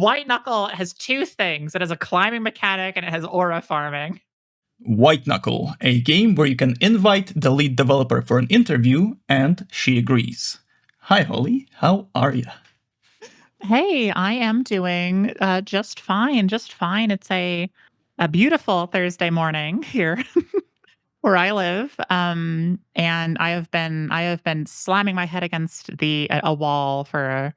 White Knuckle has two things. It has a climbing mechanic and it has aura farming. White Knuckle, a game where you can invite the lead developer for an interview, and she agrees. Hi, Holly. How are you? Hey, I am doing just fine. Just fine. It's a beautiful Thursday morning here where I live, and I have been slamming my head against a wall for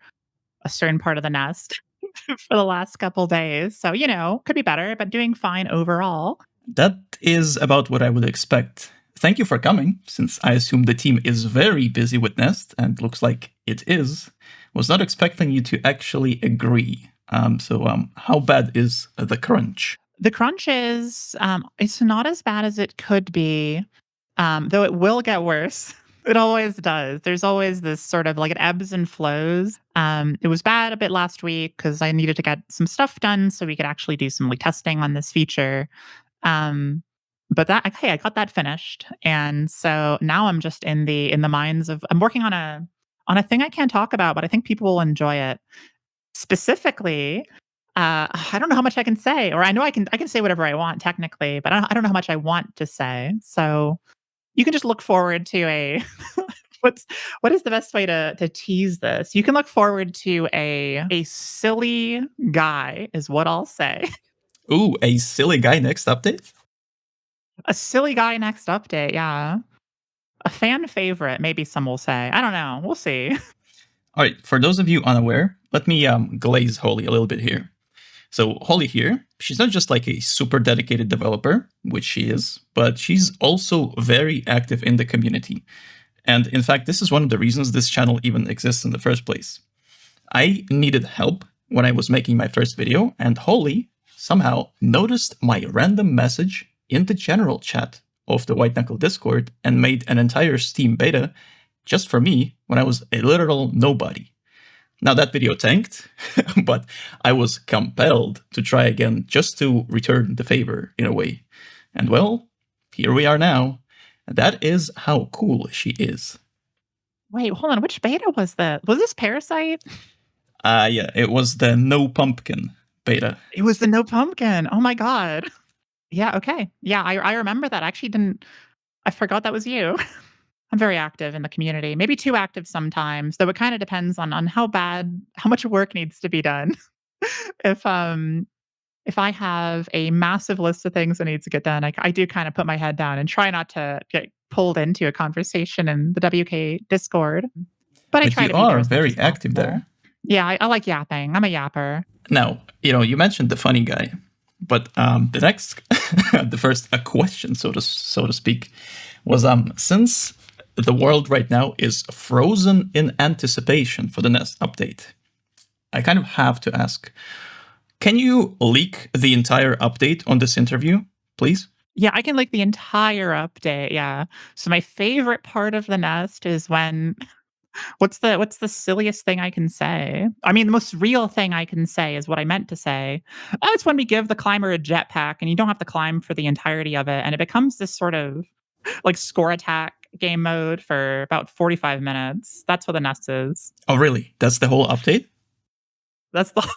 a certain part of the nest for the last couple days. So could be better, but doing fine overall. That is about what I would expect. Thank you for coming, since I assume the team is very busy with Nest, and looks like it is. Was not expecting you to actually agree. So how bad is the crunch? The crunch is it's not as bad as it could be, though it will get worse. It always does. There's always this sort of like it ebbs and flows. It was bad a bit last week because I needed to get some stuff done so we could actually do some like testing on this feature. But I got that finished, and so now I'm just in the minds of I'm working on a thing I can't talk about, but I think people will enjoy it. Specifically, I don't know how much I can say, or I know I can say whatever I want technically, but I don't know how much I want to say. So you can just look forward to a what is the best way to tease this? You can look forward to a silly guy is what I'll say. Ooh, a silly guy next update? A silly guy next update, yeah. A fan favorite, maybe some will say. I don't know. We'll see. All right, for those of you unaware, let me glaze Holly a little bit here. So Holly here, she's not just like a super dedicated developer, which she is, but she's also very active in the community. And in fact, this is one of the reasons this channel even exists in the first place. I needed help when I was making my first video, and Holly somehow noticed my random message in the general chat of the White Knuckle Discord and made an entire Steam beta just for me when I was a literal nobody. Now that video tanked, but I was compelled to try again just to return the favor in a way. And well, here we are now. That is how cool she is. Wait, hold on. Which beta was that? Was this Parasite? Yeah, it was the No Pumpkin beta. It was the No Pumpkin. Oh my god. Yeah, okay. Yeah, I remember that. I actually didn't I forgot that was you. I'm very active in the community. Maybe too active sometimes, though it kind of depends on how much work needs to be done. if if I have a massive list of things that needs to get done, I do kind of put my head down and try not to get pulled into a conversation in the WK Discord. But I But try you to be there are as much very as active possible. there. Yeah, I like yapping. I'm a yapper. Now, you mentioned the funny guy, but the next, the first question, so to speak, was since the world right now is frozen in anticipation for the next update, I kind of have to ask, can you leak the entire update on this interview, please? Yeah, I can like the entire update. Yeah. So my favorite part of the nest is when what's the silliest thing I can say? I mean, the most real thing I can say is what I meant to say. It's when we give the climber a jetpack and you don't have to climb for the entirety of it, and it becomes this sort of like score attack game mode for about 45 minutes. That's what the nest is. Oh, really? That's the whole update? That's the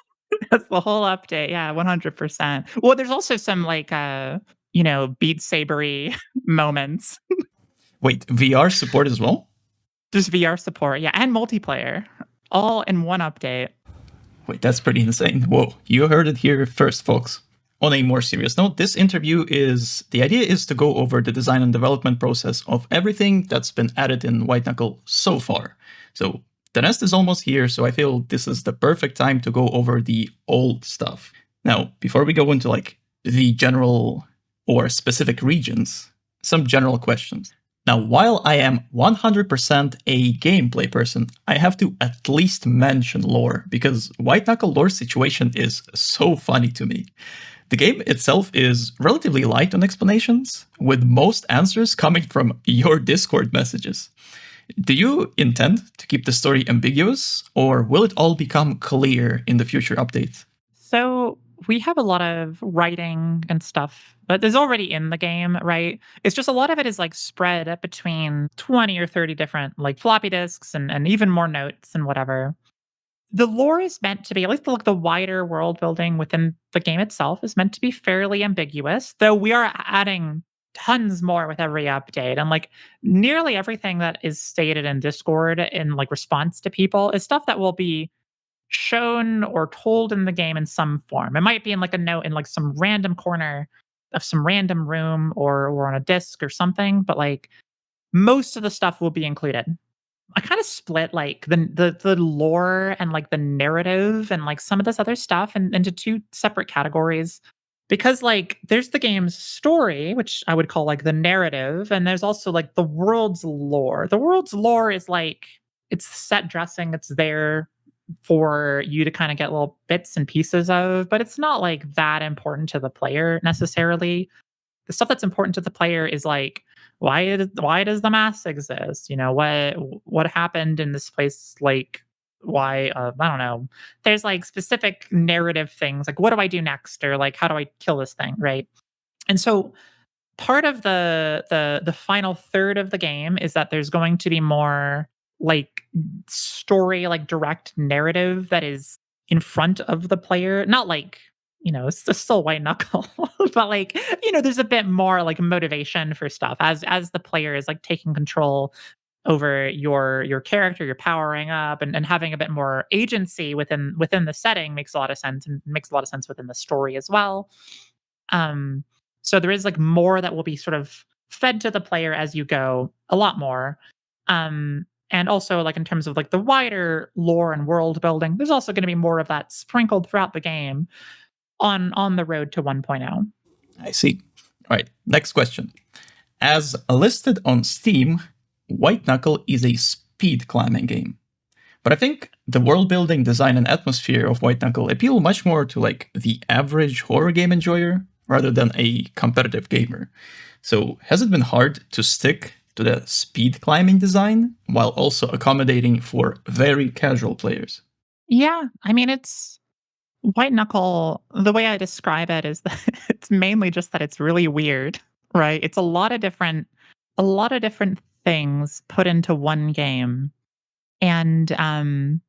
that's the whole update. Yeah, 100%. Well, there's also some like Beat Sabery moments. Wait, VR support as well? There's VR support, yeah, and multiplayer, all in one update. Wait, that's pretty insane. Whoa, you heard it here first, folks. On a more serious note, this interview the idea is to go over the design and development process of everything that's been added in White Knuckle so far. So the nest is almost here, so I feel this is the perfect time to go over the old stuff. Now, before we go into like the general or specific regions, some general questions. Now, while I am 100% a gameplay person, I have to at least mention lore, because White Knuckle lore situation is so funny to me. The game itself is relatively light on explanations, with most answers coming from your Discord messages. Do you intend to keep the story ambiguous, or will it all become clear in the future updates? So we have a lot of writing and stuff, but there's already in the game, right? It's just a lot of it is like spread between 20 or 30 different like floppy disks and even more notes and whatever. the lore is meant to be, at least like the wider world building within the game itself is meant to be fairly ambiguous, though we are adding tons more with every update. And like nearly everything that is stated in Discord in like response to people is stuff that will be shown or told in the game in some form. It might be in like a note in like some random corner of some random room or on a disc or something, but like most of the stuff will be included. I kind of split like the lore and like the narrative and like some of this other stuff into two separate categories because like there's the game's story, which I would call like the narrative, and there's also like the world's lore. The world's lore is like it's set dressing, it's there for you to kind of get little bits and pieces of, but it's not like that important to the player necessarily. The stuff that's important to the player is like why does the mass exist? You know, what happened in this place? Like why I don't know. There's like specific narrative things like what do I do next or like how do I kill this thing, right? And so part of the final third of the game is that there's going to be more like story, like direct narrative that is in front of the player. Not like, you know, it's still white knuckle, but like, you know, there's a bit more like motivation for stuff as the player is like taking control over your character, you're powering up and having a bit more agency within the setting makes a lot of sense and makes a lot of sense within the story as well. Um, so there is like more that will be sort of fed to the player as you go, a lot more. And also like in terms of like the wider lore and world building, there's also going to be more of that sprinkled throughout the game on the road to 1.0. I see. All right, next question. As listed on Steam, White Knuckle is a speed climbing game. But I think the world building, design, and atmosphere of White Knuckle appeal much more to like the average horror game enjoyer rather than a competitive gamer. So has it been hard to stick to the speed climbing design while also accommodating for very casual players? Yeah, I mean it's white knuckle. The way I describe it is that it's mainly just that it's really weird, right? It's a lot of different things put into one game. And I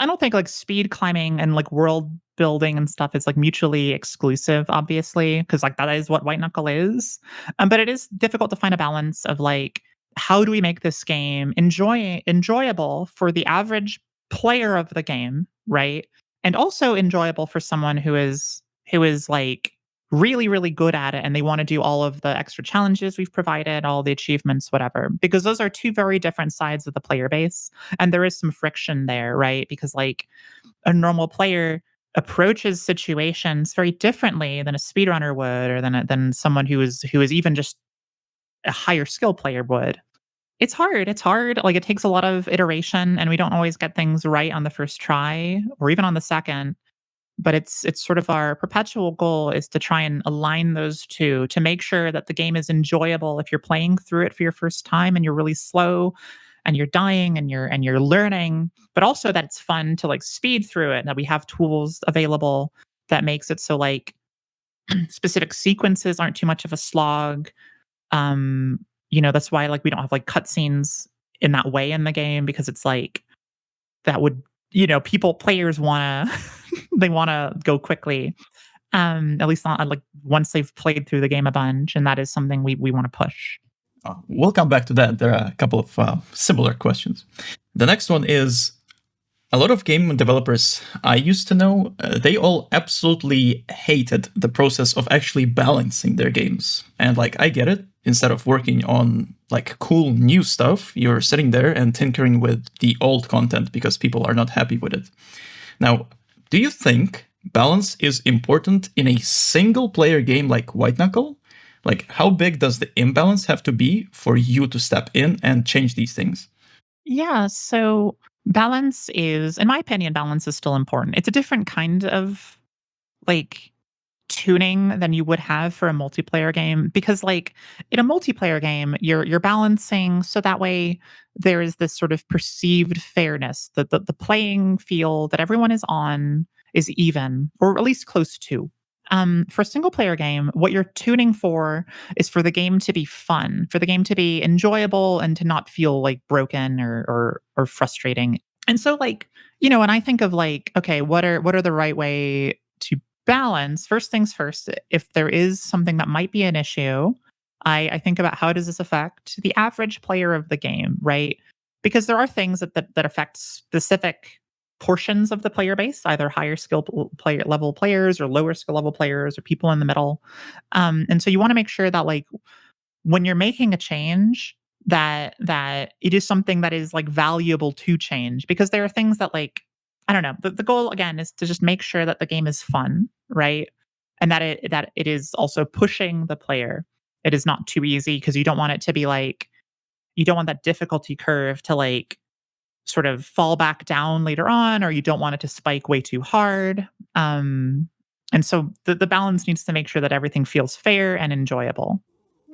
don't think like speed climbing and like world building and stuff is like mutually exclusive, obviously, because like that is what white knuckle is. But it is difficult to find a balance of like how do we make this game enjoyable for the average player of the game, right? And also enjoyable for someone who is like really really good at it and they want to do all of the extra challenges we've provided, all the achievements, whatever, because those are two very different sides of the player base and there is some friction there, right? Because like a normal player approaches situations very differently than a speedrunner would, or than someone who is even just a higher skill player would. It's hard. It's hard. Like it takes a lot of iteration, and we don't always get things right on the first try or even on the second. But it's sort of our perpetual goal is to try and align those two to make sure that the game is enjoyable if you're playing through it for your first time and you're really slow and you're dying and you're learning, but also that it's fun to like speed through it and that we have tools available that makes it so like specific sequences aren't too much of a slog. Um, you know, that's why like we don't have like cutscenes in that way in the game because it's like that would, you know, players wanna they wanna go quickly. At least not like once they've played through the game a bunch, and that is something we wanna push. We'll come back to that. There are a couple of similar questions. The next one is a lot of game developers I used to know, they all absolutely hated the process of actually balancing their games. And like, I get it. Instead of working on like cool new stuff, you're sitting there and tinkering with the old content because people are not happy with it. Now, do you think balance is important in a single player game like White Knuckle? Like, how big does the imbalance have to be for you to step in and change these things? Yeah, so balance is in my opinion, balance is still important. It's a different kind of, like, tuning than you would have for a multiplayer game because, like, in a multiplayer game, you're balancing so that way there is this sort of perceived fairness that the playing field that everyone is on is even, or at least close to. For a single player game, what you're tuning for is for the game to be fun, for the game to be enjoyable and to not feel like broken or frustrating. And so, like, when I think of like, okay, what are the right way to balance? First things first, if there is something that might be an issue, I think about how does this affect the average player of the game, right? Because there are things that affect specific portions of the player base, either higher skill player level players or lower skill level players or people in the middle. And so you want to make sure that like when you're making a change that it is something that is like valuable to change, because there are things that like I don't know, the goal again is to just make sure that the game is fun, right? And that it is also pushing the player. It is not too easy because you don't want it to be like you don't want that difficulty curve to like sort of fall back down later on, or you don't want it to spike way too hard. um and so the balance needs to make sure that everything feels fair and enjoyable.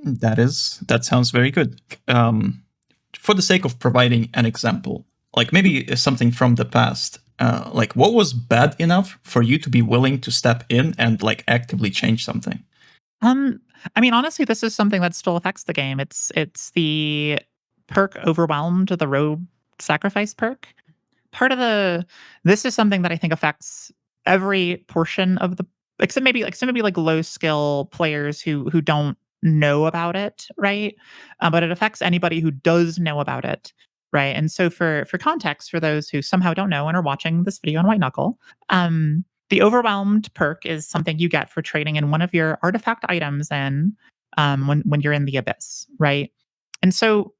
That sounds very good. For the sake of providing an example, like maybe something from the past, like what was bad enough for you to be willing to step in and like actively change something? Um, I mean, honestly, this is something that still affects the game. It's the perk Overwhelmed, the robe sacrifice perk. Part of the This is something that I think affects every portion of the except maybe like low skill players who don't know about it, right? But it affects anybody who does know about it, right? And so for context, for those who somehow don't know and are watching this video on White Knuckle, the Overwhelmed perk is something you get for trading in one of your artifact items and when you're in the Abyss, right? And so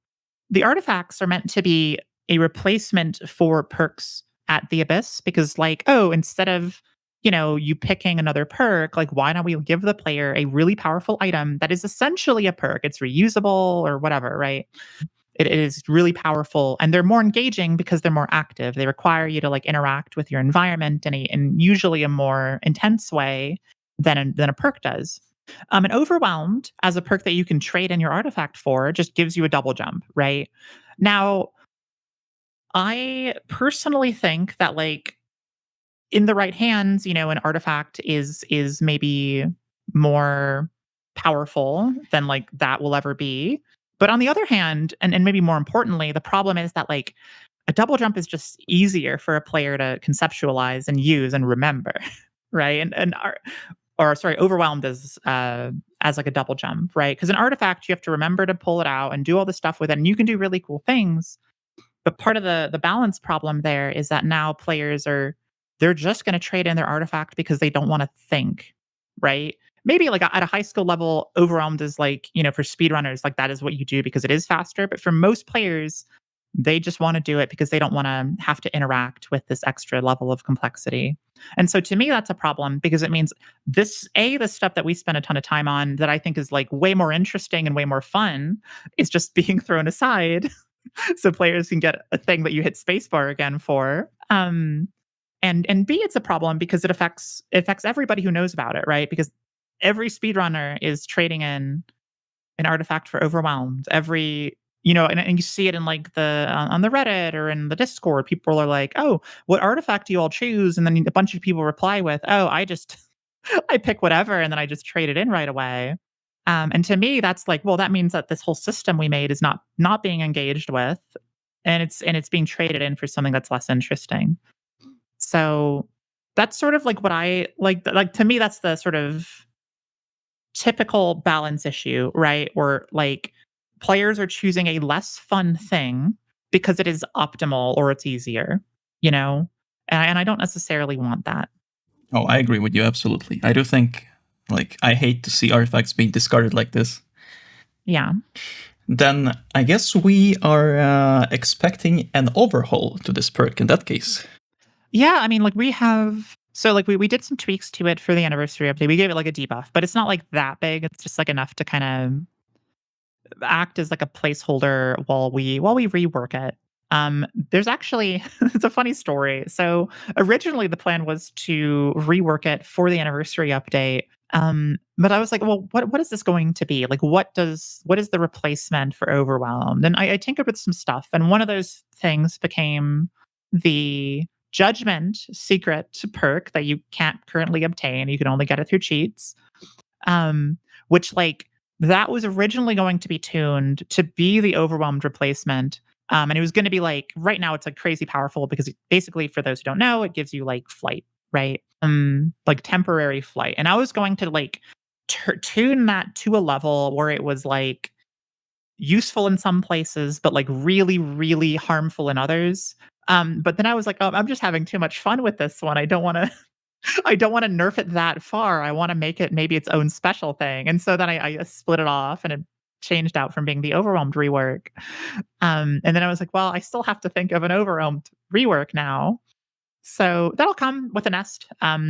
the artifacts are meant to be a replacement for perks at the Abyss because, like, oh, instead of you picking another perk, like, why don't we give the player a really powerful item that is essentially a perk? It's reusable or whatever, right? It is really powerful, and they're more engaging because they're more active. They require you to like interact with your environment in usually a more intense way than a perk does. And Overwhelmed, as a perk that you can trade in your artifact for, just gives you a double jump, right? Now, I personally think that like in the right hands, an artifact is maybe more powerful than like that will ever be. But on the other hand, and maybe more importantly, the problem is that like a double jump is just easier for a player to conceptualize and use and remember, right? Or sorry, overwhelmed as like a double jump, right? Because an artifact you have to remember to pull it out and do all the stuff with it, and you can do really cool things. But part of the balance problem there is that now players they're just going to trade in their artifact because they don't want to think, right? Maybe like at a high skill level, overwhelmed is like, for speedrunners, like that is what you do because it is faster. But for most players, they just want to do it because they don't want to have to interact with this extra level of complexity. And so to me, that's a problem because it means the stuff that we spend a ton of time on that I think is like way more interesting and way more fun is just being thrown aside so players can get a thing that you hit spacebar again for. And B, it's a problem because it affects everybody who knows about it, right? Because every speedrunner is trading in an artifact for overwhelmed. And you see it in like the on the Reddit or in the Discord. People are like, "Oh, what artifact do you all choose?" And then a bunch of people reply with, "Oh, I just I pick whatever, and then I just trade it in right away." And to me, that's like, well, that means that this whole system we made is not being engaged with, and it's being traded in for something that's less interesting. So that's sort of like what I like. Like to me, that's the sort of typical balance issue, right? Where like players are choosing a less fun thing because it is optimal or it's easier, you know? And I don't necessarily want that. Oh, I agree with you absolutely. I do think, like, I hate to see artifacts being discarded like this. Yeah. Then I guess we are expecting an overhaul to this perk in that case. Yeah, I mean, like we have so like we did some tweaks to it for the anniversary update. We gave it like a debuff, but it's not like that big. It's just like enough to kind of act as like a placeholder while we rework it. There's actually it's a funny story. So originally the plan was to rework it for the anniversary update. But I was like, well, what is this going to be? Like, what is the replacement for Overwhelmed? And I tinkered with some stuff, and one of those things became the Judgment secret perk that you can't currently obtain. You can only get it through cheats. Which like that was originally going to be tuned to be the overwhelmed replacement, And it was going to be like, right now it's like crazy powerful because basically, for those who don't know, it gives you like flight, right? Like temporary flight. And I was going to like tune that to a level where it was like useful in some places, but like really, really harmful in others. But then I was like, oh, I'm just having too much fun with this one. I don't want to I don't want to nerf it that far. I want to make it maybe its own special thing. And so then I split it off and it changed out from being the overwhelmed rework. And then I was like, well, I still have to think of an overwhelmed rework now. So that'll come with a nest.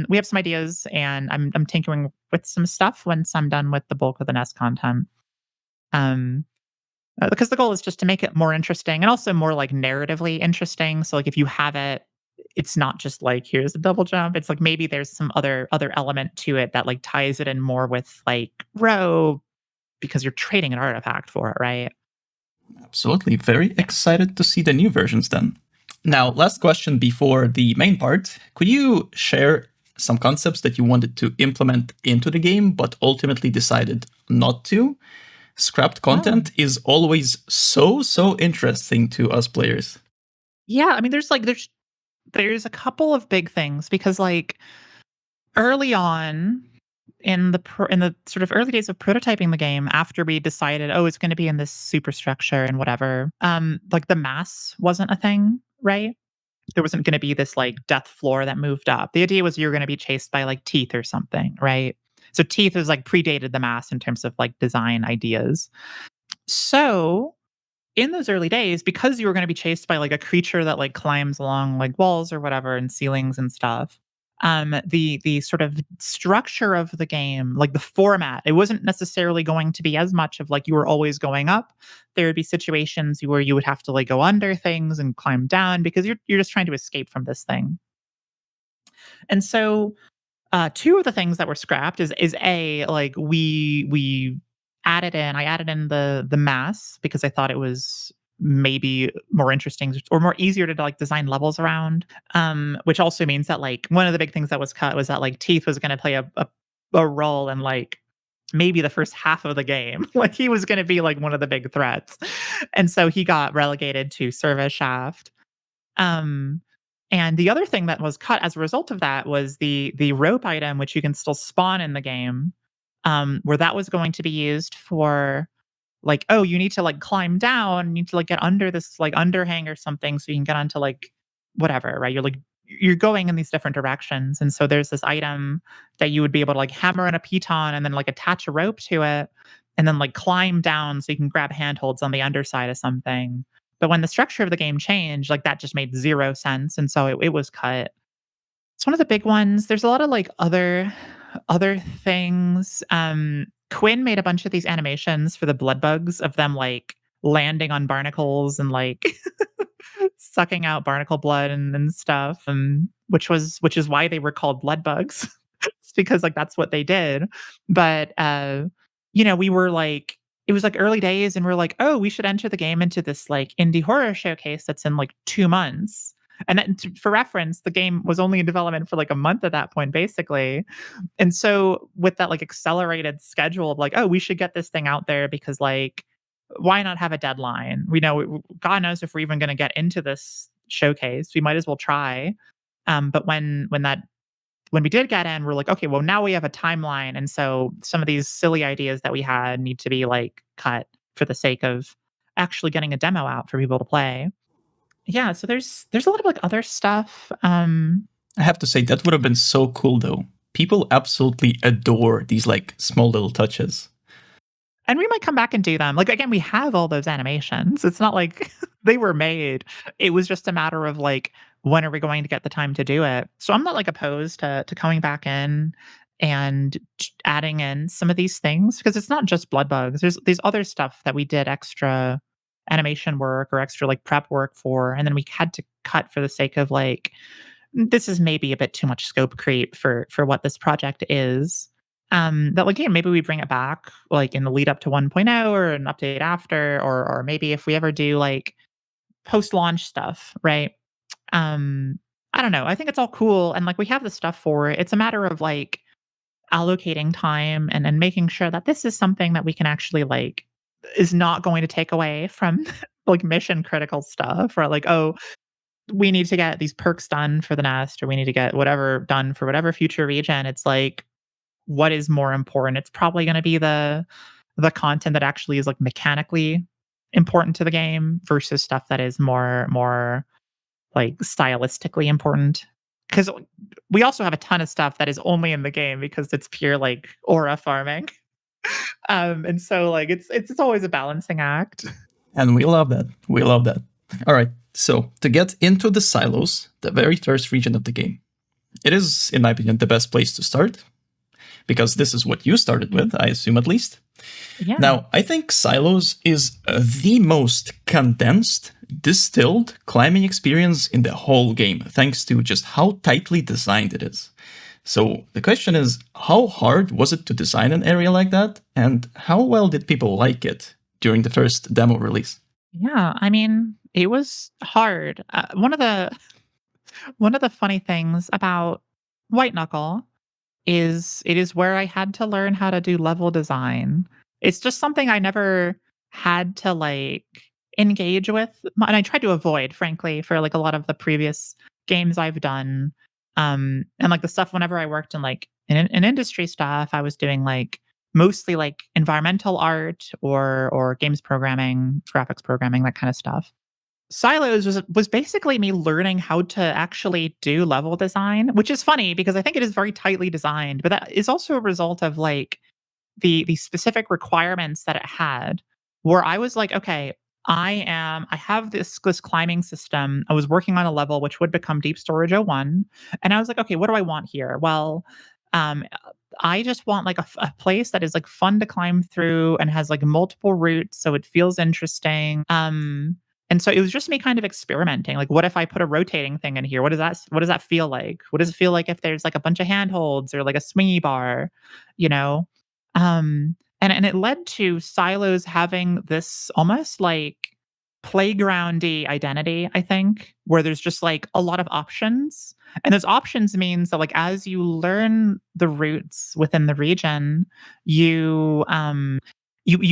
We have some ideas, and I'm tinkering with some stuff once I'm done with the bulk of the nest content. Um, because the goal is just to make it more interesting and also more like narratively interesting. So like if you have it, it's not just like here's a double jump. It's like maybe there's some other element to it that like ties it in more with like Rho because you're trading an artifact for it, right? Absolutely. Very excited to see the new versions then. Now, last question before the main part. Could you share some concepts that you wanted to implement into the game, but ultimately decided not to? Scrapped Oh. content is always so interesting to us players. Yeah, I mean there's a couple of big things because like early on in the sort of early days of prototyping the game after we decided, oh, it's going to be in this superstructure and whatever. Like the mass wasn't a thing, right? There wasn't going to be this like death floor that moved up. The idea was you were going to be chased by like teeth or something, right? So teeth was like predated the mass in terms of like design ideas. So in those early days, because you were going to be chased by like a creature that like climbs along like walls or whatever and ceilings and stuff, the sort of structure of the game, like the format, it wasn't necessarily going to be as much of like you were always going up. There would be situations where you would have to like go under things and climb down because you're just trying to escape from this thing. And so two of the things that were scrapped is a like we added in I added in the mass because I thought it was maybe more interesting or more easier to like design levels around. Which also means that like one of the big things that was cut was that like teeth was going to play a role in like maybe the first half of the game. Like he was going to be like one of the big threats, and so he got relegated to service shaft. um, and the other thing that was cut as a result of that was the rope item, which you can still spawn in the game, where that was going to be used for like, oh, you need to like climb down, you need to like get under this like underhang or something so you can get onto like whatever, right? You're going in these different directions. And so there's this item that you would be able to like hammer in a piton and then like attach a rope to it and then like climb down so you can grab handholds on the underside of something. But when the structure of the game changed, like that just made zero sense. And so it was cut. It's one of the big ones. There's a lot of like other things. Quinn made a bunch of these animations for the blood bugs of them like landing on barnacles and like sucking out barnacle blood and stuff. Which is why they were called blood bugs. It's because like that's what they did. But we were like it was like early days and we're like, oh, we should enter the game into this like indie horror showcase that's in like 2 months. And then for reference, the game was only in development for like a month at that point, basically. And so with that like accelerated schedule of like, oh, we should get this thing out there because like, why not have a deadline? We know God knows if we're even going to get into this showcase. We might as well try. But when we did get in, we're like, okay, well now we have a timeline, and so some of these silly ideas that we had need to be like cut for the sake of actually getting a demo out for people to play. Yeah, so there's a lot of like other stuff. I have to say, that would have been so cool though. People absolutely adore these like small little touches. And we might come back and do them. Like again, we have all those animations. It's not like they were made. It was just a matter of like when are we going to get the time to do it? So I'm not like opposed to coming back in and adding in some of these things because it's not just blood bugs. There's other stuff that we did extra animation work or extra like prep work for, and then we had to cut for the sake of like this is maybe a bit too much scope creep for what this project is. That like, yeah, maybe we bring it back like in the lead up to 1.0 or an update after, or maybe if we ever do like post launch stuff, right? Um, I don't know. I think it's all cool and like we have the stuff for it. It's a matter of like allocating time and making sure that this is something that we can actually like is not going to take away from like mission critical stuff, or like, oh, we need to get these perks done for the nest, or we need to get whatever done for whatever future region. It's like, what is more important? It's probably going to be the content that actually is like mechanically important to the game versus stuff that is more like stylistically important. Because we also have a ton of stuff that is only in the game because it's pure like aura farming. And so like it's always a balancing act. And we love that. We love that. All right. So to get into the silos, the very first region of the game, it is, in my opinion, the best place to start because this is what you started with, I assume at least. Yeah. Now, I think Silos is the most condensed, distilled climbing experience in the whole game, thanks to just how tightly designed it is. So the question is, how hard was it to design an area like that, and how well did people like it during the first demo release? Yeah, I mean, it was hard. One of the funny things about White Knuckle is it is where I had to learn how to do level design. It's just something I never had to like engage with, and I tried to avoid, frankly, for like a lot of the previous games I've done. And like the stuff whenever I worked in like in industry stuff, I was doing like mostly like environmental art or games programming, graphics programming, that kind of stuff. Silos was basically me learning how to actually do level design, which is funny because I think it is very tightly designed, but that is also a result of like the specific requirements that it had, where I was like, okay, I have this climbing system. I was working on a level which would become Deep Storage O1, and I was like, okay, what do I want here? Well, um, I just want like a place that is like fun to climb through and has like multiple routes, so it feels interesting. And so it was just me kind of experimenting. Like, what if I put a rotating thing in here? What does that feel like? What does it feel like if there's like a bunch of handholds or like a swingy bar, you know? And it led to silos having this almost like playgroundy identity, I think, where there's just like a lot of options. And those options means that like as you learn the routes within the region, you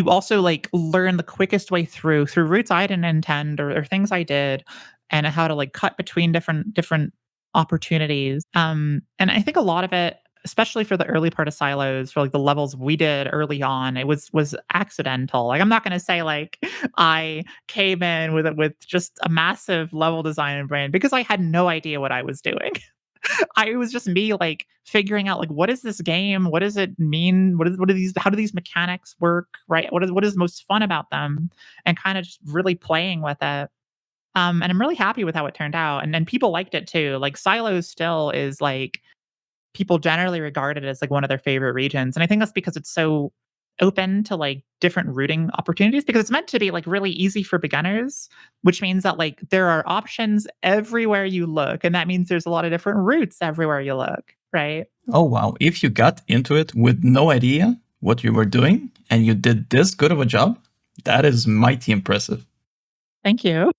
also like learn the quickest way through routes I didn't intend or things I did, and how to like cut between different opportunities. And I think a lot of it, especially for the early part of silos, for like the levels we did early on, it was accidental. Like I'm not gonna say like I came in with just a massive level design brain because I had no idea what I was doing. I was just me like figuring out like what is this game? What does it mean? What are these how do these mechanics work? Right? What is most fun about them? And kind of just really playing with it. And I'm really happy with how it turned out. And people liked it too. Like Silos still is like people generally regard it as like one of their favorite regions. And I think that's because it's so open to like different routing opportunities because it's meant to be like really easy for beginners, which means that like there are options everywhere you look. And that means there's a lot of different routes everywhere you look, right? Oh, wow. If you got into it with no idea what you were doing and you did this good of a job, that is mighty impressive. Thank you.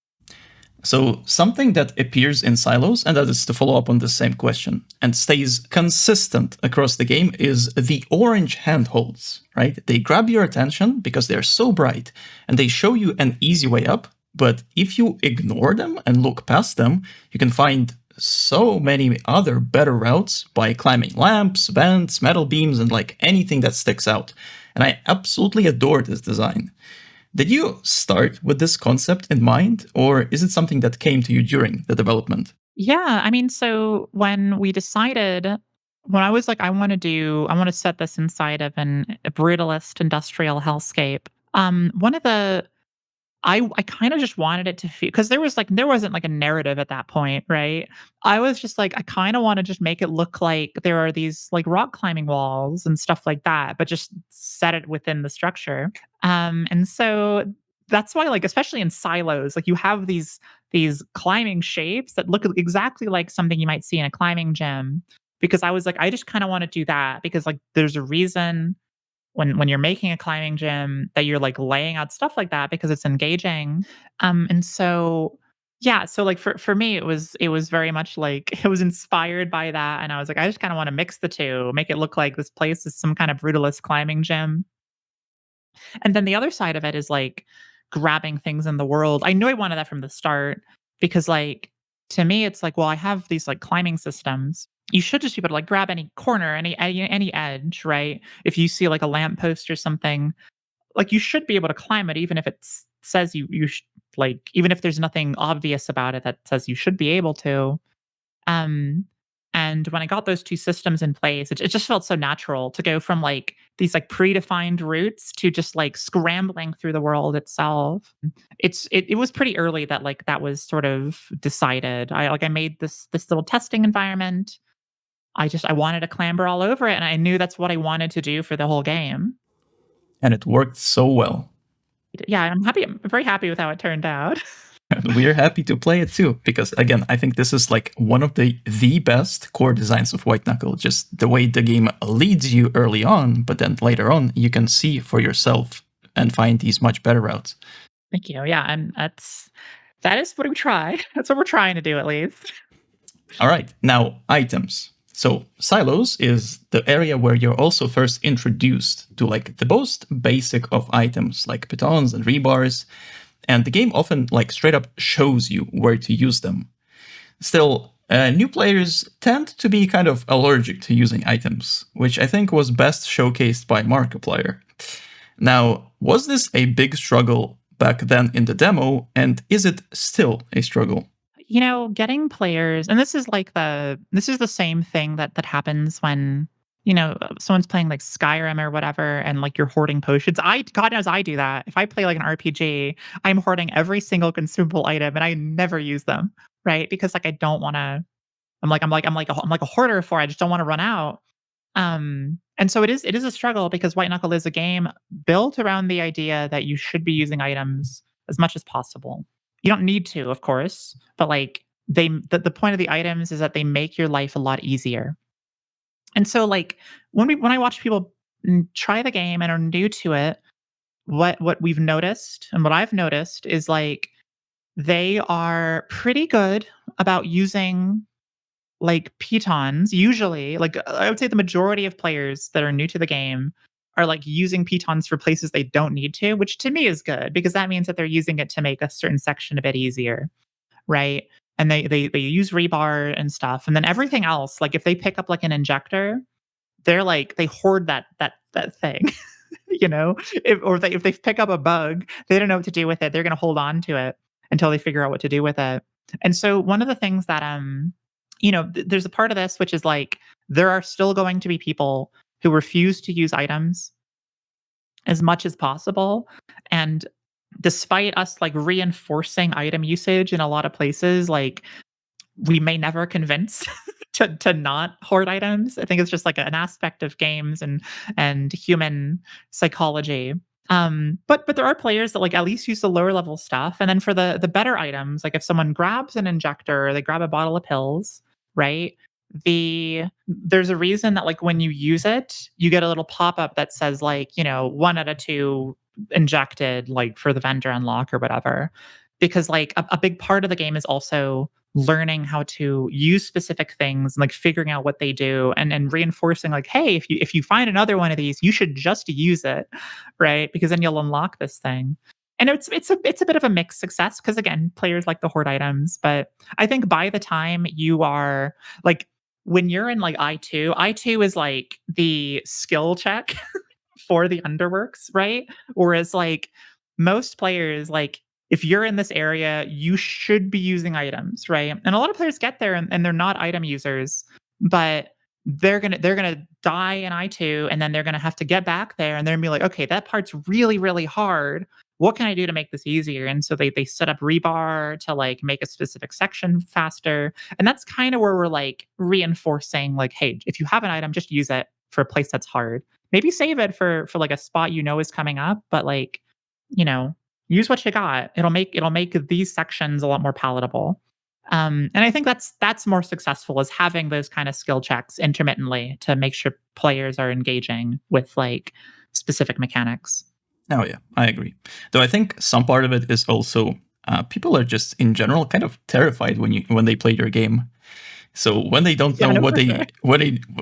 So, something that appears in silos, and that is to follow up on the same question, and stays consistent across the game, is the orange handholds, right? They grab your attention because they're so bright, and they show you an easy way up, but if you ignore them and look past them, you can find so many other better routes by climbing lamps, vents, metal beams, and like anything that sticks out. And I absolutely adore this design. Did you start with this concept in mind, or is it something that came to you during the development? Yeah. I mean, so when we decided, when I was like, I want to set this inside of a brutalist industrial hellscape. One of the I kinda just wanted it to feel because there wasn't like a narrative at that point, right? I was just like, I kinda wanna just make it look like there are these like rock climbing walls and stuff like that, but just set it within the structure. And so that's why, like, especially in silos, like you have these climbing shapes that look exactly like something you might see in a climbing gym. Because I was like, I just kinda wanna do that because like there's a reason when you're making a climbing gym that you're like laying out stuff like that because it's engaging. And so yeah, so like for me it was very much like it was inspired by that and I was like I just kind of want to mix the two, make it look like this place is some kind of brutalist climbing gym. And then the other side of it is like grabbing things in the world. I knew I wanted that from the start because, like, to me, it's like, well, I have these like climbing systems. You should just be able to like grab any corner, any edge, right? If you see like a lamppost or something, like you should be able to climb it, even if it says like even if there's nothing obvious about it that says you should be able to. Um, and when I got those 2 systems in place, it just felt so natural to go from, like, these, like, predefined routes to just, like, scrambling through the world itself. It was pretty early that, like, that was sort of decided. I made this little testing environment. I wanted to clamber all over it, and I knew that's what I wanted to do for the whole game. And it worked so well. Yeah, I'm happy. I'm very happy with how it turned out. And we're happy to play it too, because again, I think this is like one of the best core designs of White Knuckle. Just the way the game leads you early on, but then later on you can see for yourself and find these much better routes. Thank you. Yeah, and that is what we try. That's what we're trying to do at least. All right, now items. So silos is the area where you're also first introduced to like the most basic of items like pitons and rebars. And the game often like straight up shows you where to use them. Still, new players tend to be kind of allergic to using items, which I think was best showcased by Markiplier. Now, was this a big struggle back then in the demo, and is it still a struggle? You know, getting players, and this is the same thing that happens when, you know, someone's playing like Skyrim or whatever, and like you're hoarding potions. God knows I do that. If I play like an RPG, I'm hoarding every single consumable item, and I never use them, right? Because like I don't want to. I'm like a hoarder for. I just don't want to run out. And so it is a struggle because White Knuckle is a game built around the idea that you should be using items as much as possible. You don't need to, of course, but like the point of the items is that they make your life a lot easier. And so like when I watch people try the game and are new to it, what we've noticed and what I've noticed is like they are pretty good about using like pitons. Usually, like I would say the majority of players that are new to the game are like using pitons for places they don't need to, which to me is good because that means that they're using it to make a certain section a bit easier, right? And they use rebar and stuff, and then everything else, like if they pick up like an injector, they're like they hoard that thing, you know. If they pick up a bug, they don't know what to do with it. They're going to hold on to it until they figure out what to do with it. And so one of the things that you know, there's a part of this which is like there are still going to be people who refuse to use items as much as possible. And despite us like reinforcing item usage in a lot of places, like we may never convince to not hoard items. I think it's just like an aspect of games and human psychology. But there are players that like at least use the lower level stuff, and then for the better items, like if someone grabs an injector or they grab a bottle of pills, right? There's a reason that like when you use it, you get a little pop up that says like, you know, 1 out of 2 injected, like for the vendor unlock or whatever. Because like a big part of the game is also learning how to use specific things and like figuring out what they do and reinforcing like, hey, if you find another one of these, you should just use it, right? Because then you'll unlock this thing. And it's a bit of a mixed success because again, players like the hoard items, but I think by the time you are like when you're in like I2 is like the skill check for the underworks, right? Whereas like most players, like if you're in this area, you should be using items, right? And a lot of players get there and they're not item users, but they're gonna die in I2 and then they're gonna have to get back there and they're gonna be like, okay, that part's really, really hard. What can I do to make this easier? And so they set up rebar to like make a specific section faster. And that's kind of where we're like reinforcing like, hey, if you have an item, just use it for a place that's hard. Maybe save it for like a spot you know is coming up, but like, you know, use what you got. It'll make these sections a lot more palatable. And I think that's more successful is having those kind of skill checks intermittently to make sure players are engaging with like specific mechanics. Oh yeah, I agree. Though I think some part of it is also people are just in general kind of terrified when they play your game. So when they don't know Yeah, no, what for sure.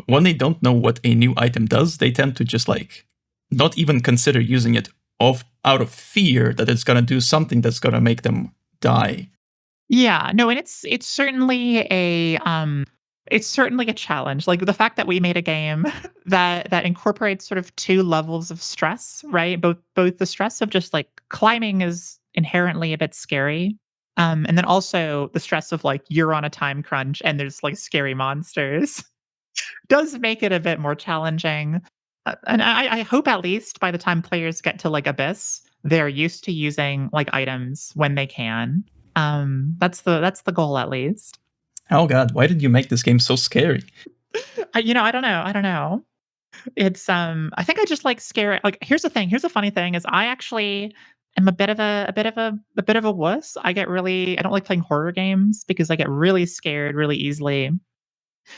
when they don't know what a new item does, they tend to just like not even consider using it out of fear that it's going to do something that's going to make them die. Yeah, no, and it's certainly a challenge. Like the fact that we made a game that incorporates sort of two levels of stress, right? Both the stress of just like climbing is inherently a bit scary. And then also the stress of like you're on a time crunch and there's like scary monsters does make it a bit more challenging. And I hope at least by the time players get to like Abyss, they're used to using like items when they can. That's the goal at least. Oh god, why did you make this game so scary? I don't know. I don't know. It's I think I just like scare like here's the thing. Here's the funny thing is I actually am a bit of a wuss. I don't like playing horror games because I get really scared really easily.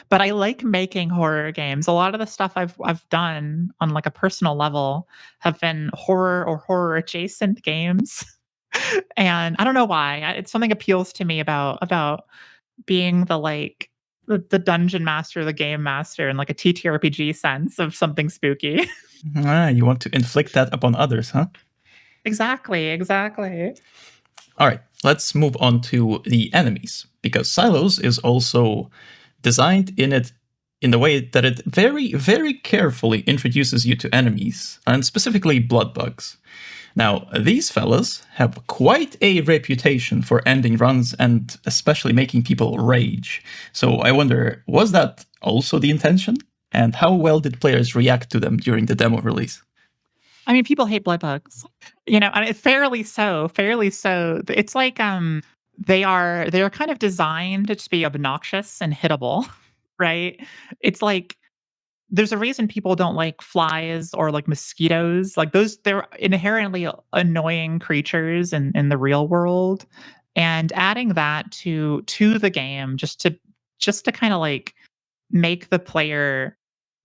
But I like making horror games. A lot of the stuff I've done on like a personal level have been horror or horror adjacent games. And I don't know why. It's something appeals to me about being the like the dungeon master, the game master in like a TTRPG sense of something spooky. Ah, you want to inflict that upon others, huh? Exactly, exactly. All right, let's move on to the enemies, because Silos is also designed in the way that it very, very carefully introduces you to enemies, and specifically blood bugs. Now, these fellas have quite a reputation for ending runs and especially making people rage. So I wonder, was that also the intention? And how well did players react to them during the demo release? I mean, people hate blood bugs, and fairly so, fairly so. It's like they're kind of designed to be obnoxious and hittable, right? It's like there's a reason people don't like flies or like mosquitoes. Like those, they're inherently annoying creatures in the real world, and adding that to the game just to kind of like make the player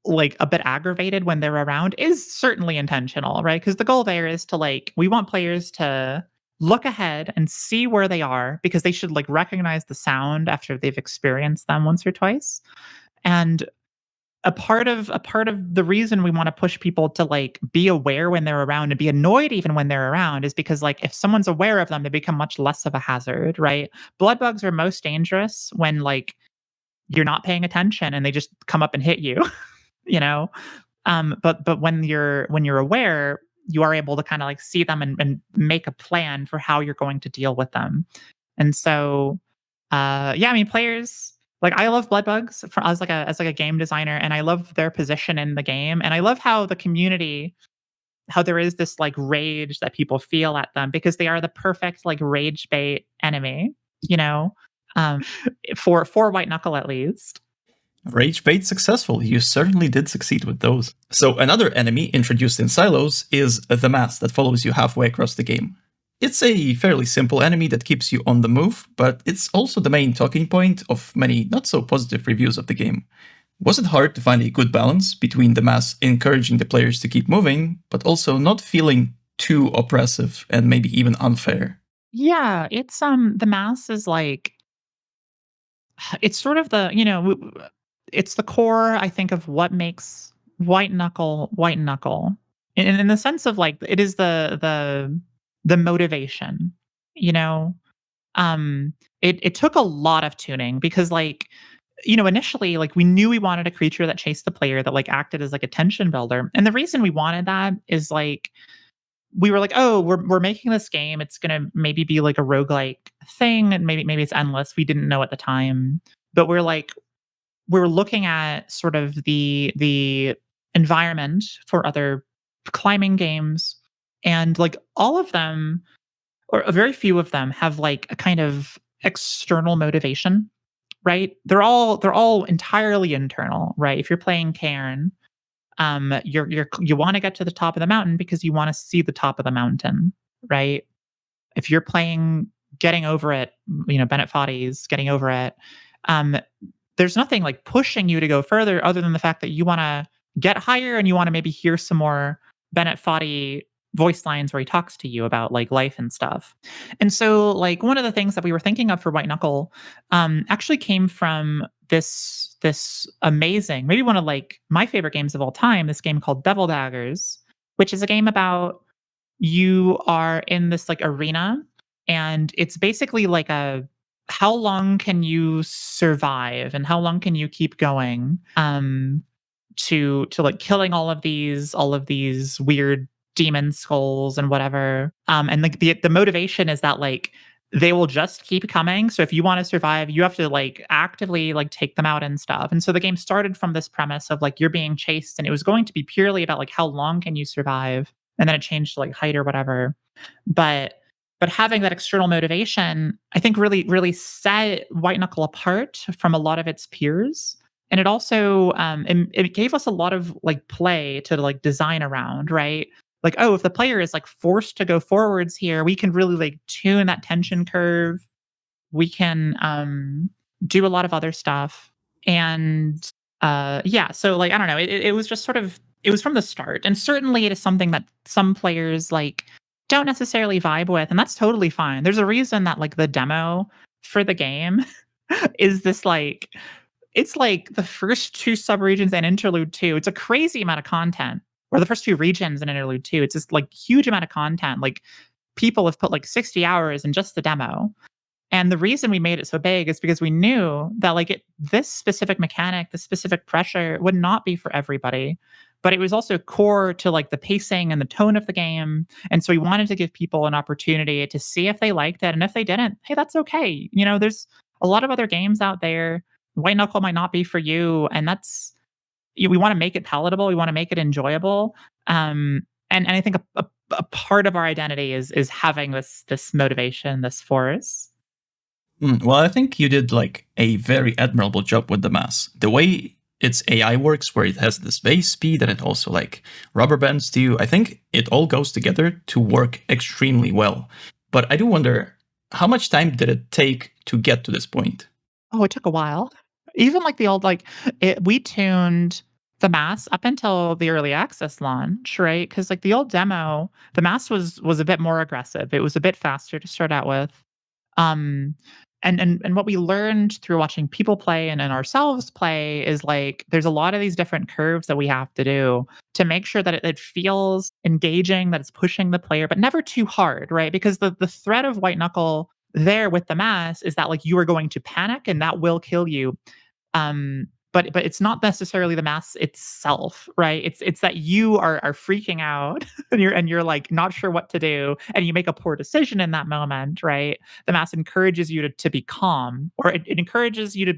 like a bit aggravated when they're around is certainly intentional, right? Because the goal there is to like we want players to look ahead and see where they are because they should like recognize the sound after they've experienced them once or twice. And a part of the reason we want to push people to like be aware when they're around and be annoyed even when they're around is because like if someone's aware of them, they become much less of a hazard, right? Blood bugs are most dangerous when like you're not paying attention and they just come up and hit you, you know. But when you're aware, you are able to kind of like see them and make a plan for how you're going to deal with them. And so, yeah, I mean, players like I love blood bugs for as like a game designer, and I love their position in the game, and I love how the community how there is this like rage that people feel at them because they are the perfect like rage bait enemy, you know, um, for White Knuckle at least. Rage bait successful. You certainly did succeed with those. So another enemy introduced in Silos is the mass that follows you halfway across the game. It's a fairly simple enemy that keeps you on the move, but it's also the main talking point of many not so positive reviews of the game. Was it hard to find a good balance between the mass encouraging the players to keep moving, but also not feeling too oppressive and maybe even unfair? Yeah, it's the mass is like it's sort of the it's the core I think of what makes White Knuckle in the sense of like it is the motivation, you know. It took a lot of tuning because like initially like we knew we wanted a creature that chased the player that like acted as like a tension builder, and the reason we wanted that is like we were like, oh, we're making this game. It's gonna maybe be like a roguelike thing, and maybe it's endless. We didn't know at the time, but we're looking at sort of the environment for other climbing games, and like all of them, or a very few of them, have like a kind of external motivation, right? They're all entirely internal, right? If you're playing Cairn, you want to get to the top of the mountain because you want to see the top of the mountain, right? If you're playing Getting Over It, Bennett Foddy's Getting Over It, um, there's nothing like pushing you to go further other than the fact that you want to get higher and you want to maybe hear some more Bennett Foddy voice lines where he talks to you about like life and stuff. And so like one of the things that we were thinking of for White Knuckle actually came from this amazing, maybe one of like my favorite games of all time, this game called Devil Daggers, which is a game about you are in this like arena, and it's basically like a how long can you survive and how long can you keep going to like killing all of these weird demon skulls and whatever. And like the motivation is that like they will just keep coming. So if you want to survive, you have to like actively like take them out and stuff. And so the game started from this premise of like you're being chased, and it was going to be purely about like how long can you survive, and then it changed to like height or whatever. But having that external motivation, I think really set White Knuckle apart from a lot of its peers. And it also it gave us a lot of like play to like design around, right? Like, oh, if the player is like forced to go forwards here, we can really like tune that tension curve. We can do a lot of other stuff. And yeah, so like I don't know, it was just sort of it was from the start. And certainly it is something that some players like don't necessarily vibe with, and that's totally fine. There's a reason that like the demo for the game is this like it's like the first 2 subregions and Interlude 2. It's a crazy amount of content. Or the first 2 regions and Interlude 2. It's just like huge amount of content. Like people have put like 60 hours in just the demo. And the reason we made it so big is because we knew that like this specific mechanic, this specific pressure would not be for everybody. But it was also core to like the pacing and the tone of the game. And so we wanted to give people an opportunity to see if they liked it. And if they didn't, hey, that's okay. You know, there's a lot of other games out there. White Knuckle might not be for you. And we want to make it palatable. We want to make it enjoyable. And I think a part of our identity is having this motivation, this force. Well, I think you did like a very admirable job with the mass. The way its AI works, where it has this base speed and it also like rubber bands to you, I think it all goes together to work extremely well. But I do wonder, how much time did it take to get to this point? Oh, it took a while. Even like the old we tuned the mass up until the early access launch, right? Because like the old demo, the mass was a bit more aggressive. It was a bit faster to start out with. Um, and what we learned through watching people play and ourselves play is like there's a lot of these different curves that we have to do to make sure that it feels engaging, that it's pushing the player, but never too hard, right? Because the threat of White Knuckle there with the mass is that like you are going to panic and that will kill you. But it's not necessarily the mass itself, right? It's that you are freaking out and you're like not sure what to do, and you make a poor decision in that moment, right? The mass encourages you to be calm, or it encourages you to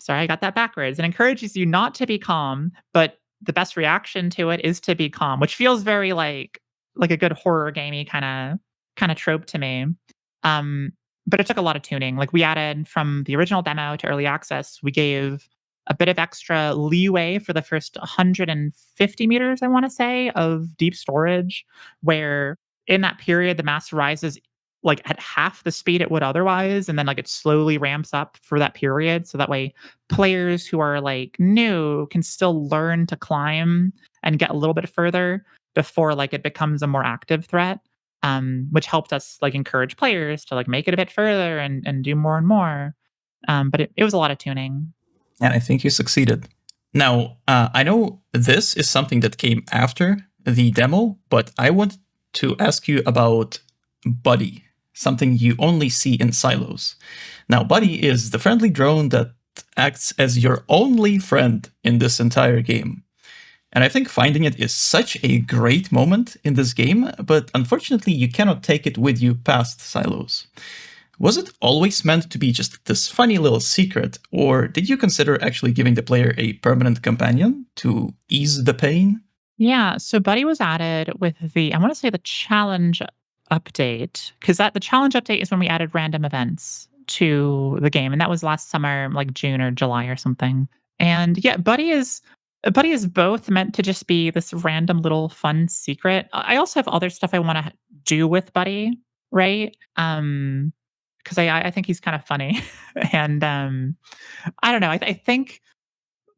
sorry, I got that backwards. It encourages you not to be calm, but the best reaction to it is to be calm, which feels very like a good horror gamey kind of trope to me. Um, but it took a lot of tuning. Like we added from the original demo to early access, we gave a bit of extra leeway for the first 150 meters, I want to say, of deep storage, where in that period the mass rises like at half the speed it would otherwise, and then like it slowly ramps up for that period. So that way players who are like new can still learn to climb and get a little bit further before like it becomes a more active threat. Which helped us like encourage players to like make it a bit further and do more and more. But it was a lot of tuning. And I think you succeeded. Now, I know this is something that came after the demo, but I want to ask you about Buddy, something you only see in silos. Now, Buddy is the friendly drone that acts as your only friend in this entire game. And I think finding it is such a great moment in this game, but unfortunately you cannot take it with you past silos. Was it always meant to be just this funny little secret, or did you consider actually giving the player a permanent companion to ease the pain? Yeah, so Buddy was added with I want to say the challenge update, because the challenge update is when we added random events to the game, and that was last summer, like June or July or something. And yeah, Buddy is both meant to just be this random little fun secret. I also have other stuff I want to do with Buddy, right? Because I think he's kind of funny, and I don't know. I think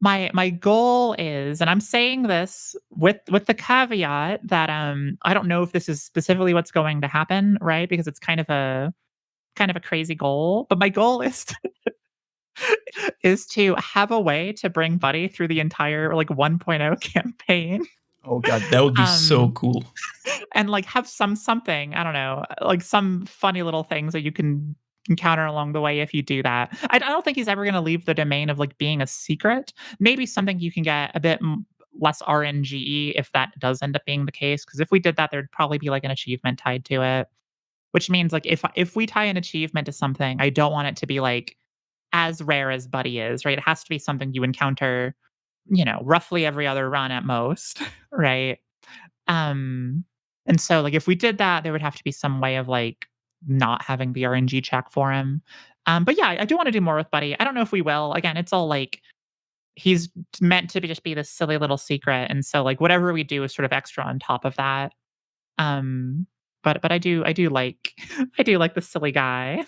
my goal is, and I'm saying this with the caveat that I don't know if this is specifically what's going to happen, right? Because it's kind of a crazy goal, but my goal is is to have a way to bring Buddy through the entire like 1.0 campaign. Oh god, that would be so Um cool. and like have something, I don't know, like some funny little things that you can encounter along the way if you do that. I don't think he's ever going to leave the domain of like being a secret. Maybe something you can get a bit less RNGE if that does end up being the case. Because if we did that, there'd probably be like an achievement tied to it, which means like if we tie an achievement to something, I don't want it to be like as rare as Buddy is, right? It has to be something you encounter, roughly every other run at most, right? Um, and so like if we did that, there would have to be some way of like not having the RNG check for him. But yeah, I do want to do more with Buddy. I don't know if we will. Again, it's all like he's meant to be just be this silly little secret, and so like whatever we do is sort of extra on top of that. Um, but I do like I do like the silly guy.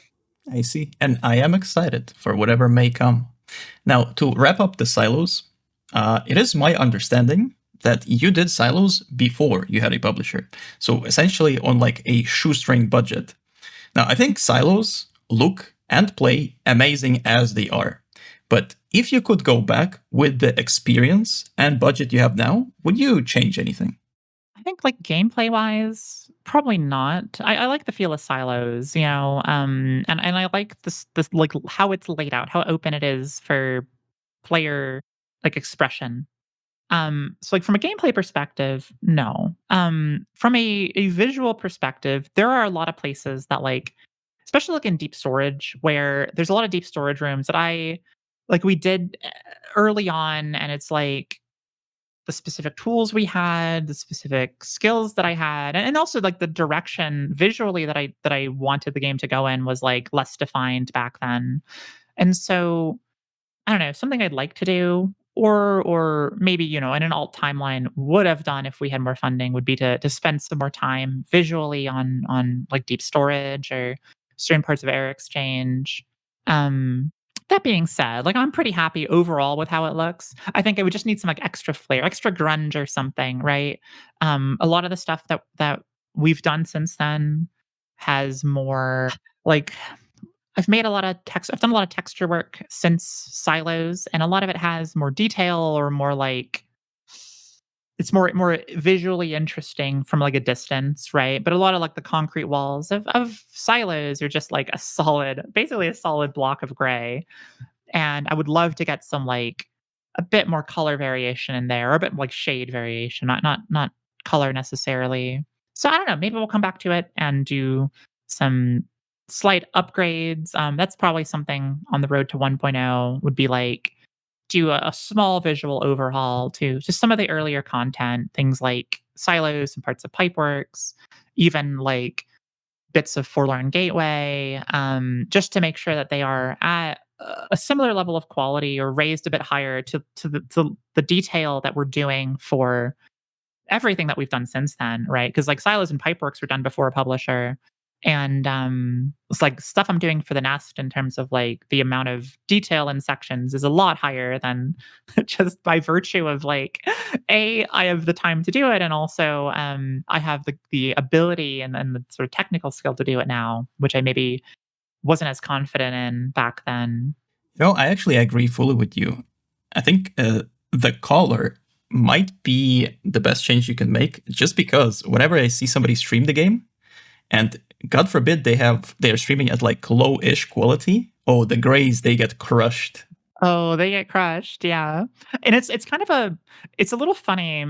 I see. And I am excited for whatever may come. Now, to wrap up the silos, it is my understanding that you did silos before you had a publisher. So essentially on like a shoestring budget. Now, I think silos look and play amazing as they are. But if you could go back with the experience and budget you have now, would you change anything? I think like gameplay wise, probably not. I like the feel of silos, and I like this like how it's laid out, how open it is for player like expression. So like from a gameplay perspective, no. From a visual perspective, there are a lot of places that like, especially like in deep storage, where there's a lot of deep storage rooms that I like we did early on, and it's like the specific tools we had, the specific skills that I had, and also like the direction visually that I wanted the game to go in was like less defined back then. And so I don't know, something I'd like to do, or maybe, in an alt timeline would have done if we had more funding would be to spend some more time visually on like deep storage or certain parts of air exchange. Um that being said, like I'm pretty happy overall with how it looks. I think I would just need some like extra flair, extra grunge or something, right? A lot of the stuff that we've done since then has more like I've done a lot of texture work since Silos, and a lot of it has more detail or more like it's more visually interesting from like a distance, right? But a lot of like the concrete walls of Silos are just like basically a solid block of gray. And I would love to get some like a bit more color variation in there, or a bit like shade variation, not color necessarily. So I don't know. Maybe we'll come back to it and do some slight upgrades. That's probably something on the road to 1.0 would be like do a small visual overhaul to just some of the earlier content, things like silos and parts of Pipeworks, even like bits of Forlorn Gateway, just to make sure that they are at a similar level of quality or raised a bit higher to the detail that we're doing for everything that we've done since then, right? Because like Silos and Pipeworks were done before a publisher. And it's like stuff I'm doing for the Nest in terms of like the amount of detail in sections is a lot higher than just by virtue of like I have the time to do it, and also I have the ability and the sort of technical skill to do it now, which I maybe wasn't as confident in back then. I actually agree fully with you. I think the color might be the best change you can make, just because whenever I see somebody stream the game, and God forbid they're streaming at like low-ish quality, oh, the grays, they get crushed. Oh, they get crushed, yeah. And it's kind of it's a little funny,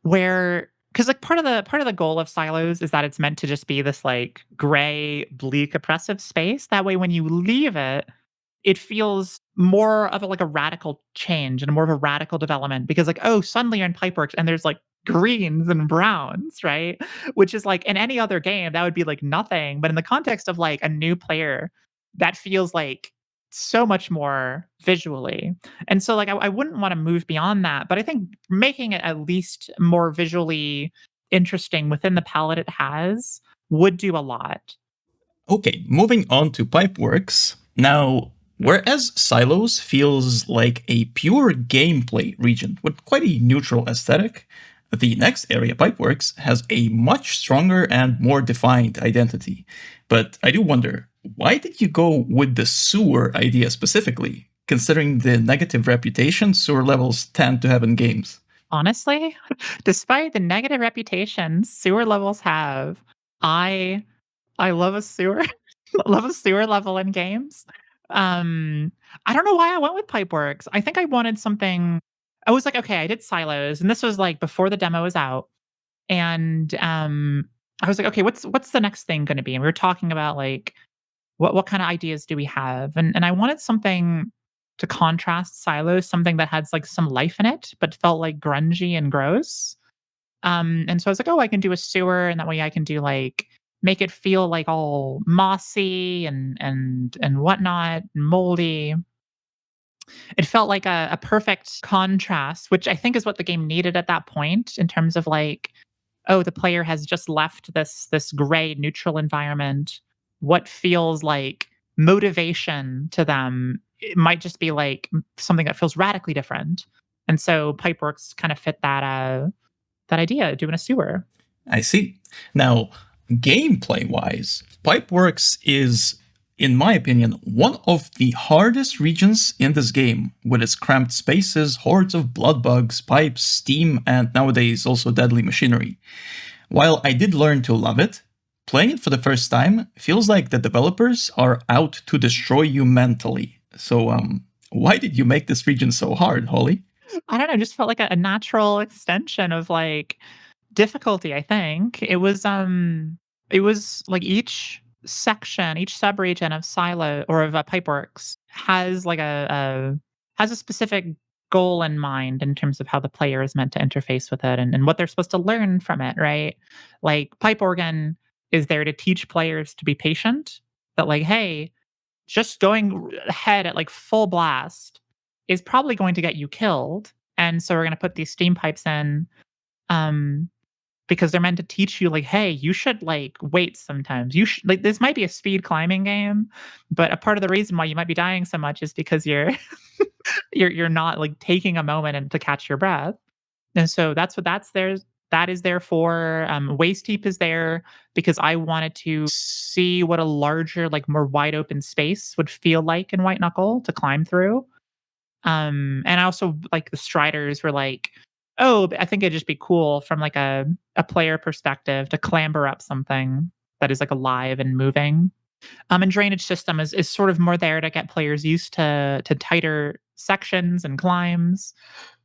where because like part of the goal of Silos is that it's meant to just be this like gray, bleak, oppressive space. That way when you leave it, it feels more of like a radical change and more of a radical development because like, oh, suddenly you're in Pipeworks and there's like greens and browns, right? Which is like in any other game, that would be like nothing. But in the context of like a new player, that feels like so much more visually. And so like I wouldn't want to move beyond that. But I think making it at least more visually interesting within the palette it has would do a lot. Okay, moving on to Pipeworks. Now, whereas Silos feels like a pure gameplay region with quite a neutral aesthetic, the next area, Pipeworks, has a much stronger and more defined identity. But I do wonder, why did you go with the sewer idea specifically, considering the negative reputation sewer levels tend to have in games? Honestly, despite the negative reputation sewer levels have, I I love a sewer love a sewer level in games. Um, I don't know why I went with Pipeworks. I think I wanted something. I was like, "Okay," I did silos, and this was, like, before the demo was out, and, I was like, "Okay, what's the next thing gonna be?" And we were talking about, like, what kinda ideas do we have? And I wanted something to contrast silos, something that had, like, some life in it, but felt, like, grungy and gross. And so I was like, "Oh, I can do a sewer, and that way I can do, like make it feel, like, all mossy and whatnot, moldy." It felt like a perfect contrast, which I think is what the game needed at that point in terms of, like, oh, the player has just left this gray neutral environment. What feels like motivation to them, it might just be, like, something that feels radically different. And so Pipeworks kind of fit that idea, doing a sewer. I see. Now, gameplay wise, Pipeworks is, in my opinion, one of the hardest regions in this game, with its cramped spaces, hordes of blood bugs, pipes, steam, and nowadays also deadly machinery. While I did learn to love it, playing it for the first time feels like the developers are out to destroy you mentally. So, why did you make this region so hard, Holly? I don't know, just felt like a natural extension of, like, difficulty, I think. It was like each section, each subregion of Silo or of, Pipeworks has like has a specific goal in mind in terms of how the player is meant to interface with it and what they're supposed to learn from it, right? Like, Pipe Organ is there to teach players to be patient, that, like, "Hey, just going ahead at, like, full blast is probably going to get you killed, and so we're gonna put these steam pipes in, um, because they're meant to teach you, like, hey, you should, like, wait sometimes. You should like, this might be a speed climbing game, but a part of the reason why you might be dying so much is because you're you're not, like, taking a moment and to catch your breath. And so that's what that is there for. Waist heap is there because I wanted to see what a larger, like, more wide open space would feel like in White Knuckle to climb through. And I also like the Striders were like, "Oh, I think it'd just be cool from, like, a player perspective to clamber up something that is, like, alive and moving." And drainage system is sort of more there to get players used to tighter sections and climbs,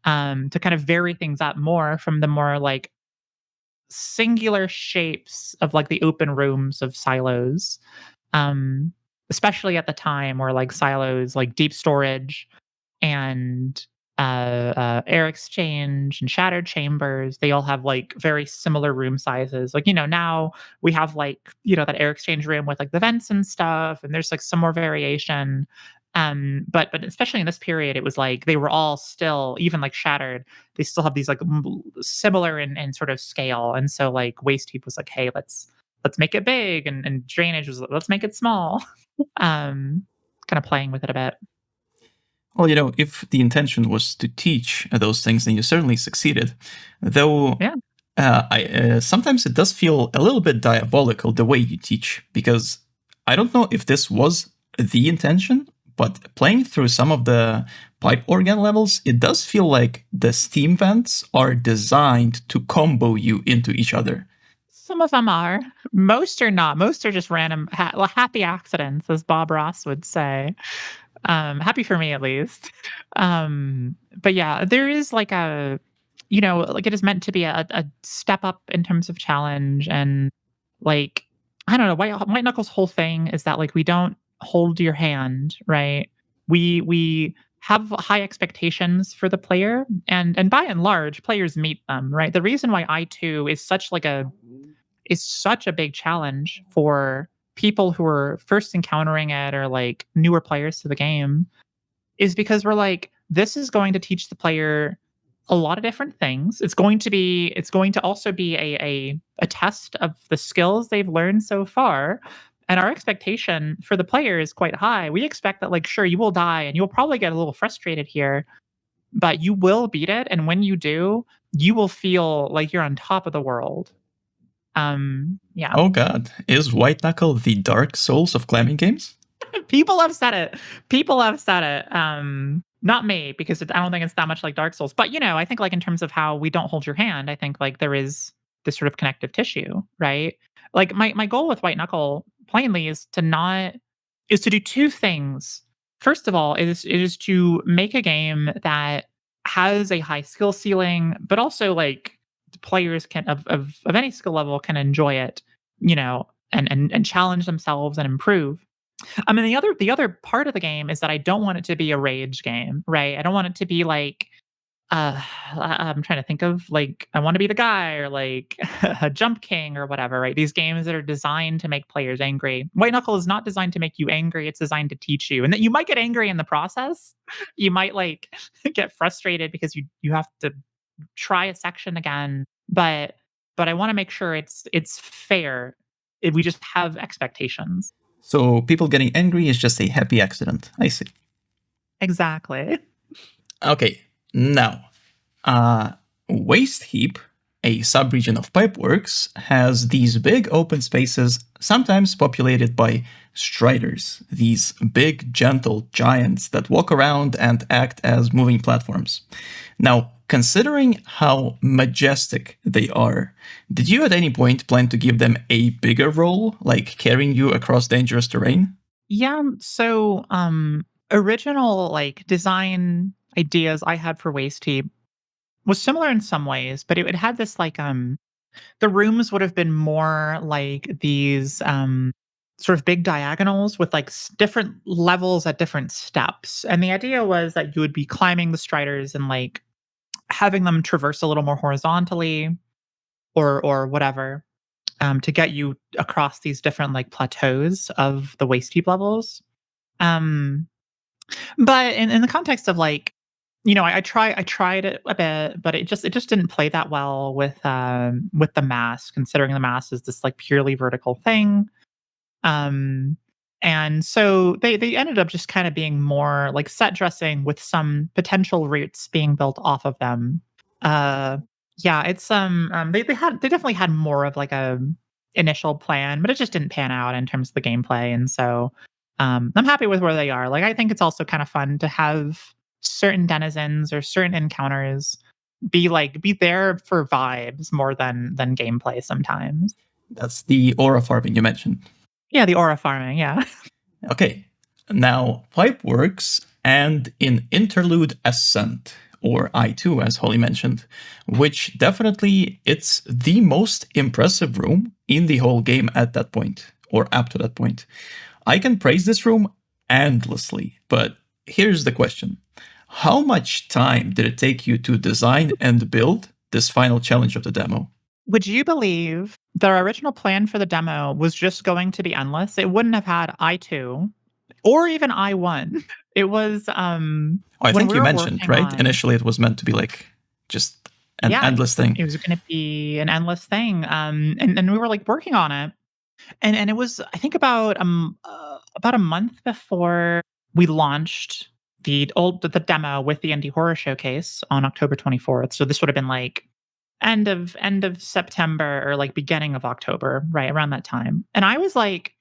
to kind of vary things up more from the more, like, singular shapes of, like, the open rooms of silos. Um, Especially at the time where, like, silos, like deep storage and air exchange and shattered chambers, they all have, like, very similar room sizes. Like, now we have, like, that air exchange room with, like, the vents and stuff, and there's, like, some more variation. But especially in this period, it was like they were all still, even, like, shattered, they still have these, like, similar in sort of scale. And so, like, waste heap was like, hey, let's make it big, and drainage was like, let's make it small. um Kind of playing with it a bit. Well, if the intention was to teach those things, then you certainly succeeded. Though, Yeah. sometimes it does feel a little bit diabolical the way you teach, because I don't know if this was the intention, but playing through some of the pipe organ levels, it does feel like the steam vents are designed to combo you into each other. Some of them are. Most are not. Most are just random well, happy accidents, as Bob Ross would say. Happy for me, at least. But yeah, there is like like, it is meant to be a step up in terms of challenge. And, like, I don't know, White Knuckles' whole thing is that, like, we don't hold your hand, right? We have high expectations for the player, and by and large, players meet them, right? The reason why I2 is such a big challenge for people who are first encountering it, or, like, newer players to the game, is because we're like, this is going to teach the player a lot of different things. It's going to also be a test of the skills they've learned so far. And our expectation for the player is quite high. We expect that, like, sure, you will die and you'll probably get a little frustrated here, but you will beat it. And when you do, you will feel like you're on top of the world. Yeah. Oh god, is White Knuckle the Dark Souls of climbing games? People have said it. People have said it. Not me, because I don't think it's that much like Dark Souls. But, I think, like, in terms of how we don't hold your hand, I think, like, there is this sort of connective tissue, right? Like, my goal with White Knuckle, plainly, is to do 2 things. First of all, is to make a game that has a high skill ceiling, but also, like, players can of any skill level can enjoy it, and challenge themselves and improve. I mean, the other part of the game is that I don't want it to be a rage game, right? I don't want it to be like, I'm trying to think of, like, I want to be the guy, or like a Jump King or whatever, right? These games that are designed to make players angry. White Knuckle is not designed to make you angry. It's designed to teach you, and that you might get angry in the process. You might, like, get frustrated because you have to try a section again, but I want to make sure it's fair. If we just have expectations. So people getting angry is just a happy accident. I see. Exactly. Okay, now, uh, Waste Heap, a subregion of Pipeworks, has these big open spaces, sometimes populated by striders, these big, gentle giants that walk around and act as moving platforms. Now, considering how majestic they are, did you at any point plan to give them a bigger role, like carrying you across dangerous terrain? Yeah, so, original, like, design ideas I had for Waist Heap was similar in some ways, but it had this, like, the rooms would have been more like these, sort of big diagonals with, like, different levels at different steps, and the idea was that you would be climbing the striders and, like, having them traverse a little more horizontally, or whatever, to get you across these different, like, plateaus of the Waist Heap levels. Um, but in the context of, like, I tried it a bit, but it just didn't play that well with the mass, considering the mass is this, like, purely vertical thing. Um, and so they ended up just kind of being more like set dressing with some potential routes being built off of them. Uh, yeah, it's they definitely had more of like a initial plan, but it just didn't pan out in terms of the gameplay. And so I'm happy with where they are. Like, I think it's also kind of fun to have certain denizens or certain encounters be there for vibes more than gameplay sometimes. That's the aura farming you mentioned. Yeah, the aura farming, yeah. Okay, now Pipeworks and in Interlude Ascent, or I2 as Holly mentioned, which definitely it's the most impressive room in the whole game at that point, or up to that point. I can praise this room endlessly, but here's the question. How much time did it take you to design and build this final challenge of the demo? Would you believe their original plan for the demo was just going to be endless? It wouldn't have had I2 or even I1. It was, Oh, I when think we you were mentioned, working right? on. Initially, it was meant to be like just an Yeah, endless thing. it was gonna be an endless thing, and we were, like, working on it, and it was, I think, about a month before we launched the demo with the Indie Horror Showcase on October 24th. So this would have been, like, end of September or, like, beginning of October, right around that time. And I was like,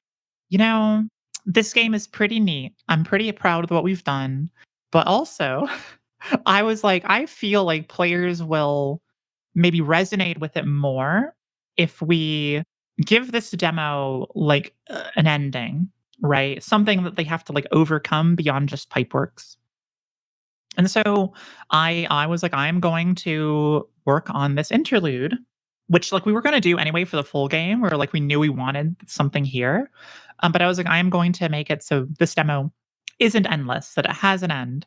you know, this game is pretty neat. I'm pretty proud of what we've done. But also, I was like, I feel like players will maybe resonate with it more if we give this demo like an ending, right? Something that they have to like overcome beyond just Pipeworks. And so I was like, I'm going to work on this interlude, which like we were going to do anyway for the full game, or like we knew we wanted something here. But I was like, I am going to make it so this demo isn't endless, that it has an end.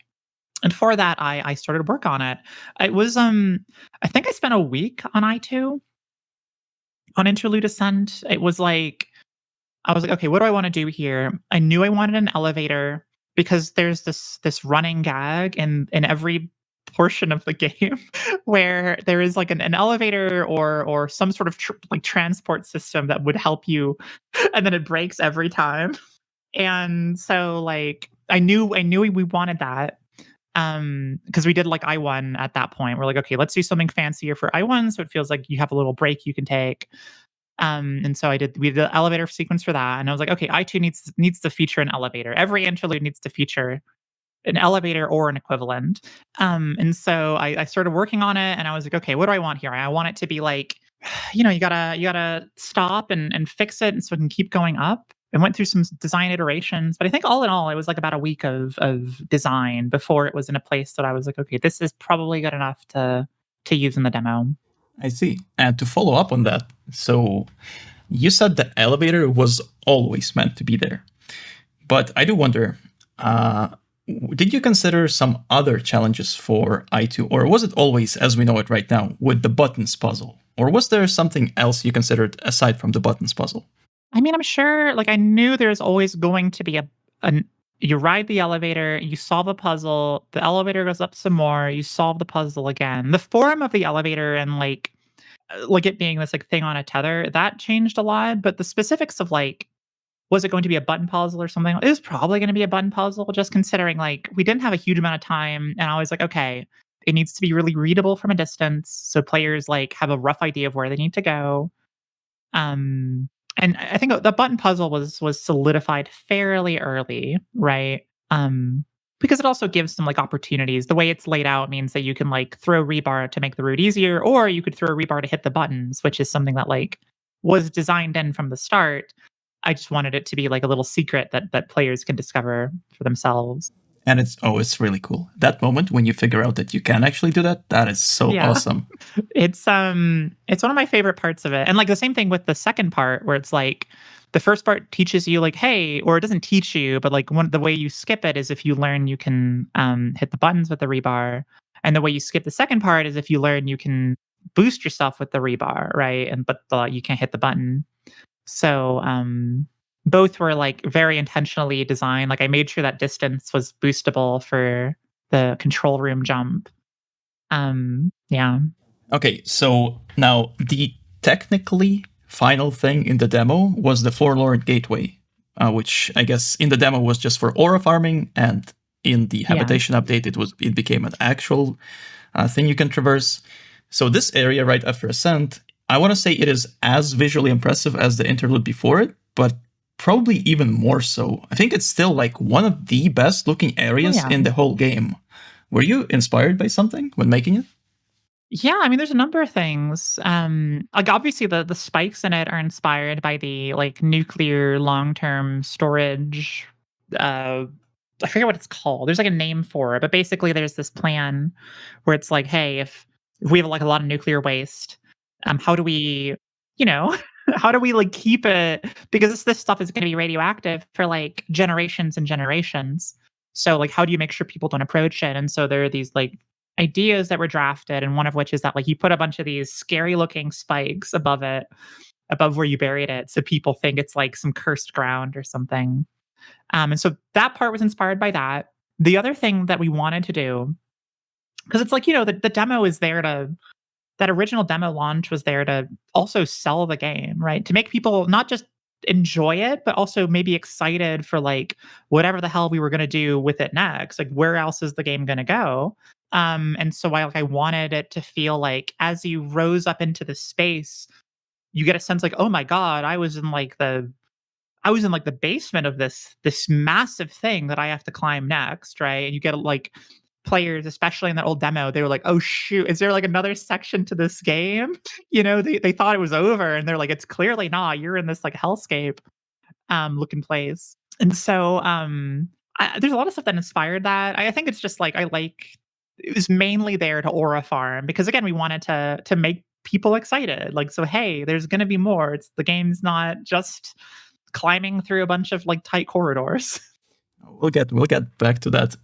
And for that, I started work on it. It was I think I spent a week on I2 on Interlude Ascent. It was like I was like, okay, what do I want to do here? I knew I wanted an elevator because there's this running gag in every portion of the game where there is like an elevator or some sort of like transport system that would help you, and then it breaks every time. And so like I knew we wanted that. Because we did like I1 at that point. We're like, okay, let's do something fancier for I1 so it feels like you have a little break you can take. And so we did the elevator sequence for that, and I was like, okay, I2 needs to feature an elevator. Every interlude needs to feature an elevator or an equivalent. And so I started working on it, and I was like, okay, what do I want here? I want it to be like, you gotta stop and fix it, and so it can keep going up. I went through some design iterations, but I think all in all, it was like about a week of design before it was in a place that I was like, okay, this is probably good enough to use in the demo. I see. And to follow up on that, so you said the elevator was always meant to be there. But I do wonder, uh, did you consider some other challenges for I2, or was it always, as we know it right now, with the buttons puzzle? Or was there something else you considered aside from the buttons puzzle? I mean, I'm sure, like, I knew there's always going to be an you ride the elevator, you solve a puzzle, the elevator goes up some more, you solve the puzzle again. The form of the elevator and like it being this like thing on a tether, that changed a lot, but the specifics of like was it going to be a button puzzle or something? It was probably going to be a button puzzle, just considering like we didn't have a huge amount of time, and I was like, okay, it needs to be really readable from a distance, so players like have a rough idea of where they need to go. Um, and I think the button puzzle was solidified fairly early, right? Because it also gives some like opportunities. The way it's laid out means that you can like throw rebar to make the route easier, or you could throw rebar to hit the buttons, which is something that like was designed in from the start. I just wanted it to be like a little secret that players can discover for themselves. And it's really cool. That moment when you figure out that you can actually do that, that is so Yeah. awesome. It's one of my favorite parts of it. And like the same thing with the second part where it's like the first part teaches you like, hey, or it doesn't teach you, but like the way you skip it is if you learn you can hit the buttons with the rebar. And the way you skip the second part is if you learn you can boost yourself with the rebar, right? But you can't hit the button. So both were like very intentionally designed. Like I made sure that distance was boostable for the control room jump. Yeah. Okay, so now the technically final thing in the demo was the Forlorn Gateway, which I guess in the demo was just for aura farming, and in the Yeah. Habitation update it became an actual thing you can traverse. So this area right after Ascent, I want to say it is as visually impressive as the interlude before it, but probably even more so. I think it's still like one of the best looking areas Yeah. in the whole game. Were you inspired by something when making it? Yeah, I mean, there's a number of things. Like obviously the spikes in it are inspired by the like nuclear long-term storage. I forget what it's called. There's like a name for it, but basically there's this plan where it's like, hey, if we have like a lot of nuclear waste, how do we, you know, how do we like keep it? Because this stuff is going to be radioactive for like generations and generations. So like, how do you make sure people don't approach it? And so there are these like ideas that were drafted, and one of which is that like you put a bunch of these scary looking spikes above it, above where you buried it, so people think it's like some cursed ground or something. And so that part was inspired by that. The other thing that we wanted to do, because it's like, the demo is there to, that original demo launch was there to also sell the game, right? To make people not just enjoy it, but also maybe excited for like whatever the hell we were going to do with it next. Like, where else is the game going to go? And so I wanted it to feel like as you rose up into the space, you get a sense like, oh my God, I was in like the basement of this massive thing that I have to climb next, right? And you get like players, especially in that old demo, they were like, "Oh shoot, is there like another section to this game?" They thought it was over, and they're like, "It's clearly not. You're in this like hellscape looking place." And so there's a lot of stuff that inspired that. I think it's just like it was mainly there to aura farm because again, we wanted to make people excited. Like, so hey, there's gonna be more. The game's not just climbing through a bunch of like tight corridors. We'll get back to that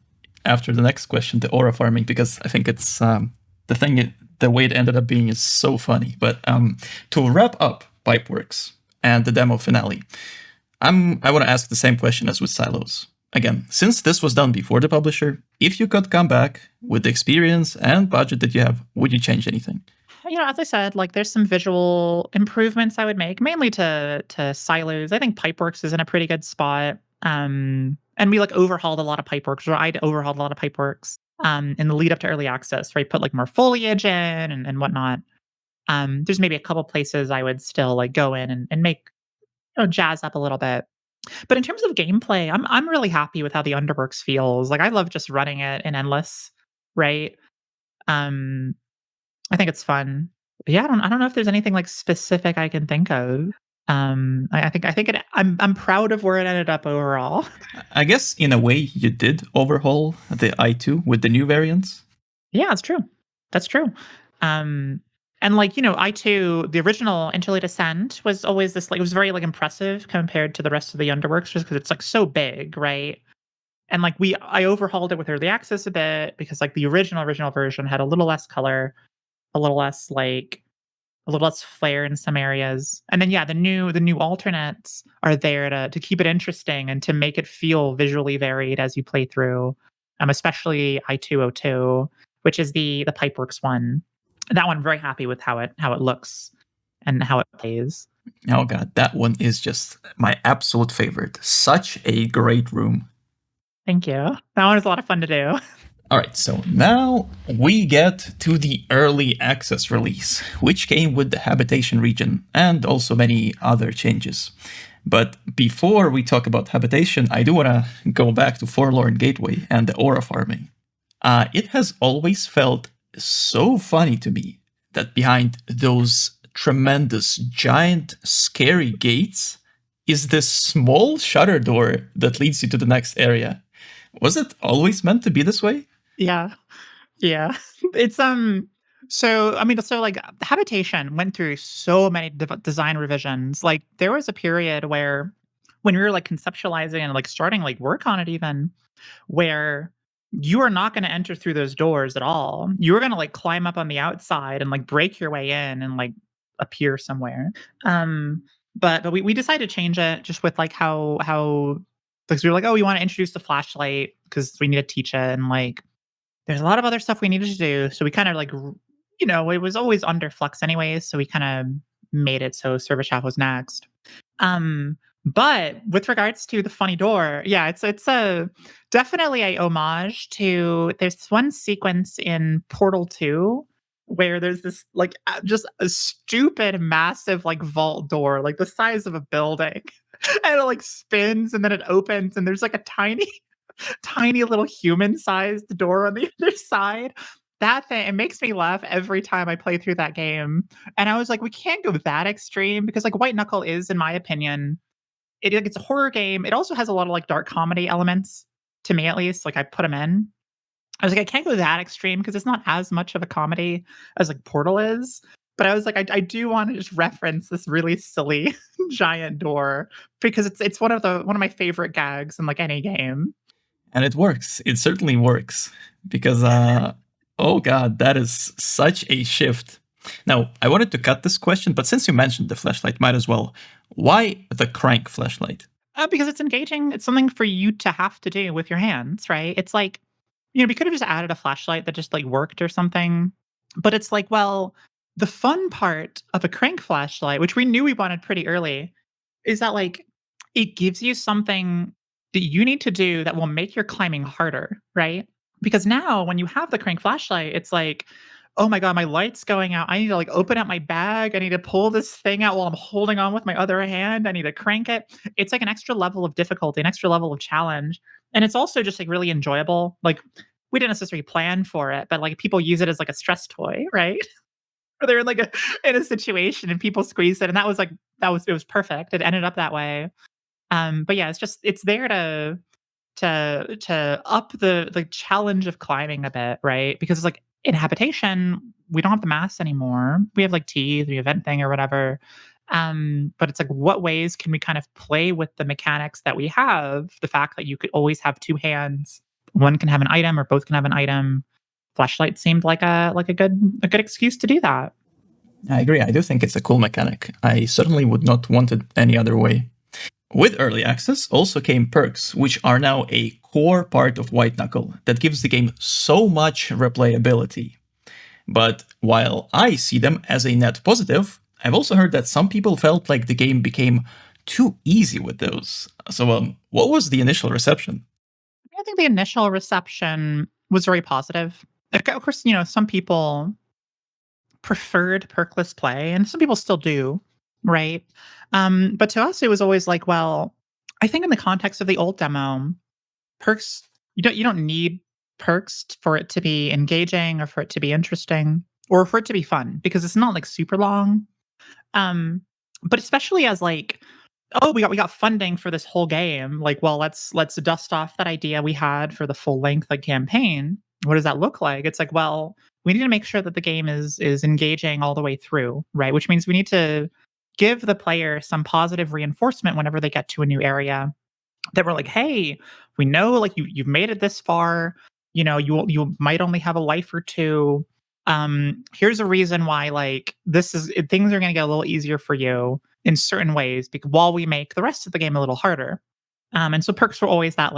after the next question, the aura farming, because I think it's the way it ended up being is so funny. But to wrap up Pipeworks and the demo finale, I want to ask the same question as with Silos. Again, since this was done before the publisher, if you could come back with the experience and budget that you have, would you change anything? As I said, like there's some visual improvements I would make, mainly to silos. I think Pipeworks is in a pretty good spot. And we like overhauled a lot of Pipeworks, or I'd overhauled a lot of Pipeworks in the lead up to early access, right? Put like more foliage in and whatnot. There's maybe a couple places I would still like go in and make jazz up a little bit. But in terms of gameplay, I'm really happy with how the Underworks feels. Like, I love just running it in endless, right? Um, I think it's fun. But yeah, I don't know if there's anything, like, specific I can think of. I think I'm proud of where it ended up overall. I guess in a way you did overhaul the i2 with the new variants. Yeah, it's true. That's true. Um, and like, I too, the original Interlude ASCENT was always this like it was very like impressive compared to the rest of the Underworks just because it's like so big, right? And like I overhauled it with early access a bit because like the original version had a little less color, a little less like a little less flair in some areas. And then yeah, the new alternates are there to keep it interesting and to make it feel visually varied as you play through. Especially I-202, which is the Pipeworks one. That one I'm very happy with how it looks and how it plays. Oh god, that one is just my absolute favorite. Such a great room. Thank you. That one is a lot of fun to do. Alright, so now we get to the early access release, which came with the habitation region and also many other changes. But before we talk about habitation, I do want to go back to Forlorn Gateway and the aura farming. It has always felt so funny to me that behind those tremendous, giant, scary gates is this small shutter door that leads you to the next area. Was it always meant to be this way? Yeah. Yeah. It's so I mean so like habitation went through so many design revisions. Like there was a period where when we were like conceptualizing and like starting like work on it even where you are not going to enter through those doors at all. You are going to like climb up on the outside and like break your way in and like appear somewhere. Um but we decided to change it just with like how because we were like, oh, we want to introduce the flashlight because we need to teach it and like there's a lot of other stuff we needed to do, so we kinda, like, it was always under flux anyways, so we kinda made it so Service Shaft was next. But with regards to the funny door, yeah, it's a definitely a homage to there's one sequence in Portal 2 where there's this, like, just a stupid, massive, like, vault door, like, the size of a building, and it, like, spins, and then it opens, and there's, like, a tiny little human-sized door on the other side. That thing, it makes me laugh every time I play through that game. And I was like, we can't go that extreme because like White Knuckle is, in my opinion, it's a horror game. It also has a lot of like dark comedy elements, to me at least. Like I put them in. I was like, I can't go that extreme because it's not as much of a comedy as like Portal is. But I was like, I do want to just reference this really silly giant door because it's one of my favorite gags in like any game. And it works. It certainly works. Because, oh god, that is such a shift. Now, I wanted to cut this question, but since you mentioned the flashlight, might as well. Why the crank flashlight? Because it's engaging. It's something for you to have to do with your hands, right? It's like, we could have just added a flashlight that just like worked or something. But it's like, well, the fun part of a crank flashlight, which we knew we wanted pretty early, is that like it gives you something that you need to do that will make your climbing harder, right? Because now when you have the crank flashlight, it's like, oh my god, my light's going out. I need to like open up my bag. I need to pull this thing out while I'm holding on with my other hand. I need to crank it. It's like an extra level of difficulty, an extra level of challenge. And it's also just like really enjoyable. Like we didn't necessarily plan for it, but like people use it as like a stress toy, right? Or they're in like in a situation and people squeeze it. And it was perfect. It ended up that way. But yeah, it's there to up the challenge of climbing a bit, right? Because it's like in habitation, we don't have the mass anymore. We have like teeth, the event thing or whatever. But it's like what ways can we kind of play with the mechanics that we have? The fact that you could always have two hands, one can have an item or both can have an item. Flashlight seemed like a good excuse to do that. I agree. I do think it's a cool mechanic. I certainly would not want it any other way. With early access also came perks, which are now a core part of White Knuckle that gives the game so much replayability. But while I see them as a net positive, I've also heard that some people felt like the game became too easy with those. So, what was the initial reception? I think the initial reception was very positive. Like, of course, some people preferred perkless play, and some people still do, right? But to us, it was always like, well, I think in the context of the old demo, perks you don't need perks for it to be engaging or for it to be interesting or for it to be fun because it's not like super long. Um, but especially as like, oh, we got funding for this whole game. Like, well, let's dust off that idea we had for the full length like campaign. What does that look like? It's like, well, we need to make sure that the game is engaging all the way through, right? Which means we need to give the player some positive reinforcement whenever they get to a new area that we're like, hey, we know like you've made it this far. You know, you might only have a life or two. Here's a reason why like things are going to get a little easier for you in certain ways because while we make the rest of the game a little harder. And so perks were always that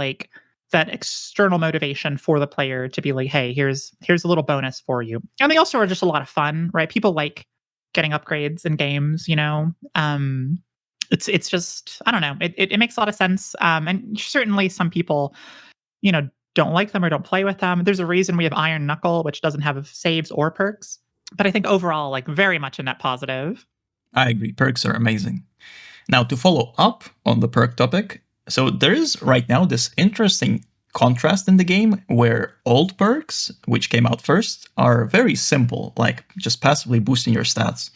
external motivation for the player to be like, hey, here's a little bonus for you. And they also are just a lot of fun, right? People like getting upgrades in games, you know. It's just I don't know. It makes a lot of sense. And certainly some people, you know, don't like them or don't play with them. There's a reason we have Iron Knuckle, which doesn't have saves or perks. But I think overall, like very much a net positive. I agree, perks are amazing. Now, to follow up on the perk topic, so there is right now this interesting contrast in the game where old perks, which came out first, are very simple, like just passively boosting your stats,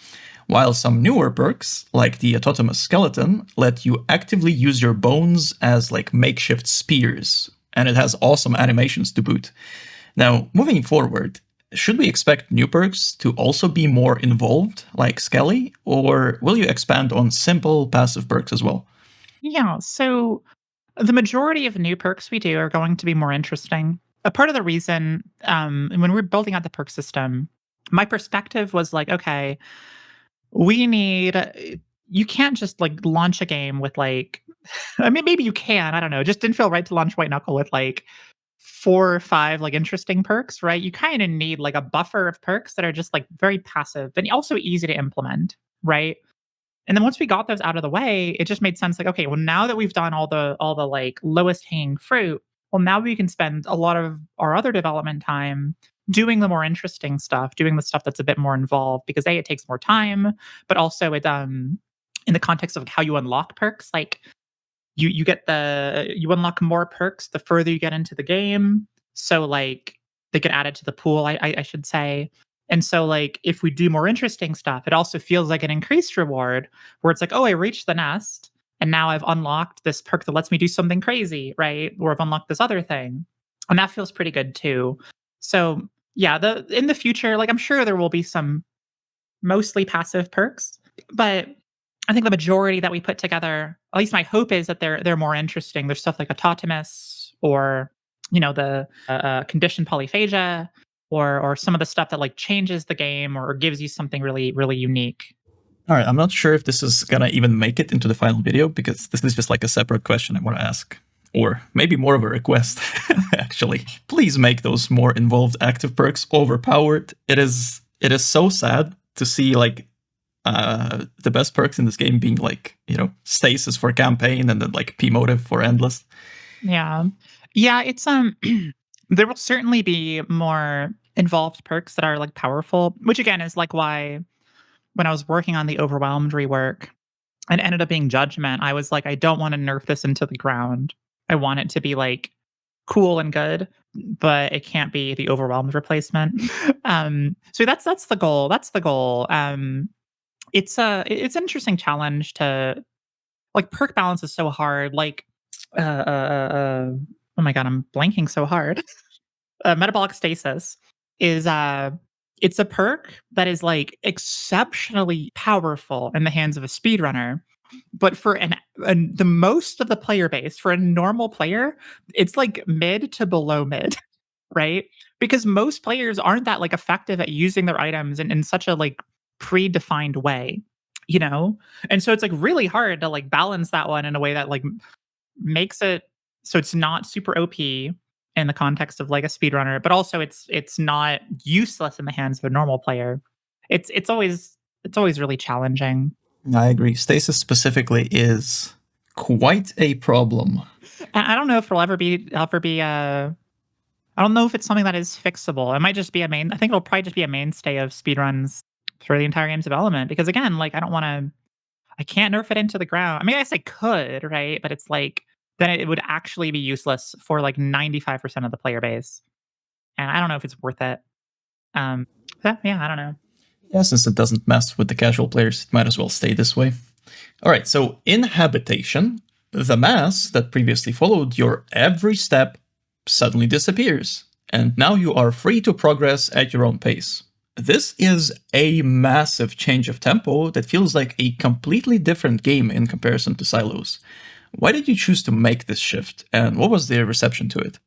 while some newer perks, like the Autonomous Skeleton, let you actively use your bones as like makeshift spears, and it has awesome animations to boot. Now, moving forward, should we expect new perks to also be more involved, like Skelly, or will you expand on simple passive perks as well? Yeah. So the majority of new perks we do are going to be more interesting. A part of the reason, when we're building out the perk system, my perspective was like, okay, we need. You can't just like launch a game with like, I mean, maybe you can. I don't know. It just didn't feel right to launch White Knuckle with like 4 or 5 like interesting perks, right? You kind of need like a buffer of perks that are just like very passive and also easy to implement, right? And then once we got those out of the way, it just made sense like, okay, well now that we've done all the like lowest hanging fruit, well now we can spend a lot of our other development time doing the more interesting stuff, doing the stuff that's a bit more involved because it takes more time, but also it in the context of how you unlock perks, like you unlock more perks the further you get into the game. So like they get added to the pool, I should say. And so like if we do more interesting stuff, it also feels like an increased reward where it's like, oh, I reached the nest and now I've unlocked this perk that lets me do something crazy, right? Or I've unlocked this other thing. And that feels pretty good too. So yeah, the in the future, like I'm sure there will be some mostly passive perks, but I think the majority that we put together, at least my hope is that they're more interesting. There's stuff like autotomous or you know the conditioned polyphagia or some of the stuff that like changes the game or gives you something really unique. All right, I'm not sure if this is gonna even make it into the final video because this is just like a separate question I want to ask. Or maybe more of a request, actually. Please make those more involved active perks overpowered. It is so sad to see like the best perks in this game being like, stasis for campaign and then like P motive for endless. Yeah. Yeah, it's there will certainly be more involved perks that are like powerful, which again is like why when I was working on the overwhelmed rework and ended up being judgment, I was like, I don't want to nerf this into the ground. I want it to be like cool and good, but it can't be the overwhelmed replacement. So that's the goal. That's the goal. It's an interesting challenge to like perk balance is so hard. Like, oh my god, I'm blanking so hard. Metabolic stasis is it's a perk that is like exceptionally powerful in the hands of a speedrunner. But for the most of the player base, for a normal player, it's like mid to below mid, right? Because most players aren't that like effective at using their items in such a like predefined way, you know? And so it's like really hard to like balance that one in a way that like makes it so it's not super OP in the context of like a speedrunner, but also it's not useless in the hands of a normal player. It's always really challenging. I agree. Stasis specifically is quite a problem. And I don't know if it'll ever be I don't know if it's something that is fixable. It might just be a main I think it'll probably just be a mainstay of speedruns for the entire game's development because again, like I can't nerf it into the ground. I mean, I guess I could, right? But it's like then it would actually be useless for like 95% of the player base, and I don't know if it's worth it. Yeah, I don't know. Yeah, since it doesn't mess with the casual players, it might as well stay this way. All right, so in Habitation, the mass that previously followed your every step suddenly disappears, and now you are free to progress at your own pace. This is a massive change of tempo that feels like a completely different game in comparison to Silos. Why did you choose to make this shift, and what was the reception to it?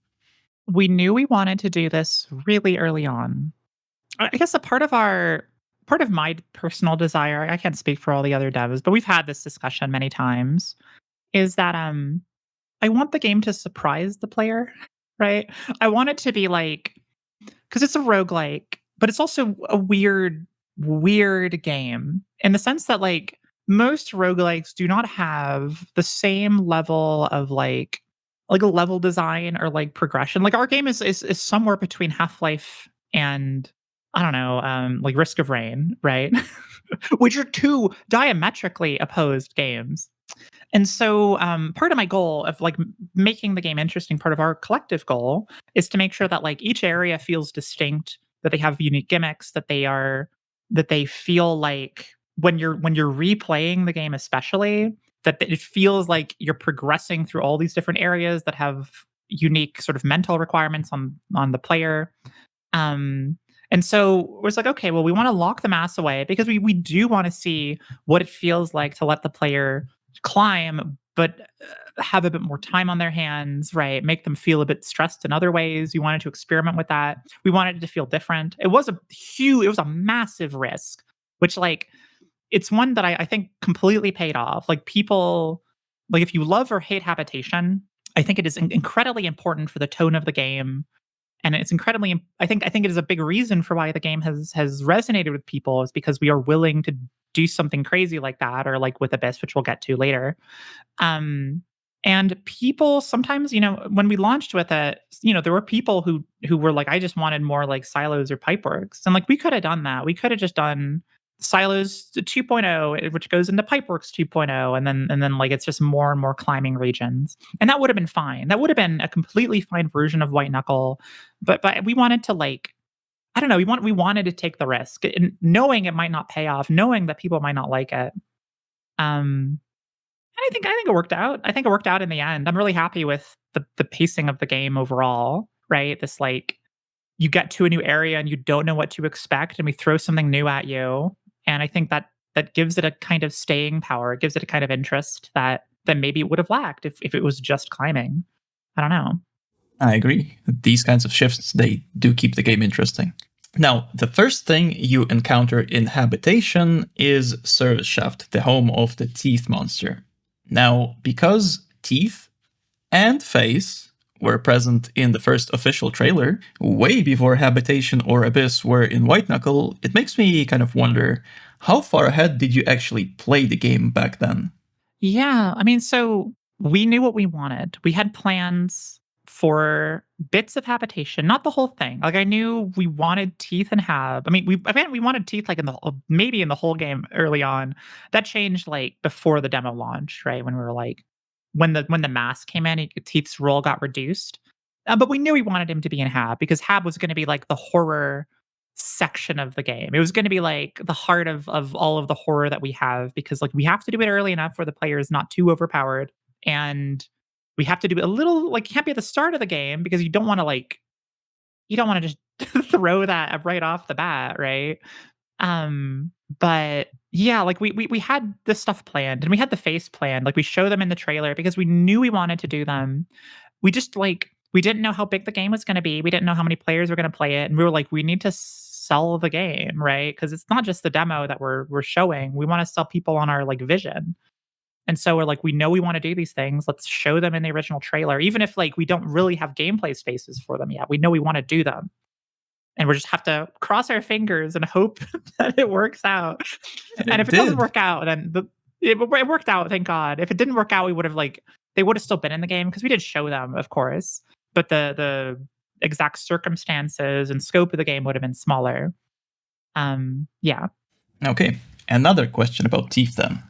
We knew we wanted to do this really early on. I guess a part of my personal desire, I can't speak for all the other devs, but we've had this discussion many times, is that I want the game to surprise the player, right? I want it to be like, because it's a roguelike, but it's also a weird game in the sense that like most roguelikes do not have the same level of like a level design or like progression. Like our game is somewhere between Half-Life and I don't know, like Risk of Rain, right? Which are two diametrically opposed games. And so, part of my goal of like making the game interesting, part of our collective goal is to make sure that like each area feels distinct, that they have unique gimmicks, that they feel like when you're replaying the game, especially that it feels like you're progressing through all these different areas that have unique sort of mental requirements on the player. Um, and so it was like, okay, well, we want to lock the mass away because we do want to see what it feels like to let the player climb, but have a bit more time on their hands, right? Make them feel a bit stressed in other ways. We wanted to experiment with that. We wanted it to feel different. It was a massive risk, which like it's one that I think completely paid off. Like people, like if you love or hate Habitation, I think it is incredibly important for the tone of the game, and it's incredibly I think it is a big reason for why the game has resonated with people is because we are willing to do something crazy like that or like with Abyss, which we'll get to later. Um and people sometimes, when we launched with it, there were people who were like, I just wanted more like Silos or Pipeworks. And like we could have done that. We could have just done Silos 2.0, which goes into Pipeworks 2.0, and then like it's just more and more climbing regions. And that would have been fine. That would have been a completely fine version of White Knuckle. But we wanted to like, I don't know, we wanted to take the risk, and knowing it might not pay off, knowing that people might not like it. And I think it worked out. I think it worked out in the end. I'm really happy with the pacing of the game overall, right? This like you get to a new area and you don't know what to expect, and we throw something new at you. And I think that gives it a kind of staying power. It gives it a kind of interest that maybe it would have lacked if it was just climbing. I don't know. I agree. These kinds of shifts, they do keep the game interesting. Now, the first thing you encounter in Habitation is Service Shaft, the home of the Teeth monster. Now, because Teeth and Face were present in the first official trailer, way before Habitation or Abyss were in White Knuckle, it makes me kind of wonder, how far ahead did you actually play the game back then? Yeah, I mean, so we knew what we wanted. We had plans for bits of Habitation, not the whole thing. Like I knew we wanted Teeth and Hab. We wanted Teeth like in maybe in the whole game early on. That changed like before the demo launch, right? When we were like when the mask came in, Teeth's role got reduced. But we knew we wanted him to be in Hab because Hab was going to be like the horror section of the game. It was going to be like the heart of all of the horror that we have, because like we have to do it early enough where the player is not too overpowered, and we have to do it a little like can't be at the start of the game because you don't want to just throw that right off the bat, right? But yeah, like we had this stuff planned and we had the face planned. Like we show them in the trailer because we knew we wanted to do them. We just like we didn't know how big the game was going to be. We didn't know how many players were going to play it, and we were like, we need to sell the game, right? Because it's not just the demo that we're showing. We want to sell people on our like vision. And so we're like, we know we want to do these things. Let's show them in the original trailer, even if like we don't really have gameplay spaces for them yet. We know we want to do them, and we just have to cross our fingers and hope that it works out. And And it if it doesn't did. work out, then it worked out, thank God. If it didn't work out, we would have like they would have still been in the game because we did show them, of course, but the exact circumstances and scope of the game would have been smaller. Yeah. Okay. another question about Teeth then.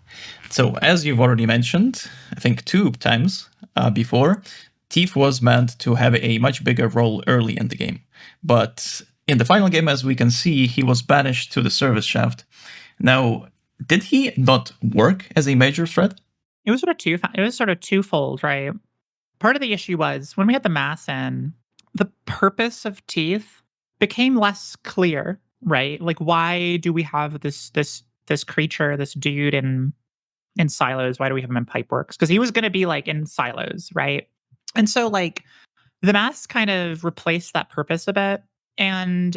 So, as you've already mentioned, I think 2 times before, Teeth was meant to have a much bigger role early in the game. But in the final game, as we can see, he was banished to the service shaft. Now, did he not work as a major threat? It was sort of twofold, right? Part of the issue was when we had the mass in, the purpose of Teeth became less clear, right? Like, why do we have this creature, this dude in silos? Why do we have him in Pipeworks? Because he was going to be like in silos, right? And so like the mass kind of replaced that purpose a bit. And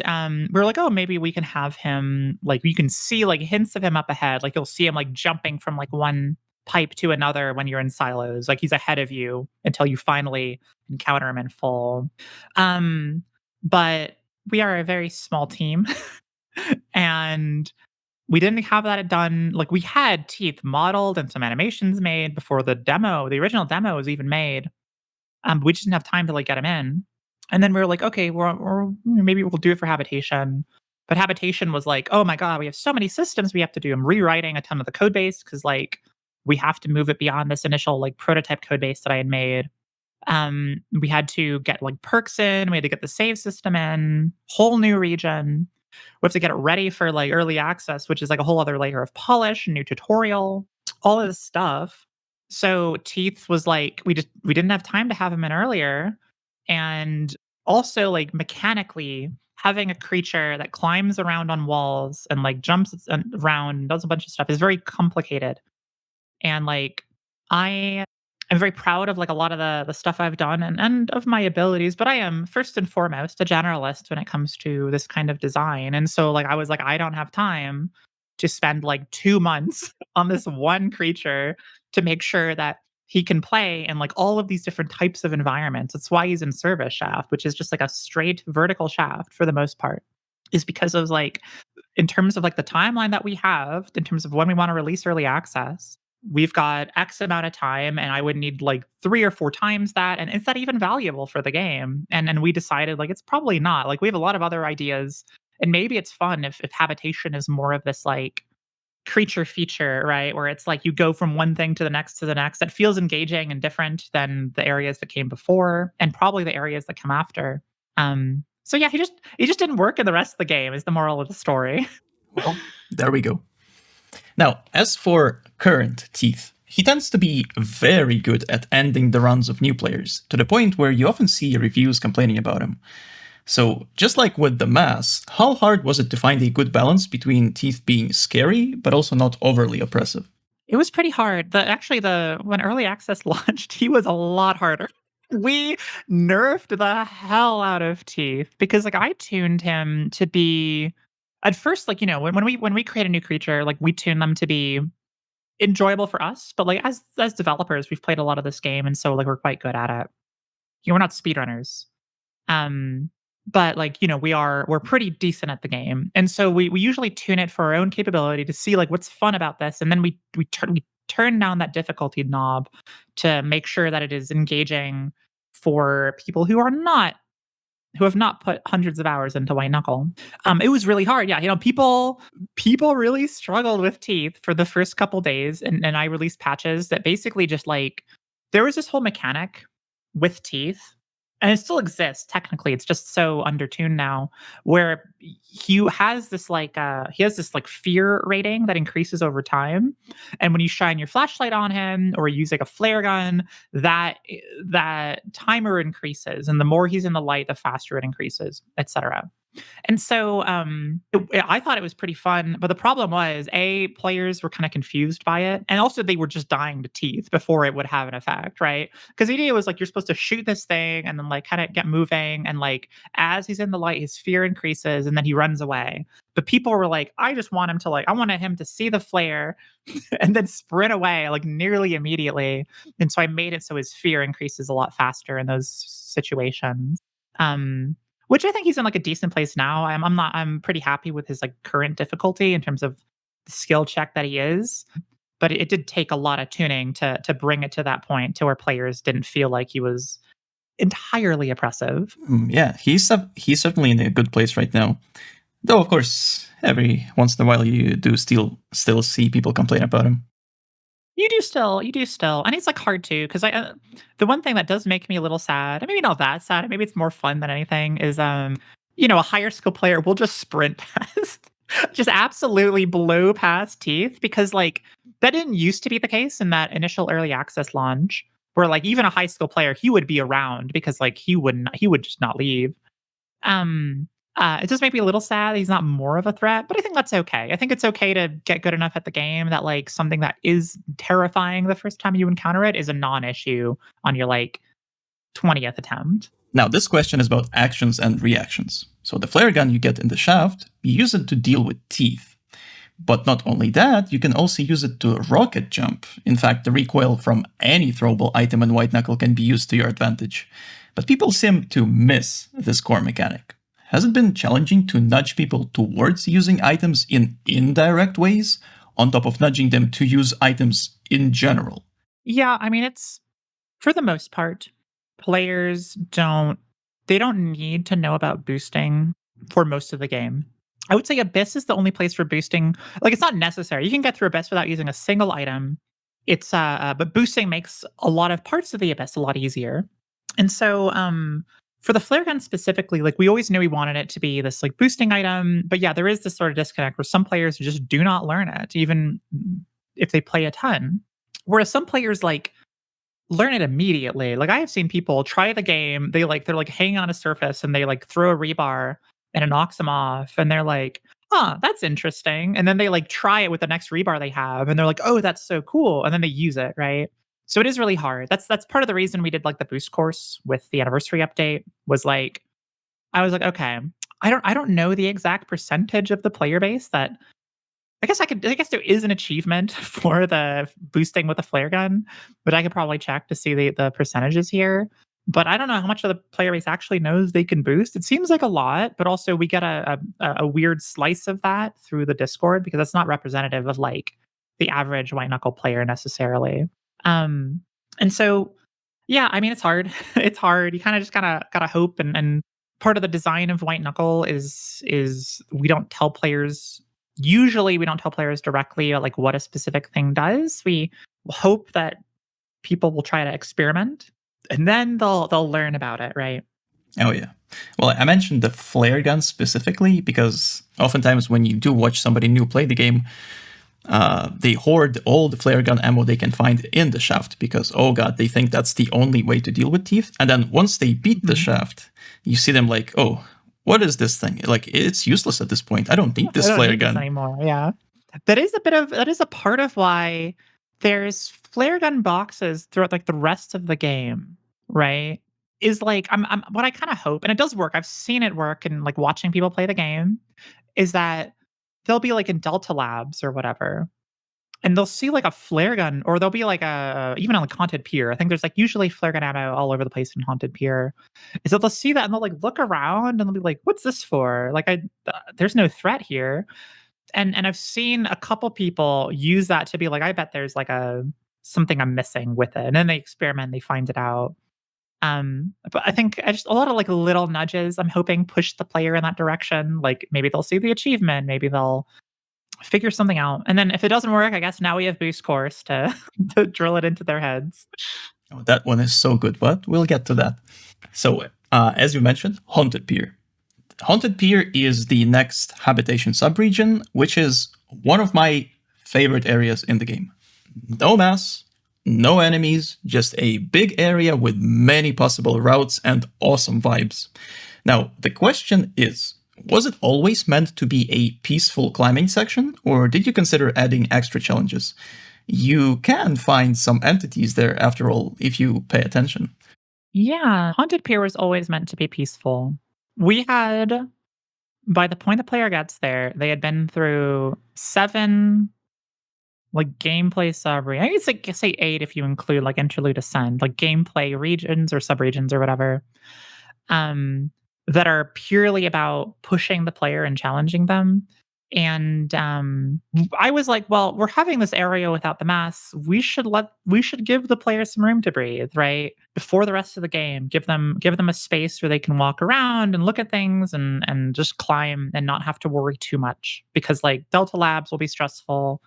we're like, oh, maybe we can have him like you can see like hints of him up ahead. Like you'll see him like jumping from like one pipe to another when you're in silos. Like he's ahead of you until you finally encounter him in full. Um, but we are a very small team. And we didn't have that done. Like we had Teeth modeled and some animations made before the original demo was even made. We just didn't have time to like get him in. And then we were like, okay, maybe we'll do it for Habitation. But Habitation was like, oh my God, we have so many systems we have to do. I'm rewriting a ton of the code base because like we have to move it beyond this initial like prototype code base that I had made. We had to get like perks in, we had to get the save system in, whole new region. We have to get it ready for like early access, which is like a whole other layer of polish, new tutorial, all of this stuff. So Teeth was like, we didn't have time to have him in earlier. And also like mechanically having a creature that climbs around on walls and like jumps around and does a bunch of stuff is very complicated. And like I am very proud of like a lot of the stuff I've done and of my abilities, but I am first and foremost a generalist when it comes to this kind of design. And so like I was like, I don't have time to spend like 2 months on this one creature to make sure that he can play in like all of these different types of environments. That's why he's in service shaft, which is just like a straight vertical shaft for the most part. Is because of like in terms of like the timeline that we have, in terms of when we want to release early access, we've got X amount of time and I would need like 3 or 4 times that. And is that even valuable for the game? And we decided like it's probably not. Like we have a lot of other ideas. And maybe it's fun if Habitation is more of this like creature feature, right? Where it's like you go from one thing to the next to the next. That feels engaging and different than the areas that came before and probably the areas that come after. So yeah, he just didn't work in the rest of the game is the moral of the story. Well, there we go. Now, as for current Teeth, he tends to be very good at ending the runs of new players, to the point where you often see reviews complaining about him. So, just like with the mass, how hard was it to find a good balance between Teeth being scary, but also not overly oppressive? It was pretty hard. The when early access launched, he was a lot harder. We nerfed the hell out of Teeth because like I tuned him to be at first, like, you know, when we create a new creature, like we tune them to be enjoyable for us. But like as developers, we've played a lot of this game, and so like we're quite good at it. You know, we're not speedrunners. Um, but like, you know, we're pretty decent at the game. And so we usually tune it for our own capability to see like what's fun about this. And then we turn down that difficulty knob to make sure that it is engaging for people who have not put hundreds of hours into White Knuckle. It was really hard. Yeah, you know, people really struggled with Teeth for the first couple days, and I released patches that basically just like there was this whole mechanic with Teeth, and it still exists technically. It's just so undertuned now, where he has this like fear rating that increases over time, and when you shine your flashlight on him or use like a flare gun, that timer increases, and the more he's in the light, the faster it increases, etc. And so I thought it was pretty fun, but the problem was players were kind of confused by it, and also they were just dying to Teeth before it would have an effect, right? Because the idea was like you're supposed to shoot this thing and then like kind of get moving, and like as he's in the light, his fear increases, and then he runs away. But people were like, I wanted him to see the flare and then sprint away like nearly immediately. And so I made it so his fear increases a lot faster in those situations. Um, which I think he's in like a decent place now. I'm pretty happy with his like current difficulty in terms of the skill check that he is. But it did take a lot of tuning to bring it to that point to where players didn't feel like he was entirely oppressive. Yeah, he's certainly in a good place right now. Though, of course, every once in a while you do still see people complain about him. You do still, and it's, like, hard too, 'cause the one thing that does make me a little sad, and maybe not that sad, maybe it's more fun than anything, is, a higher skill player will just sprint past, just absolutely blow past Teeth because, like, that didn't used to be the case in that initial early access launch where, like, even a high skill player, he would be around because, like, he would just not leave. Um, it does make me a little sad that he's not more of a threat, but I think that's okay. I think it's okay to get good enough at the game that, like, something that is terrifying the first time you encounter it is a non-issue on your, like, 20th attempt. Now, this question is about actions and reactions. So the flare gun you get in the shaft, you use it to deal with teeth. But not only that, you can also use it to rocket jump. In fact, the recoil from any throwable item in White Knuckle can be used to your advantage. But people seem to miss this core mechanic. Has it been challenging to nudge people towards using items in indirect ways, on top of nudging them to use items in general? Yeah, I mean, it's for the most part, players don't need to know about boosting for most of the game. I would say Abyss is the only place for boosting. Like, it's not necessary. You can get through Abyss without using a single item. But boosting makes a lot of parts of the Abyss a lot easier. And so, for the flare gun specifically, like, we always knew we wanted it to be this, like, boosting item. But yeah, there is this sort of disconnect where some players just do not learn it, even if they play a ton. Whereas some players, like, learn it immediately. Like, I have seen people try the game, they're, like, hanging on a surface and they, like, throw a rebar and it knocks them off, and they're like, "Huh, that's interesting." And then they, like, try it with the next rebar they have, and they're like, "Oh, that's so cool." And then they use it, right? So it is really hard. That's part of the reason we did, like, the boost course with the anniversary update was, like, I was like, "Okay, I don't know the exact percentage of the player base that I guess there is an achievement for the boosting with a flare gun, but I could probably check to see the percentages here. But I don't know how much of the player base actually knows they can boost. It seems like a lot, but also we get a weird slice of that through the Discord because that's not representative of, like, the average white knuckle player necessarily. Um, and so yeah, I mean, it's hard. It's hard. You kind of just gotta hope, and part of the design of white knuckle is we don't tell players. Usually, we don't tell players directly like what a specific thing does. We hope that people will try to experiment, and then they'll learn about it, right? Oh, yeah. Well, I mentioned the flare gun specifically because oftentimes when you do watch somebody new play the game, they hoard all the flare gun ammo they can find in the shaft because, oh god, they think that's the only way to deal with teeth. And then once they beat the Mhm. shaft, you see them like, oh, what is this thing? Like, it's useless at this point. I don't need I this don't flare need this gun. anymore. Yeah, that is a part of why there's flare gun boxes throughout, like, the rest of the game, right? Is like I'm what I kind of hope, and it does work. I've seen it work, and, like, watching people play the game is that they'll be, like, in Delta Labs or whatever, and they'll see, like, a flare gun, or they'll be like a even on, like, Haunted Pier. I think there's, like, usually flare gun ammo all over the place in Haunted Pier. So they'll see that and they'll, like, look around and they'll be like, "What's this for? Like, there's no threat here." And I've seen a couple people use that to be like, "I bet there's, like, a something I'm missing with it." And then they experiment, they find it out. But I think I just a lot of, like, little nudges, I'm hoping, push the player in that direction. Like, maybe they'll see the achievement, maybe they'll figure something out. And then if it doesn't work, I guess now we have boost course to to drill it into their heads. Oh, that one is so good, but we'll get to that. So, as you mentioned, Haunted Pier. Haunted Pier is the next habitation subregion, which is one of my favorite areas in the game. No mass, no enemies, just a big area with many possible routes and awesome vibes. Now, the question is, was it always meant to be a peaceful climbing section, or did you consider adding extra challenges? You can find some entities there, after all, if you pay attention. Yeah, Haunted Pier was always meant to be peaceful. We had by the point the player gets there, they had been through 7, like, gameplay I guess, like, say 8 if you include, like, Interlude ASCENT, like, gameplay regions or subregions or whatever, um, that are purely about pushing the player and challenging them. And I was like, well, we're having this area without the masks. We should give the players some room to breathe, right? Before the rest of the game, give them a space where they can walk around and look at things and just climb and not have to worry too much because like Delta Labs will be stressful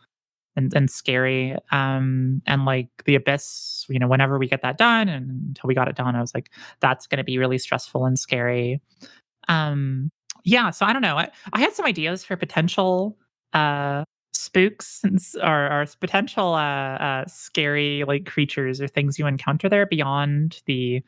and scary. And like the Abyss, whenever we get that done and until we got it done, I was like, that's going to be really stressful and scary. Um, yeah, so I don't know. I had some ideas for potential uh spooks or potential scary like creatures or things you encounter there beyond the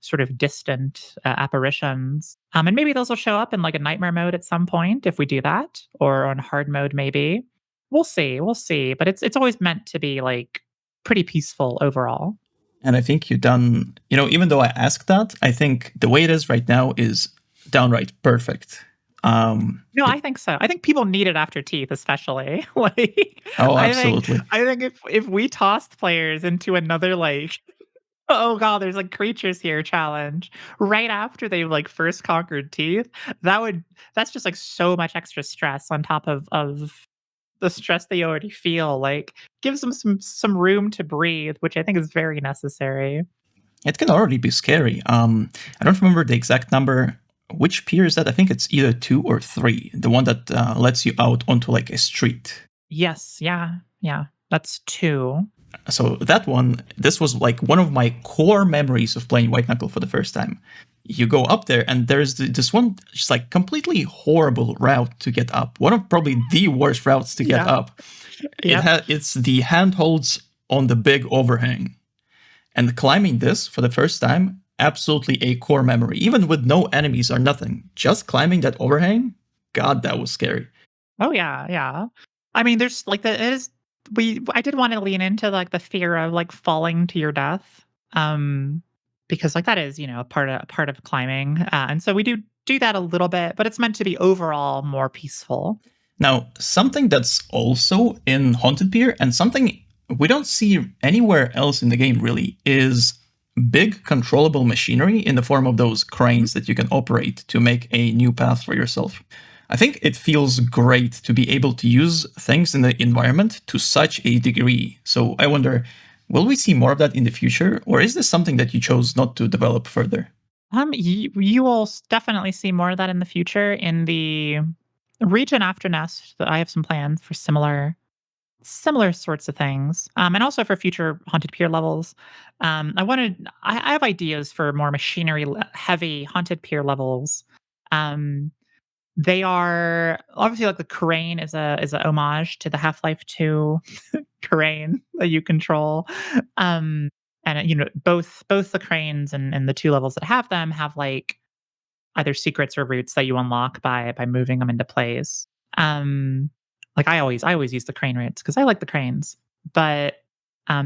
sort of distant apparitions. And maybe those will show up in like a nightmare mode at some point if we do that, or on hard mode maybe. We'll see, we'll see. But it's always meant to be like pretty peaceful overall. And I think you've done, even though I asked that, I think the way it is right now is downright perfect. No, It, I think so. I think people need it after Teeth, especially. Like, oh, I think absolutely. I think if we tossed players into another like, oh god, there's like creatures here challenge right after they like first conquered Teeth, that's just like so much extra stress on top of the stress they already feel. Like, gives them some room to breathe, which I think is very necessary. It can already be scary. I don't remember the exact number. Which pier is that? I think it's either 2 or 3. The one that lets you out onto like a street. Yes, yeah, yeah. That's 2. So that one, this was like one of my core memories of playing White Knuckle for the first time. You go up there, and there's this one just like completely horrible route to get up. One of probably the worst routes to get Yeah. up. Yep. It's the handholds on the big overhang. And climbing this for the first time, absolutely a core memory, even with no enemies or nothing. Just climbing that overhang, God, that was scary. Oh yeah, yeah. I mean, there's like the it is I did want to lean into like the fear of like falling to your death. Um because like that is, a part of climbing. And so we do that a little bit, but it's meant to be overall more peaceful. Now, something that's also in Haunted Pier, and something we don't see anywhere else in the game really, is big controllable machinery in the form of those cranes that you can operate to make a new path for yourself. I think it feels great to be able to use things in the environment to such a degree. So I wonder, will we see more of that in the future, or is this something that you chose not to develop further? You will definitely see more of that in the future in the region after Nest. That I have some plans for similar sorts of things, and also for future Haunted Pier levels. I have ideas for more machinery heavy Haunted Pier levels. Um, they are obviously like the crane is a homage to the Half-Life 2 crane that you control. Um, and both the cranes and the 2 levels that have them have like either secrets or routes that you unlock by moving them into place. Um, like I always use the crane routes because I like the cranes. But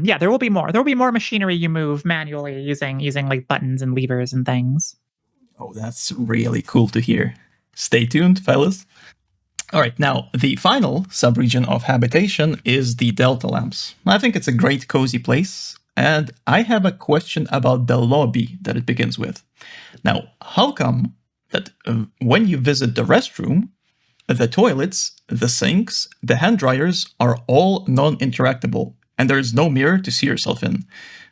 yeah, there will be more. There will be more machinery you move manually using like buttons and levers and things. Oh, that's really cool to hear. Stay tuned, fellas. All right, now the final subregion of habitation is the Delta Lamps. I think it's a great cozy place, and I have a question about the lobby that it begins with. Now, how come that when you visit the restroom, the toilets, the sinks, the hand dryers are all non-interactable, and there is no mirror to see yourself in?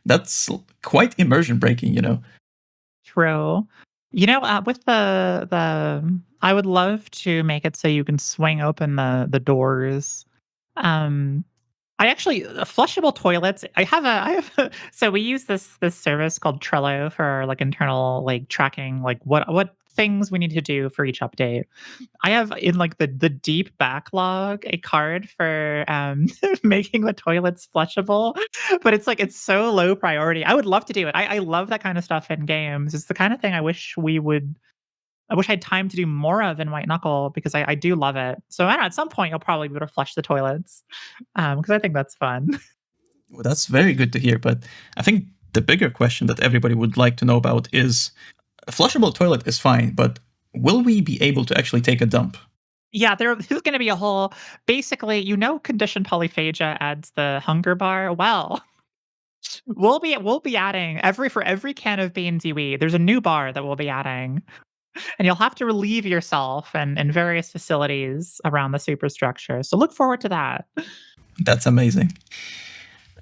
That's quite immersion breaking. True. With the I would love to make it so you can swing open the doors. Um, I actually flushable toilets. So we use this service called Trello for our like internal like tracking like what things we need to do for each update. I have in like the deep backlog a card for making the toilets flushable, but it's so low priority. I would love to do it. I love that kind of stuff in games. It's the kind of thing I wish I had time to do more of in White Knuckle because I do love it. So I don't know, at some point you'll probably be able to flush the toilets because I think that's fun. Well, that's very good to hear, but I think the bigger question that everybody would like to know about is a flushable toilet is fine, but will we be able to actually take a dump? Yeah, there's going to be a whole basically, conditioned polyphagia adds the hunger bar. Well, we'll be adding for every can of beans you eat. There's a new bar that we'll be adding. And you'll have to relieve yourself in various facilities around the superstructure. So look forward to that. That's amazing.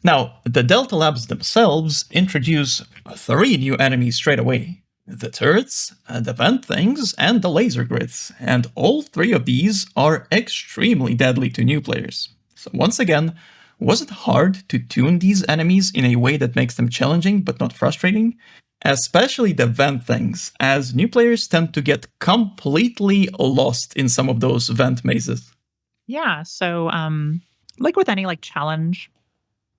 Now, the Delta Labs themselves introduce 3 new enemies straight away. The turrets, the vent things, and the laser grids. And all 3 of these are extremely deadly to new players. So once again, was it hard to tune these enemies in a way that makes them challenging but not frustrating? Especially the vent things, as new players tend to get completely lost in some of those vent mazes. Yeah. So like with any like challenge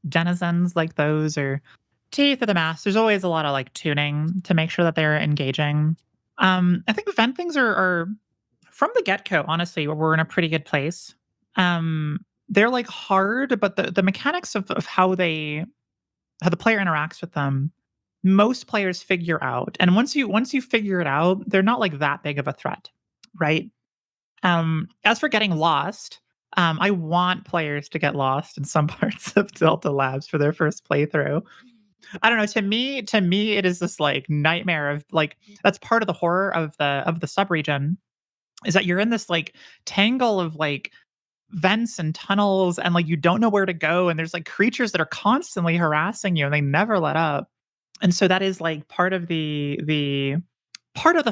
denizens like those or Teeth of the Mask, there's always a lot of like tuning to make sure that they're engaging. I think the vent things are from the get-go, honestly, we're in a pretty good place. They're like hard, but the mechanics of how the player interacts with them, most players figure out. And once you figure it out, they're not like that big of a threat, right? As for getting lost, I want players to get lost in some parts of Delta Labs for their first playthrough. I don't know. To me, it is this like nightmare of like that's part of the horror of the subregion is that you're in this like tangle of like vents and tunnels and like you don't know where to go and there's like creatures that are constantly harassing you and they never let up. And so that is like part of the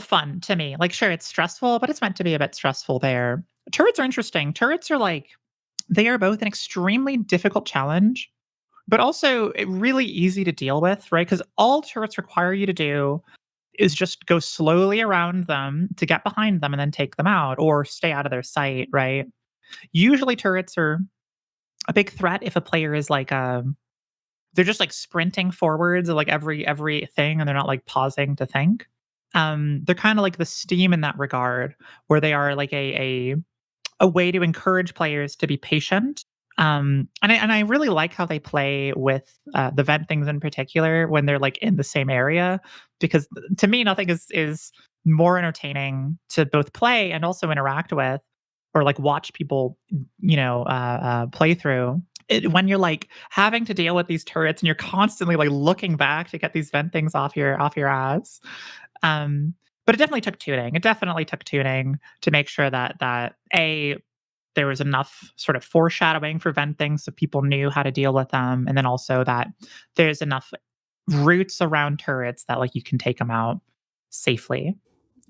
fun to me. Like sure it's stressful, but it's meant to be a bit stressful there. Turrets are interesting. Turrets are like they are both an extremely difficult challenge, but also really easy to deal with, right? Because all turrets require you to do is just go slowly around them to get behind them and then take them out or stay out of their sight, right? Usually turrets are a big threat if a player is like they're just like sprinting forwards like every thing and they're not like pausing to think. They're kind of like the Steam in that regard, where they are like a way to encourage players to be patient. And I really like how they play with the vent things in particular when they're like in the same area, because to me nothing is more entertaining to both play and also interact with, or like watch people, play through. When you're like having to deal with these turrets and you're constantly like looking back to get these vent things off your ass. Um, but it definitely took tuning. It definitely took tuning to make sure that a there was enough sort of foreshadowing for vent things so people knew how to deal with them, and then also that there's enough routes around turrets that like you can take them out safely.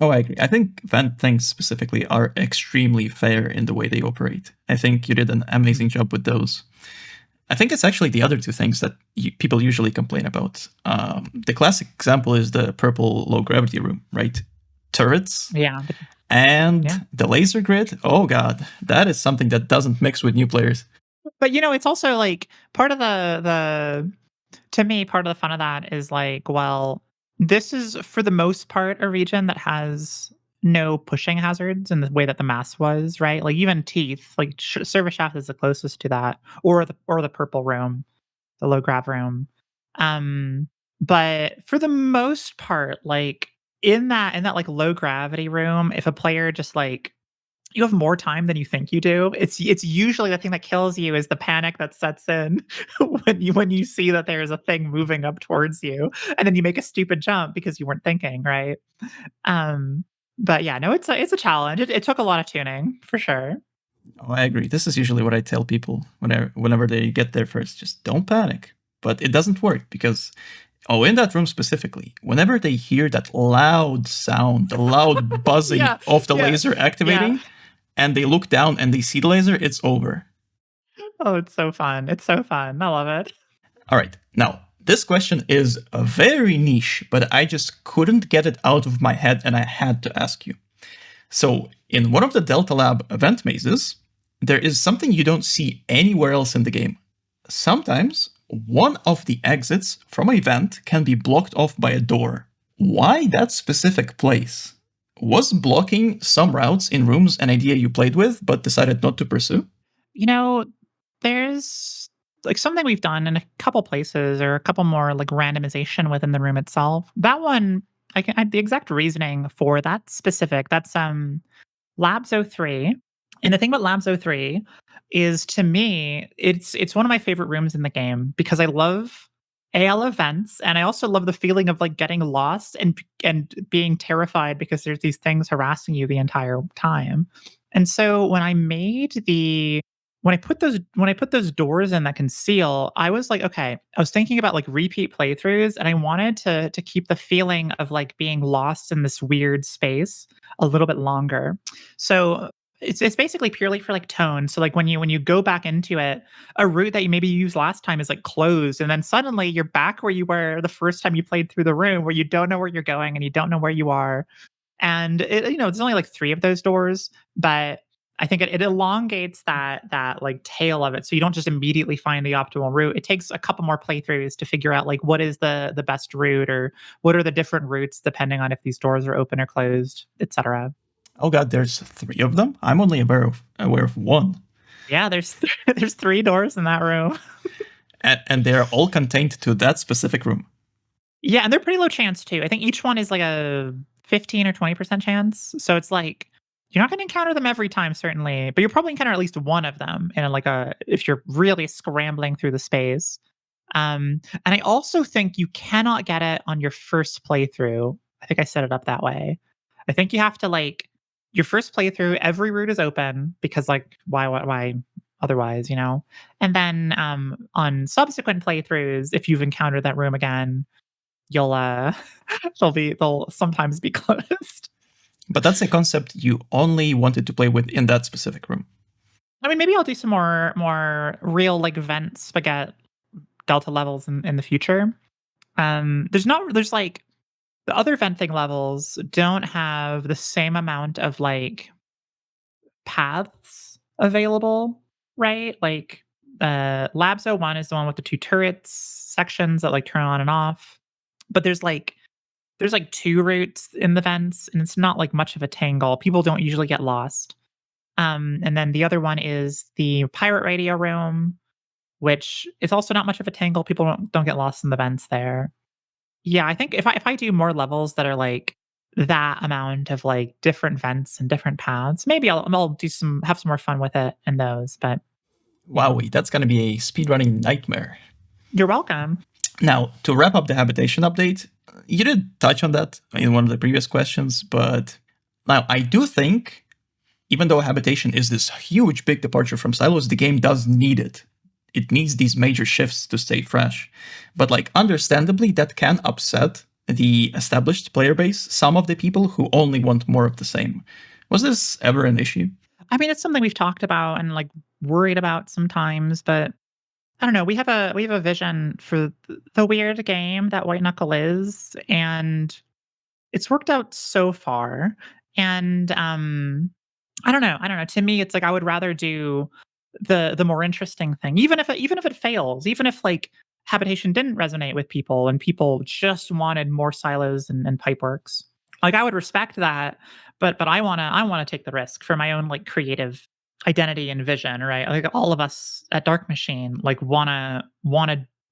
Oh, I agree. I think vent things specifically are extremely fair in the way they operate. I think you did an amazing job with those. I think it's actually the other 2 things that people usually complain about. The classic example is the purple low gravity room, right? Turrets Yeah, yeah. and the laser grid. Oh god, that is something that doesn't mix with new players. But it's also like part of the to me, part of the fun of that is like, well, this is for the most part a region that has no pushing hazards in the way that the mass was, right? Like even teeth, like service shaft is the closest to that, or the purple room, the low grav room. Um, but for the most part, like in that like low gravity room, if a player just like you have more time than you think you do. It's usually the thing that kills you is the panic that sets in when you see that there is a thing moving up towards you, and then you make a stupid jump because you weren't thinking, right? Um, but yeah, no, it's a challenge. It took a lot of tuning for sure. Oh, I agree. This is usually what I tell people whenever they get there first. Just don't panic. But it doesn't work because, in that room specifically, whenever they hear that loud sound, the loud buzzing Yeah, of the yeah, laser yeah. activating, and they look down and they see the laser, it's over. Oh, it's so fun. It's so fun. I love it. All right. Now, this question is very niche, but I just couldn't get it out of my head and I had to ask you. So, in one of the Delta Lab event mazes, there is something you don't see anywhere else in the game. Sometimes, one of the exits from a vent can be blocked off by a door. Why that specific place? Was blocking some routes in rooms an idea you played with but decided not to pursue? You know, there's like something we've done in a couple places or a couple more like randomization within the room itself. That one, the exact reasoning for that specific, that's Labs O3. And the thing about Labs O3 is to me, it's one of my favorite rooms in the game because I love AL events, and I also love the feeling of, like, getting lost and being terrified because there's these things harassing you the entire time. And so when I put those doors in that conceal, I was like, okay, I was thinking about, like, repeat playthroughs, and I wanted to keep the feeling of, like, being lost in this weird space a little bit longer. So, it's basically purely for, like, tone. So, like, when you go back into it, a route that you maybe used last time is, like, closed, and then suddenly you're back where you were the first time you played through the room, where you don't know where you're going and you don't know where you are. And there's only like 3 of those doors, but I think it elongates that like tail of it, so you don't just immediately find the optimal route. It takes a couple more playthroughs to figure out like what is the best route, or what are the different routes depending on if these doors are open or closed, etc. Oh god, there's 3 of them? I'm only aware of one. Yeah, there's 3 doors in that room. And they're all contained to that specific room. Yeah, and they're pretty low chance too. I think each one is like a 15 or 20% chance. So it's like you're not going to encounter them every time, certainly, but you'll probably encounter at least one of them in like a if you're really scrambling through the space. And I also think you cannot get it on your first playthrough. I think I set it up that way. I think you have to like your first playthrough, every route is open because like why otherwise, you know? And then on subsequent playthroughs, if you've encountered that room again, you'll they'll sometimes be closed. But that's a concept you only wanted to play with in that specific room. I mean, maybe I'll do some more real like vent spaghetti delta levels in the future. There's like the other venting levels don't have the same amount of like paths available, right? Like Labs O1 is the one with the 2 turrets sections that like turn on and off. But there's like 2 routes in the vents, and it's not like much of a tangle. People don't usually get lost. And then the other one is the pirate radio room, which is also not much of a tangle. People don't get lost in the vents there. Yeah, I think if I do more levels that are like that amount of like different vents and different paths, maybe I'll do have some more fun with it in those. But yeah, Wowie, that's gonna be a speedrunning nightmare. you're welcome. Now, to wrap up the habitation update, you did touch on that in one of the previous questions, but now I do think, even though habitation is this huge big departure from Silos, the game does need it. It needs these major shifts to stay fresh. But like, understandably, that can upset the established player base, some of the people who only want more of the same. Was this ever an issue? I mean, it's something we've talked about and like worried about sometimes, but I don't know. We have a vision for the weird game that White Knuckle is, and it's worked out so far. And I don't know. I don't know. To me, it's like I would rather do the more interesting thing, even if it fails, even if like habitation didn't resonate with people and people just wanted more silos and pipeworks. Like I would respect that, but I wanna take the risk for my own like creative identity and vision, right? Like all of us at Dark Machine like wanna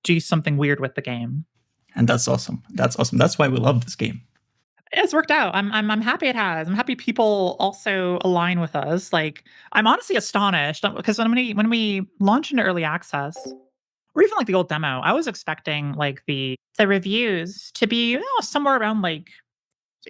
do something weird with the game. And that's awesome. That's awesome. That's why we love this game. It's worked out. I'm happy it has. I'm happy people also align with us. Like I'm honestly astonished because when we launched into early access, or even like the old demo, I was expecting like the reviews to be somewhere around like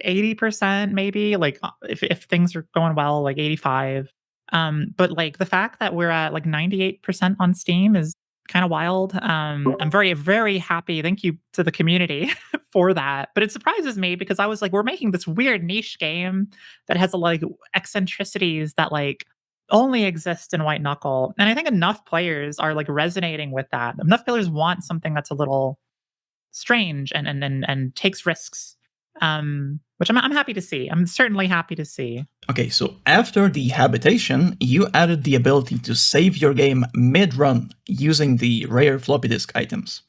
80% maybe, like, if things are going well, like 85. But, like, the fact that we're at, like, 98% on Steam is kinda wild. I'm very, very happy, thank you to the community for that, but it surprises me because I was like, "We're making this weird niche game that has, like, eccentricities that, like, only exist in White Knuckle," and I think enough players are, like, resonating with that. Enough players want something that's a little strange and takes risks, which I'm happy to see. I'm certainly happy to see. Okay, so after the habitation, you added the ability to save your game mid-run using the rare floppy disk items.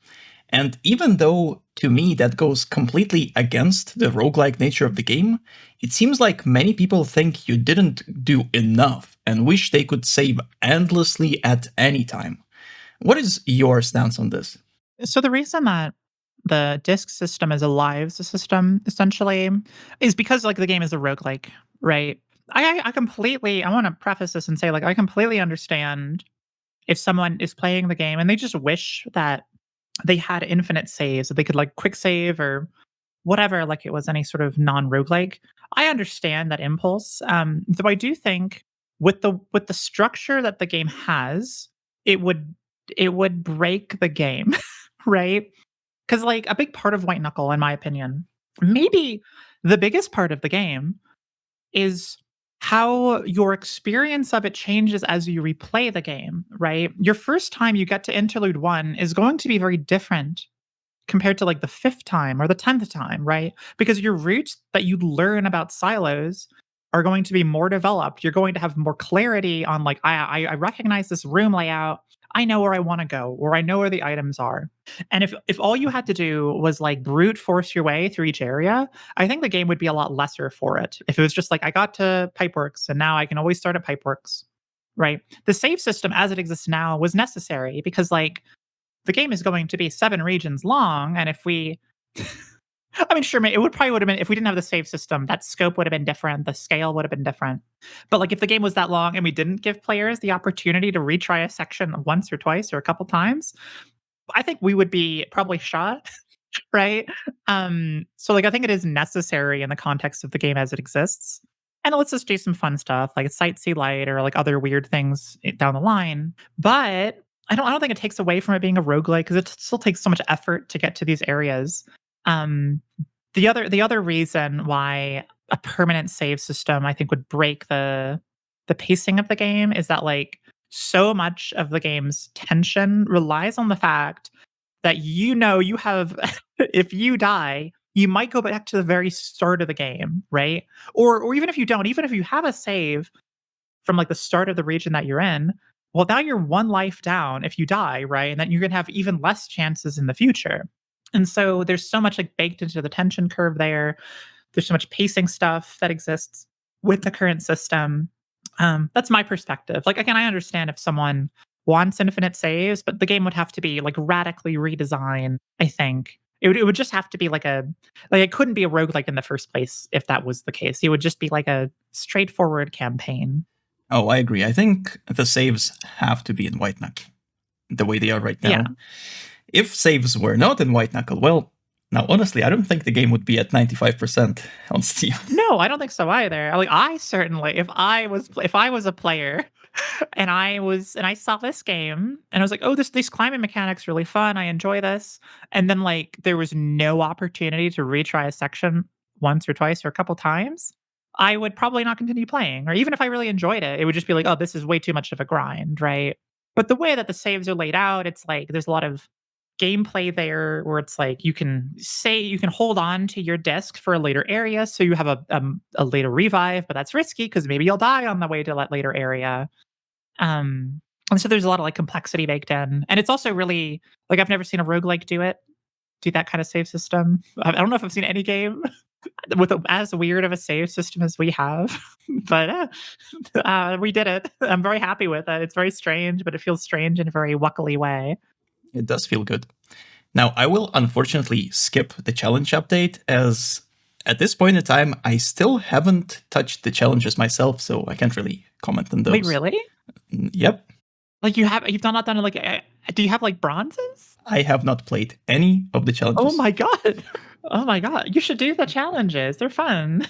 And even though, to me, that goes completely against the roguelike nature of the game, it seems like many people think you didn't do enough and wish they could save endlessly at any time. What is your stance on this? So the reason that the disc system is a lives system essentially is because like the game is a roguelike, right? I completely I want to preface this and say like I completely understand if someone is playing the game and they just wish that they had infinite saves, so they could like quick save or whatever, like it was any sort of non-roguelike. I understand that impulse. Though I do think with the structure that the game has, it would it would break the game, right? Because like a big part of White Knuckle, in my opinion, maybe the biggest part of the game is how your experience of it changes as you replay the game, right? Your first time you get to Interlude 1 is going to be very different compared to like the 5th time or the 10th time, right? Because your roots that you learn about silos are going to be more developed. You're going to have more clarity on like I recognize this room layout. I know where I want to go, or I know where the items are. And if all you had to do was like brute force your way through each area, I think the game would be a lot lesser for it. If it was just like I got to Pipeworks and now I can always start at Pipeworks, right? The save system as it exists now was necessary because like the game is going to be 7 regions long, and if we I mean, sure, it would probably would have been if we didn't have the save system, that scope would have been different, the scale would have been different. But, like, if the game was that long and we didn't give players the opportunity to retry a section once or twice or a couple times, I think we would be probably shot, right? So, like, I think it is necessary in the context of the game as it exists. And it lets us do some fun stuff, like Sightsee Light or, like, other weird things down the line. But I don't think it takes away from it being a roguelike because it still takes so much effort to get to these areas. Um, the other reason why a permanent save system I think would break the pacing of the game is that like so much of the game's tension relies on the fact that you know you have if you die, you might go back to the very start of the game, right? Or even if you don't, even if you have a save from like the start of the region that you're in, well, now you're one life down if you die, right? And then you're gonna have even less chances in the future. And so there's so much like baked into the tension curve there. There's so much pacing stuff that exists with the current system. That's my perspective. Like again, I understand if someone wants infinite saves, but the game would have to be like radically redesigned, I think. It would just have to be like it couldn't be a roguelike in the first place if that was the case. It would just be like a straightforward campaign. Oh, I agree. I think the saves have to be in White Knuckle, the way they are right Yeah. now. If saves were not in White Knuckle, well, now honestly, I don't think the game would be at 95% on Steam. No, I don't think so either. Like I certainly, if I was a player and I saw this game and I was like, oh, this climbing mechanic's really fun. I enjoy this. And then like there was no opportunity to retry a section once or twice or a couple times, I would probably not continue playing. Or even if I really enjoyed it, it would just be like, oh, this is way too much of a grind, right? But the way that the saves are laid out, it's like there's a lot of gameplay there where it's like you can hold on to your disc for a later area so you have a later revive, but that's risky because maybe you'll die on the way to that later area. And so there's a lot of like complexity baked in, and it's also really like I've never seen a roguelike do that kind of save system. I don't know if I've seen any game with as weird of a save system as we have, but we did it. I'm very happy with it. It's very strange, but it feels strange in a very wuckily way. It does feel good. Now, I will unfortunately skip the challenge update, as at this point in time, I still haven't touched the challenges myself, so I can't really comment on those. Wait, really? Yep. Like you've not done it like do you have like bronzes? I have not played any of the challenges. Oh my god. Oh my god. You should do the challenges. They're fun.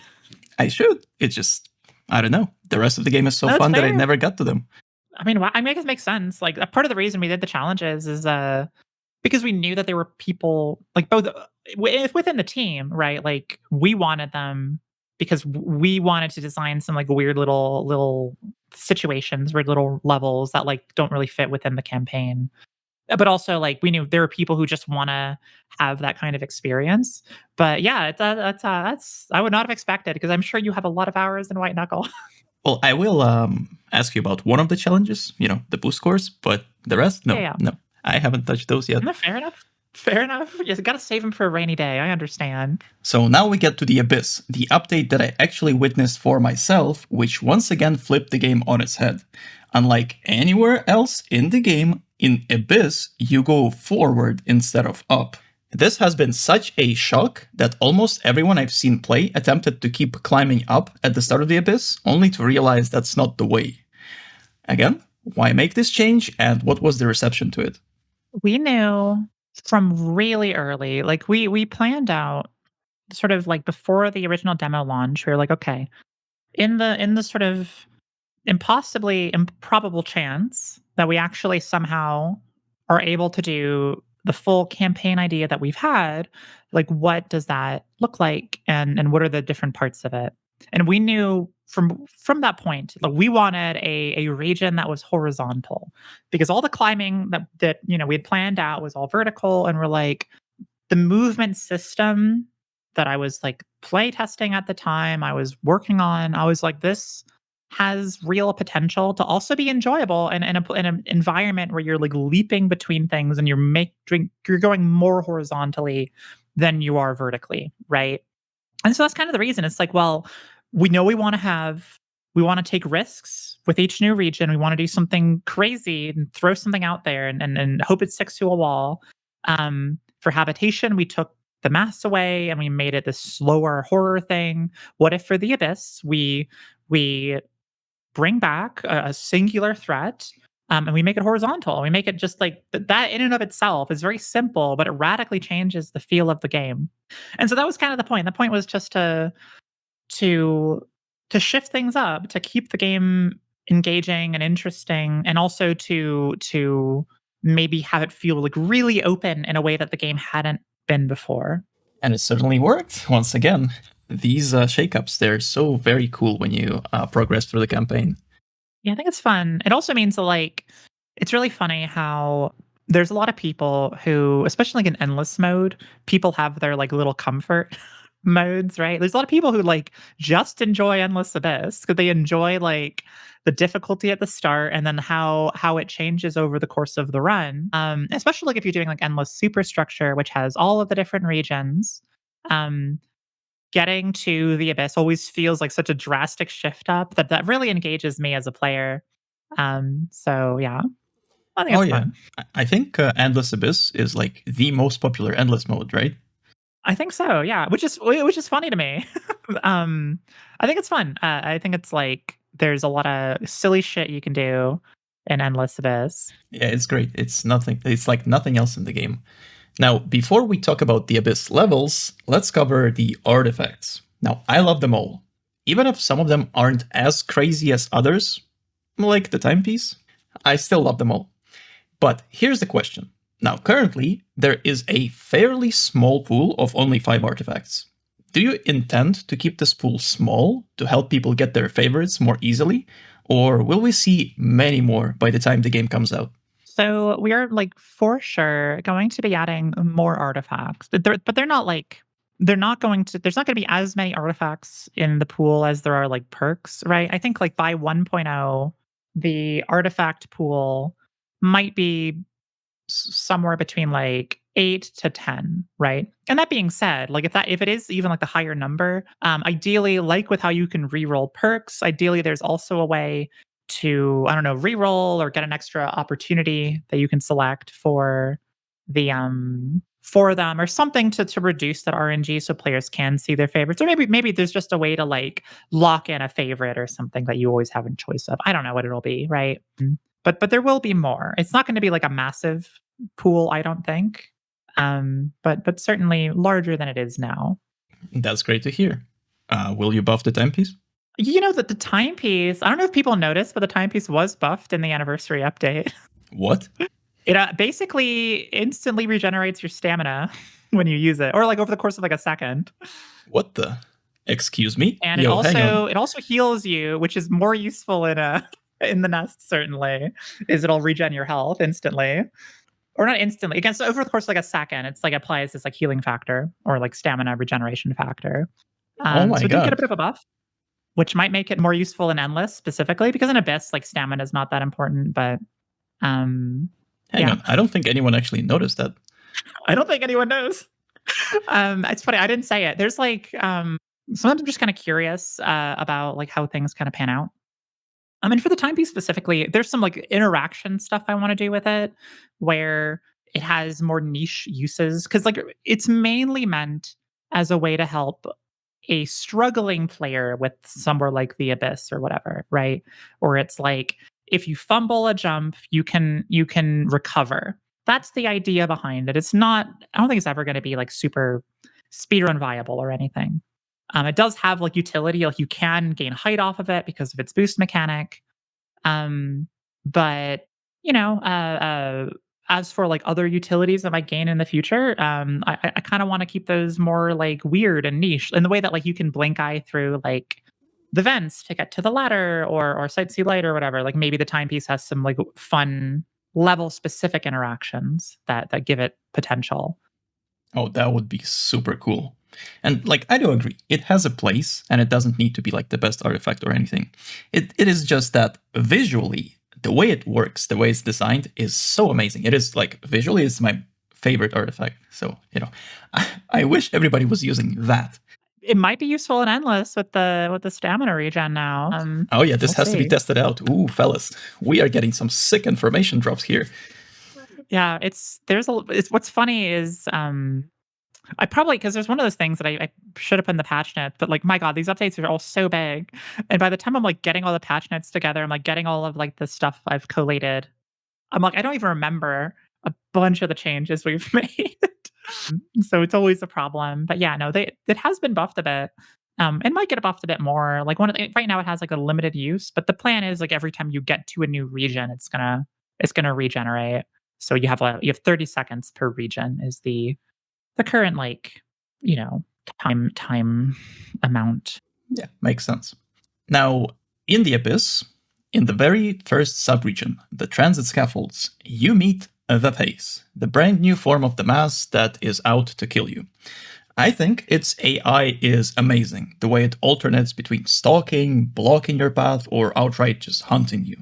I should. It's just, I don't know. The rest of the game is so That's fun that I fair. never got to them. I mean, I guess it makes sense. Like a part of the reason we did the challenges is because we knew that there were people like both within the team, right? Like we wanted them because we wanted to design some like weird little situations, weird little levels that like don't really fit within the campaign. But also like we knew there are people who just want to have that kind of experience. But yeah, that's I would not have expected because I'm sure you have a lot of hours in White Knuckle. Well, I will ask you about one of the challenges, the boost scores, but the rest, no, Yeah. no. I haven't touched those yet. No, fair enough. Fair enough. You got to save them for a rainy day. I understand. So now we get to the Abyss, the update that I actually witnessed for myself, which once again flipped the game on its head. Unlike anywhere else in the game, in Abyss, you go forward instead of up. This has been such a shock that almost everyone I've seen play attempted to keep climbing up at the start of the Abyss, only to realize that's not the way. Again, why make this change, and what was the reception to it? We knew From really early, like, we planned out sort of, like, before the original demo launch, we were like, "Okay, in the sort of impossibly improbable chance that we actually somehow are able to do the full campaign idea that we've had, like, what does that look like, and what are the different parts of it?" And we knew from that point, like, we wanted a region that was horizontal because all the climbing that we had planned out was all vertical, and we're like, the movement system that I was, like, play testing at the time, I was working on, I was like, "This has real potential to also be enjoyable in an environment where you're, like, leaping between things and you're going more horizontally than you are vertically," right? And so that's kind of the reason. It's like, well, we know we want to take risks with each new region. We want to do something crazy and throw something out there and hope it sticks to a wall. For habitation, we took the mass away and we made it this slower horror thing. What if for the abyss we bring back a singular threat, and we make it horizontal? We make it just like that in and of itself is very simple, but it radically changes the feel of the game. And so that was kind of the point. The point was just to to shift things up, to keep the game engaging and interesting, and also to maybe have it feel like really open in a way that the game hadn't been before. And it certainly worked. Once again, these shakeups, they're so very cool when you progress through the campaign. Yeah, I think it's fun. It also means that, like, it's really funny how there's a lot of people who, especially like in endless mode, people have their like little comfort modes, right? There's a lot of people who like just enjoy Endless Abyss because they enjoy like the difficulty at the start and then how it changes over the course of the run. Especially like if you're doing like Endless Superstructure, which has all of the different regions. Um, Getting to the abyss always feels like such a drastic shift up that really engages me as a player. So yeah, I think Oh it's yeah, fun. I think Endless Abyss is like the most popular endless mode, right? I think so, yeah, which is funny to me. um, I think it's fun. I think it's like there's a lot of silly shit you can do in Endless Abyss. Yeah, it's great. It's nothing. It's like nothing else in the game. Now, before we talk about the Abyss levels, let's cover the artifacts. Now, I love them all, even if some of them aren't as crazy as others, like the timepiece. I still love them all. But here's the question. Now, currently, there is a fairly small pool of only 5 artifacts. Do you intend to keep this pool small to help people get their favorites more easily? Or will we see many more by the time the game comes out? So we are like for sure going to be adding more artifacts, but they're not like they're not going to. There's not going to be as many artifacts in the pool as there are like perks, right? I think like by 1.0, the artifact pool might be somewhere between like 8 to 10, right? And that being said, like if it is even like the higher number, ideally, like with how you can reroll perks, ideally there's also a way to, I don't know, reroll or get an extra opportunity that you can select for them or something to reduce that RNG so players can see their favorites. Or maybe there's just a way to like lock in a favorite or something that you always have a choice of. I don't know what it'll be, right? But there will be more. It's not going to be like a massive pool, I don't think. But certainly larger than it is now. That's great to hear. Will you buff the timepiece? You know that the timepiece, I don't know if people noticed, but the timepiece was buffed in the anniversary update. What? It basically instantly regenerates your stamina when you use it, or like over the course of like a second. What the? Excuse me? And it Yo, hang on. also it also heals you, which is more useful in a in the nest certainly. Is it'll regen your health instantly. Or not instantly, against over the course of like a second, it's like applies this like healing factor or like stamina regeneration factor. Oh my So it did get a god. bit of a buff, which might make it more useful in endless specifically because in abyss like stamina is not that important. But um, Hang yeah, on. I don't think anyone actually noticed that. I don't think anyone knows. It's funny I didn't say it. There's like sometimes I'm just kind of curious about like how things kind of pan out. I mean, for the timepiece specifically, there's some like interaction stuff I want to do with it where it has more niche uses because like it's mainly meant as a way to help a struggling player with somewhere like the abyss or whatever, right? Or it's like if you fumble a jump, you can recover. That's the idea behind it. It's not I don't think it's ever gonna be, like, super speedrun viable or anything. It does have, like, utility, like, you can gain height off of it because of its boost mechanic. Um, but, you know, as for, like, other utilities that might gain in the future, I kinda wanna keep those more, like, weird and niche in the way that, like, you can blink eye through, like, the vents to get to the ladder or sight see light or whatever. Like, maybe the timepiece has some, like, fun level-specific interactions that give it potential. Oh, that would be super cool. And like, I do agree, it has a place, and it doesn't need to be like the best artifact or anything. It is just that visually, the way it works, the way it's designed, is so amazing. It is like visually, it's my favorite artifact. So I wish everybody was using that. It might be useful in Endless with the stamina regen now. Oh yeah, this We'll has to be see. tested out. Ooh, fellas, we are getting some sick information drops here. Yeah, it's what's funny is, I probably because there's one of those things that I should have put in the patch notes, but, like, my god, these updates are all so big, and by the time I'm, like, getting all the patch notes together, I'm, like, getting all of, like, the stuff I've collated, I'm like, I don't even remember a bunch of the changes we've made. So it's always a problem, but yeah, no, it has been buffed a bit. It might get buffed a bit more, like, one of the right now it has, like, a limited use, but the plan is, like, every time you get to a new region, it's gonna regenerate. So you have 30 seconds per region is the current, like, you know, time amount. Yeah, makes sense. Now, in the Abyss, in the very first subregion, the transit scaffolds, you meet the Face, the brand new form of the mass that is out to kill you. I think its AI is amazing, the way it alternates between stalking, blocking your path, or outright just hunting you.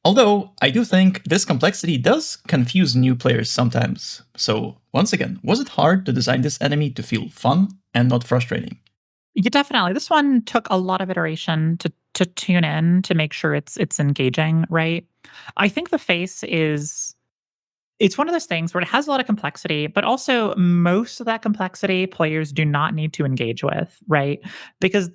Although, I do think this complexity does confuse new players sometimes. So, once again, was it hard to design this enemy to feel fun and not frustrating? Yeah, definitely. This one took a lot of iteration to tune in to make sure it's engaging, right? I think the face is it's one of those things where it has a lot of complexity, but also most of that complexity players do not need to engage with, right? Because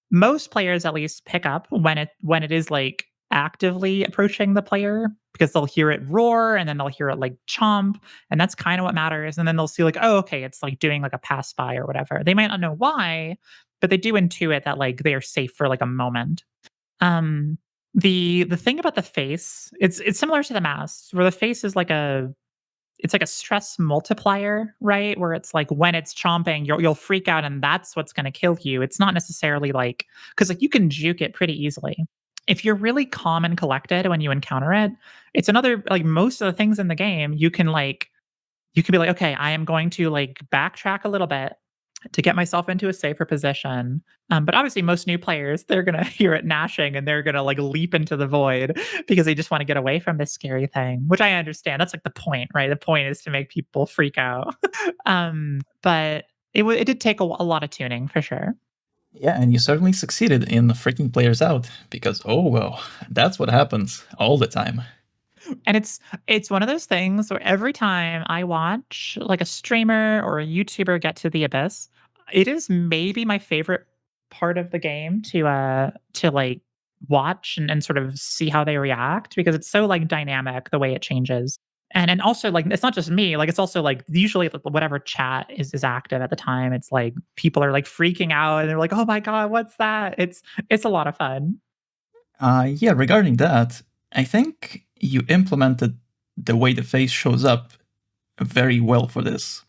most players at least pick up when it is like actively approaching the player because they'll hear it roar and then they'll hear it like chomp and that's kind of what matters and then they'll see like oh okay it's like doing like a pass by or whatever. They might not know why, but they do intuit that like they are safe for like a moment. Um the thing about the face, it's similar to the mask where the face is like a stress multiplier, right? Where it's like when it's chomping, you'll freak out and that's what's gonna kill you. It's not necessarily like because like you can juke it pretty easily. If you're really calm and collected when you encounter it, it's another like most of the things in the game, you can be like, okay, I am going to like backtrack a little bit to get myself into a safer position. But obviously, most new players, they're going to hear it gnashing and they're going to like leap into the void because they just want to get away from this scary thing, which I understand. That's like the point, right? The point is to make people freak out. But it did take a lot of tuning for sure. Yeah, and you certainly succeeded in freaking players out, because oh well, that's what happens all the time. And it's one of those things where every time I watch like a streamer or a YouTuber get to the abyss, it is maybe my favorite part of the game to like watch and sort of see how they react because it's so like dynamic the way it changes. And also like it's not just me, like it's also like usually whatever chat is active at the time, it's like people are like freaking out and they're like, "Oh my god, what's that?" It's a lot of fun. Yeah, regarding that, I think you implemented the way the face shows up very well for this.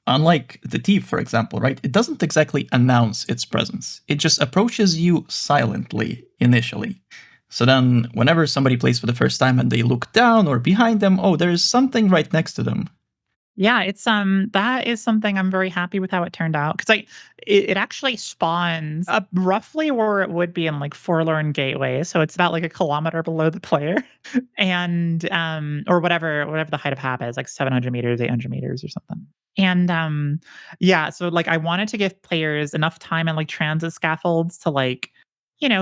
Unlike the thief, for example, right? It doesn't exactly announce its presence. It just approaches you silently initially. So then, whenever somebody plays for the first time and they look down or behind them, oh, there's something right next to them. Yeah, it's that is something I'm very happy with how it turned out because it actually spawns up roughly where it would be in like Forlorn Gateway, so it's about like a kilometer below the player, and or whatever the height of Hab is, like 700 meters, 800 meters, or something. And yeah, so like I wanted to give players enough time and like transit scaffolds to like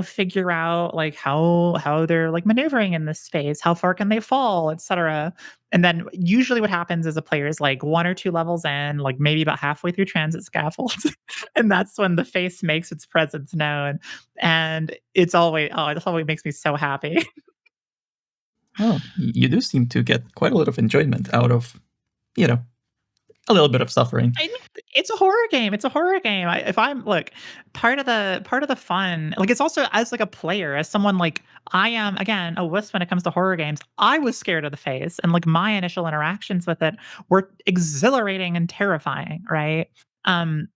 figure out like how they're like maneuvering in this space, how far can they fall, etc. And then usually what happens is a player is like 1 or 2 levels in, like maybe about halfway through transit scaffolds, and that's when the face makes its presence known, and it's always it always makes me so happy. Oh, you do seem to get quite a lot of enjoyment out of, a little bit of suffering. I mean, it's a horror game. It's a horror game. If I'm look, part of the fun, like it's also as like a player, as someone like I am again a wuss when it comes to horror games. I was scared of the face, and like my initial interactions with it were exhilarating and terrifying, right? Um,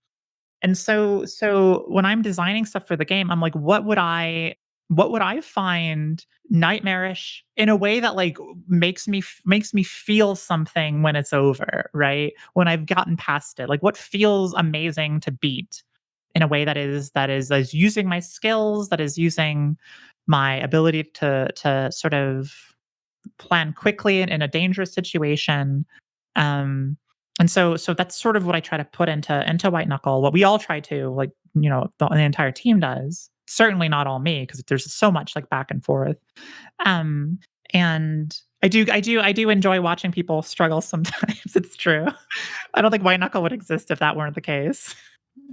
and so when I'm designing stuff for the game, I'm like, what would I find nightmarish in a way that like makes me feel something when it's over, right? When I've gotten past it. Like what feels amazing to beat in a way that is using my skills, that is using my ability to sort of plan quickly in a dangerous situation. Um, and so that's sort of what I try to put into White Knuckle. What we all try to, like, the entire team does. Certainly not all me, because there's so much like back and forth. Um, and I do enjoy watching people struggle sometimes. It's true. I don't think White Knuckle would exist if that weren't the case.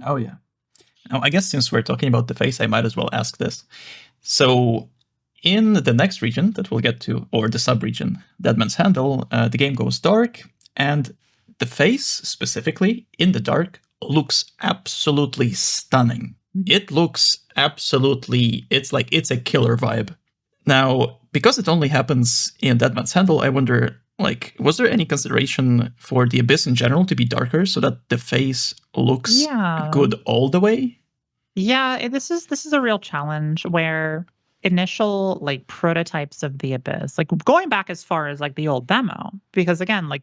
Oh, yeah. Now, I guess since we're talking about the face, I might as well ask this. So, in the next region that we'll get to, or the sub-region, Deadman's Handle, the game goes dark, and the face, specifically, in the dark, looks absolutely stunning. It looks absolutely, it's a killer vibe. Now, because it only happens in Deadman's Handle, I wonder, was there any consideration for the Abyss in general to be darker so that the face looks Yeah. good all the way? Yeah, this is a real challenge where initial like prototypes of the Abyss, like going back as far as like the old demo, because again, like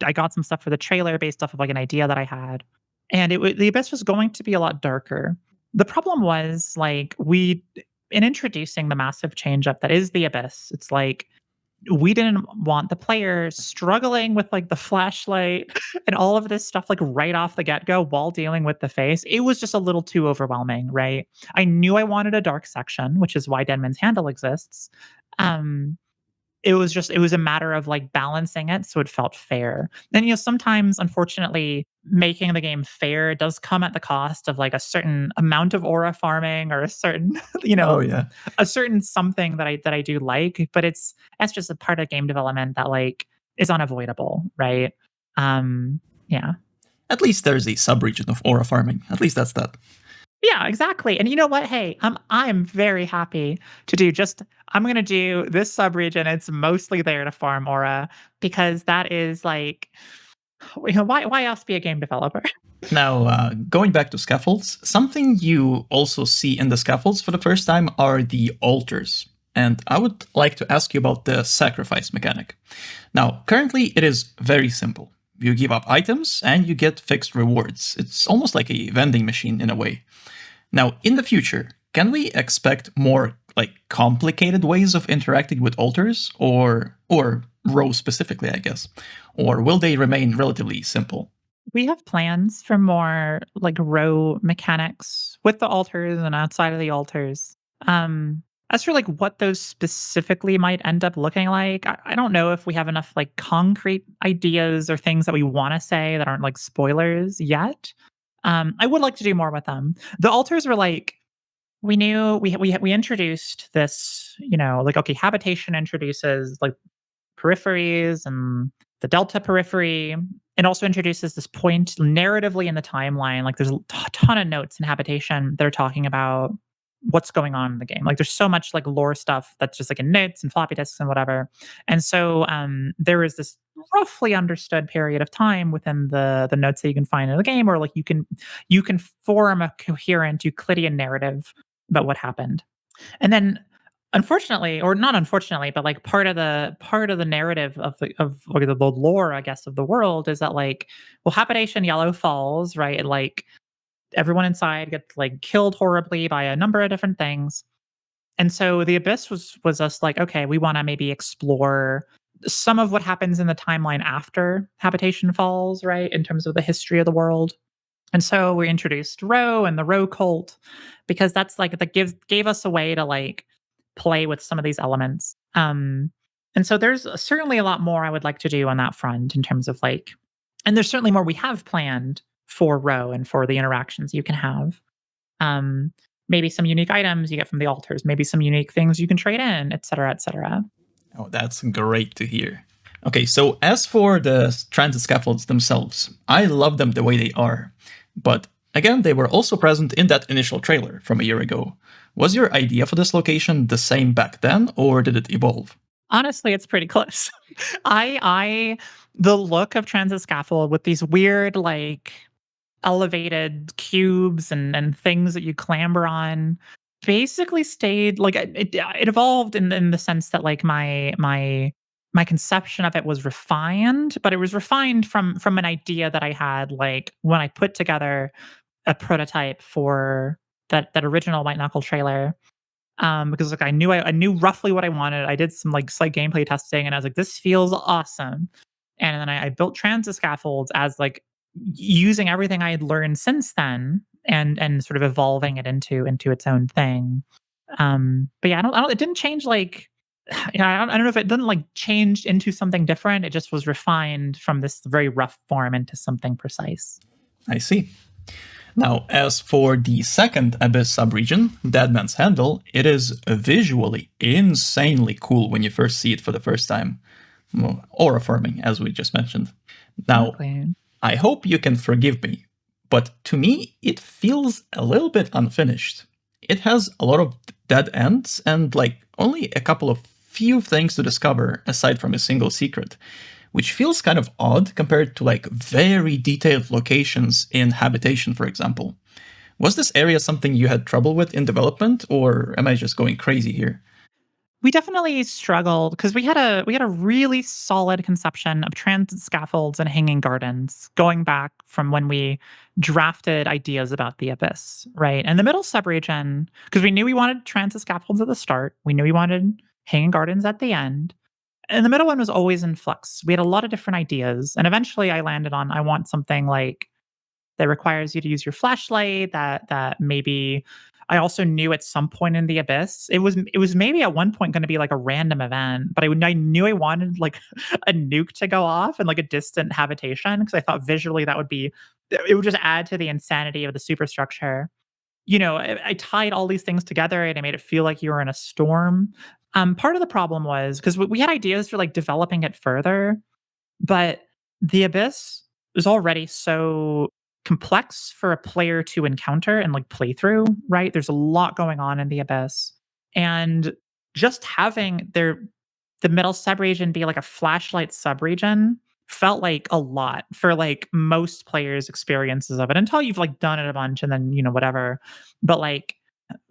I got some stuff for the trailer based off of like an idea that I had, and the Abyss was going to be a lot darker. The problem was like we in introducing the massive change up that is the Abyss, it's like we didn't want the player struggling with like the flashlight and all of this stuff like right off the get-go while dealing with the face. It was just a little too overwhelming, right? I knew I wanted a dark section, which is why Deadman's Handle exists. Um, it was a matter of like balancing it so it felt fair. And sometimes unfortunately making the game fair does come at the cost of like a certain amount of aura farming or a certain Oh, yeah. a certain something that I do like, but that's just a part of game development that like is unavoidable, right? Yeah. At least there's a sub-region of aura farming. At least that's that. Yeah, exactly. And you know what? Hey, I'm very happy to do just I'm gonna do this subregion. It's mostly there to farm aura because that is like why else be a game developer? Now, going back to scaffolds, something you also see in the scaffolds for the first time are the altars. And I would like to ask you about the sacrifice mechanic. Now, currently it is very simple. You give up items and you get fixed rewards. It's almost like a vending machine in a way. Now, in the future, can we expect more complicated ways of interacting with altars or Rho specifically, I guess? Or will they remain relatively simple? We have plans for more like row mechanics with the altars and outside of the altars. As for like what those specifically might end up looking like, I don't know if we have enough like concrete ideas or things that we want to say that aren't like spoilers yet. I would like to do more with them. The altars were like we knew we introduced this, like okay, habitation introduces like peripheries and the delta periphery. It also introduces this point narratively in the timeline. Like there's a ton of notes in habitation that are talking about what's going on in the game. Like there's so much like lore stuff that's just like in notes and floppy disks and whatever. And so there is this roughly understood period of time within the notes that you can find in the game, or like you can form a coherent Euclidean narrative about what happened. And then unfortunately, or not unfortunately, but like part of the narrative of or the lore, I guess, of the world is that like, well, habitation yellow falls, right? And like everyone inside gets like killed horribly by a number of different things. And so the abyss was us like, okay, we want to maybe explore some of what happens in the timeline after habitation falls, right? In terms of the history of the world. And so we introduced Rho and the Rho cult because that's like that gave us a way to like play with some of these elements. And so there's certainly a lot more I would like to do on that front in terms of like, and there's certainly more we have planned for Rho and for the interactions you can have. Um, Maybe some unique items you get from the altars, maybe some unique things you can trade in, et cetera, et cetera. Oh, that's great to hear. Okay, so as for the transit scaffolds themselves, I love them the way they are. But again, they were also present in that initial trailer from a year ago. Was your idea for this location the same back then, or did it evolve? Honestly, it's pretty close. I the look of transit scaffold with these weird, like, elevated cubes and things that you clamber on basically stayed like it evolved in the sense that like my conception of it was refined, but it was refined from an idea that I had like when I put together a prototype for that original White Knuckle trailer. Because like I knew roughly what I wanted. I did some like slight gameplay testing, and I was like, this feels awesome. And then I built transit scaffolds as like using everything I had learned since then, and sort of evolving it into its own thing. But yeah, I don't. It didn't change like. Yeah, I don't know if it didn't like change into something different. It just was refined from this very rough form into something precise. I see. Now, as for the second Abyss subregion, Deadman's Handle, it is visually insanely cool when you first see it for the first time. Well, or affirming, as we just mentioned. Now, Exactly. I hope you can forgive me, but to me, it feels a little bit unfinished. It has a lot of dead ends and like only a couple of few things to discover aside from a single secret, which feels kind of odd compared to like very detailed locations in Habitation, for example. Was this area something you had trouble with in development, or am I just going crazy here? We definitely struggled because we had a really solid conception of transit scaffolds and hanging gardens going back from when we drafted ideas about the abyss, right? And the middle subregion, because we knew we wanted transit scaffolds at the start, we knew we wanted hanging gardens at the end. And the middle one was always in flux. We had a lot of different ideas, and eventually I landed on I want something like that requires you to use your flashlight, that maybe I also knew at some point in the abyss, it was maybe at one point gonna be like a random event, but I knew I wanted like a nuke to go off and like a distant habitation because I thought visually that would be it would just add to the insanity of the superstructure. You know, I tied all these things together and I made it feel like you were in a storm. Part of the problem was because we had ideas for like developing it further, but the Abyss is already so complex for a player to encounter and, like, play through, right? There's a lot going on in the Abyss, and just having the middle subregion be like a flashlight subregion felt like a lot for, like, most players' experiences of it until you've, like, done it a bunch and then, whatever. But, like,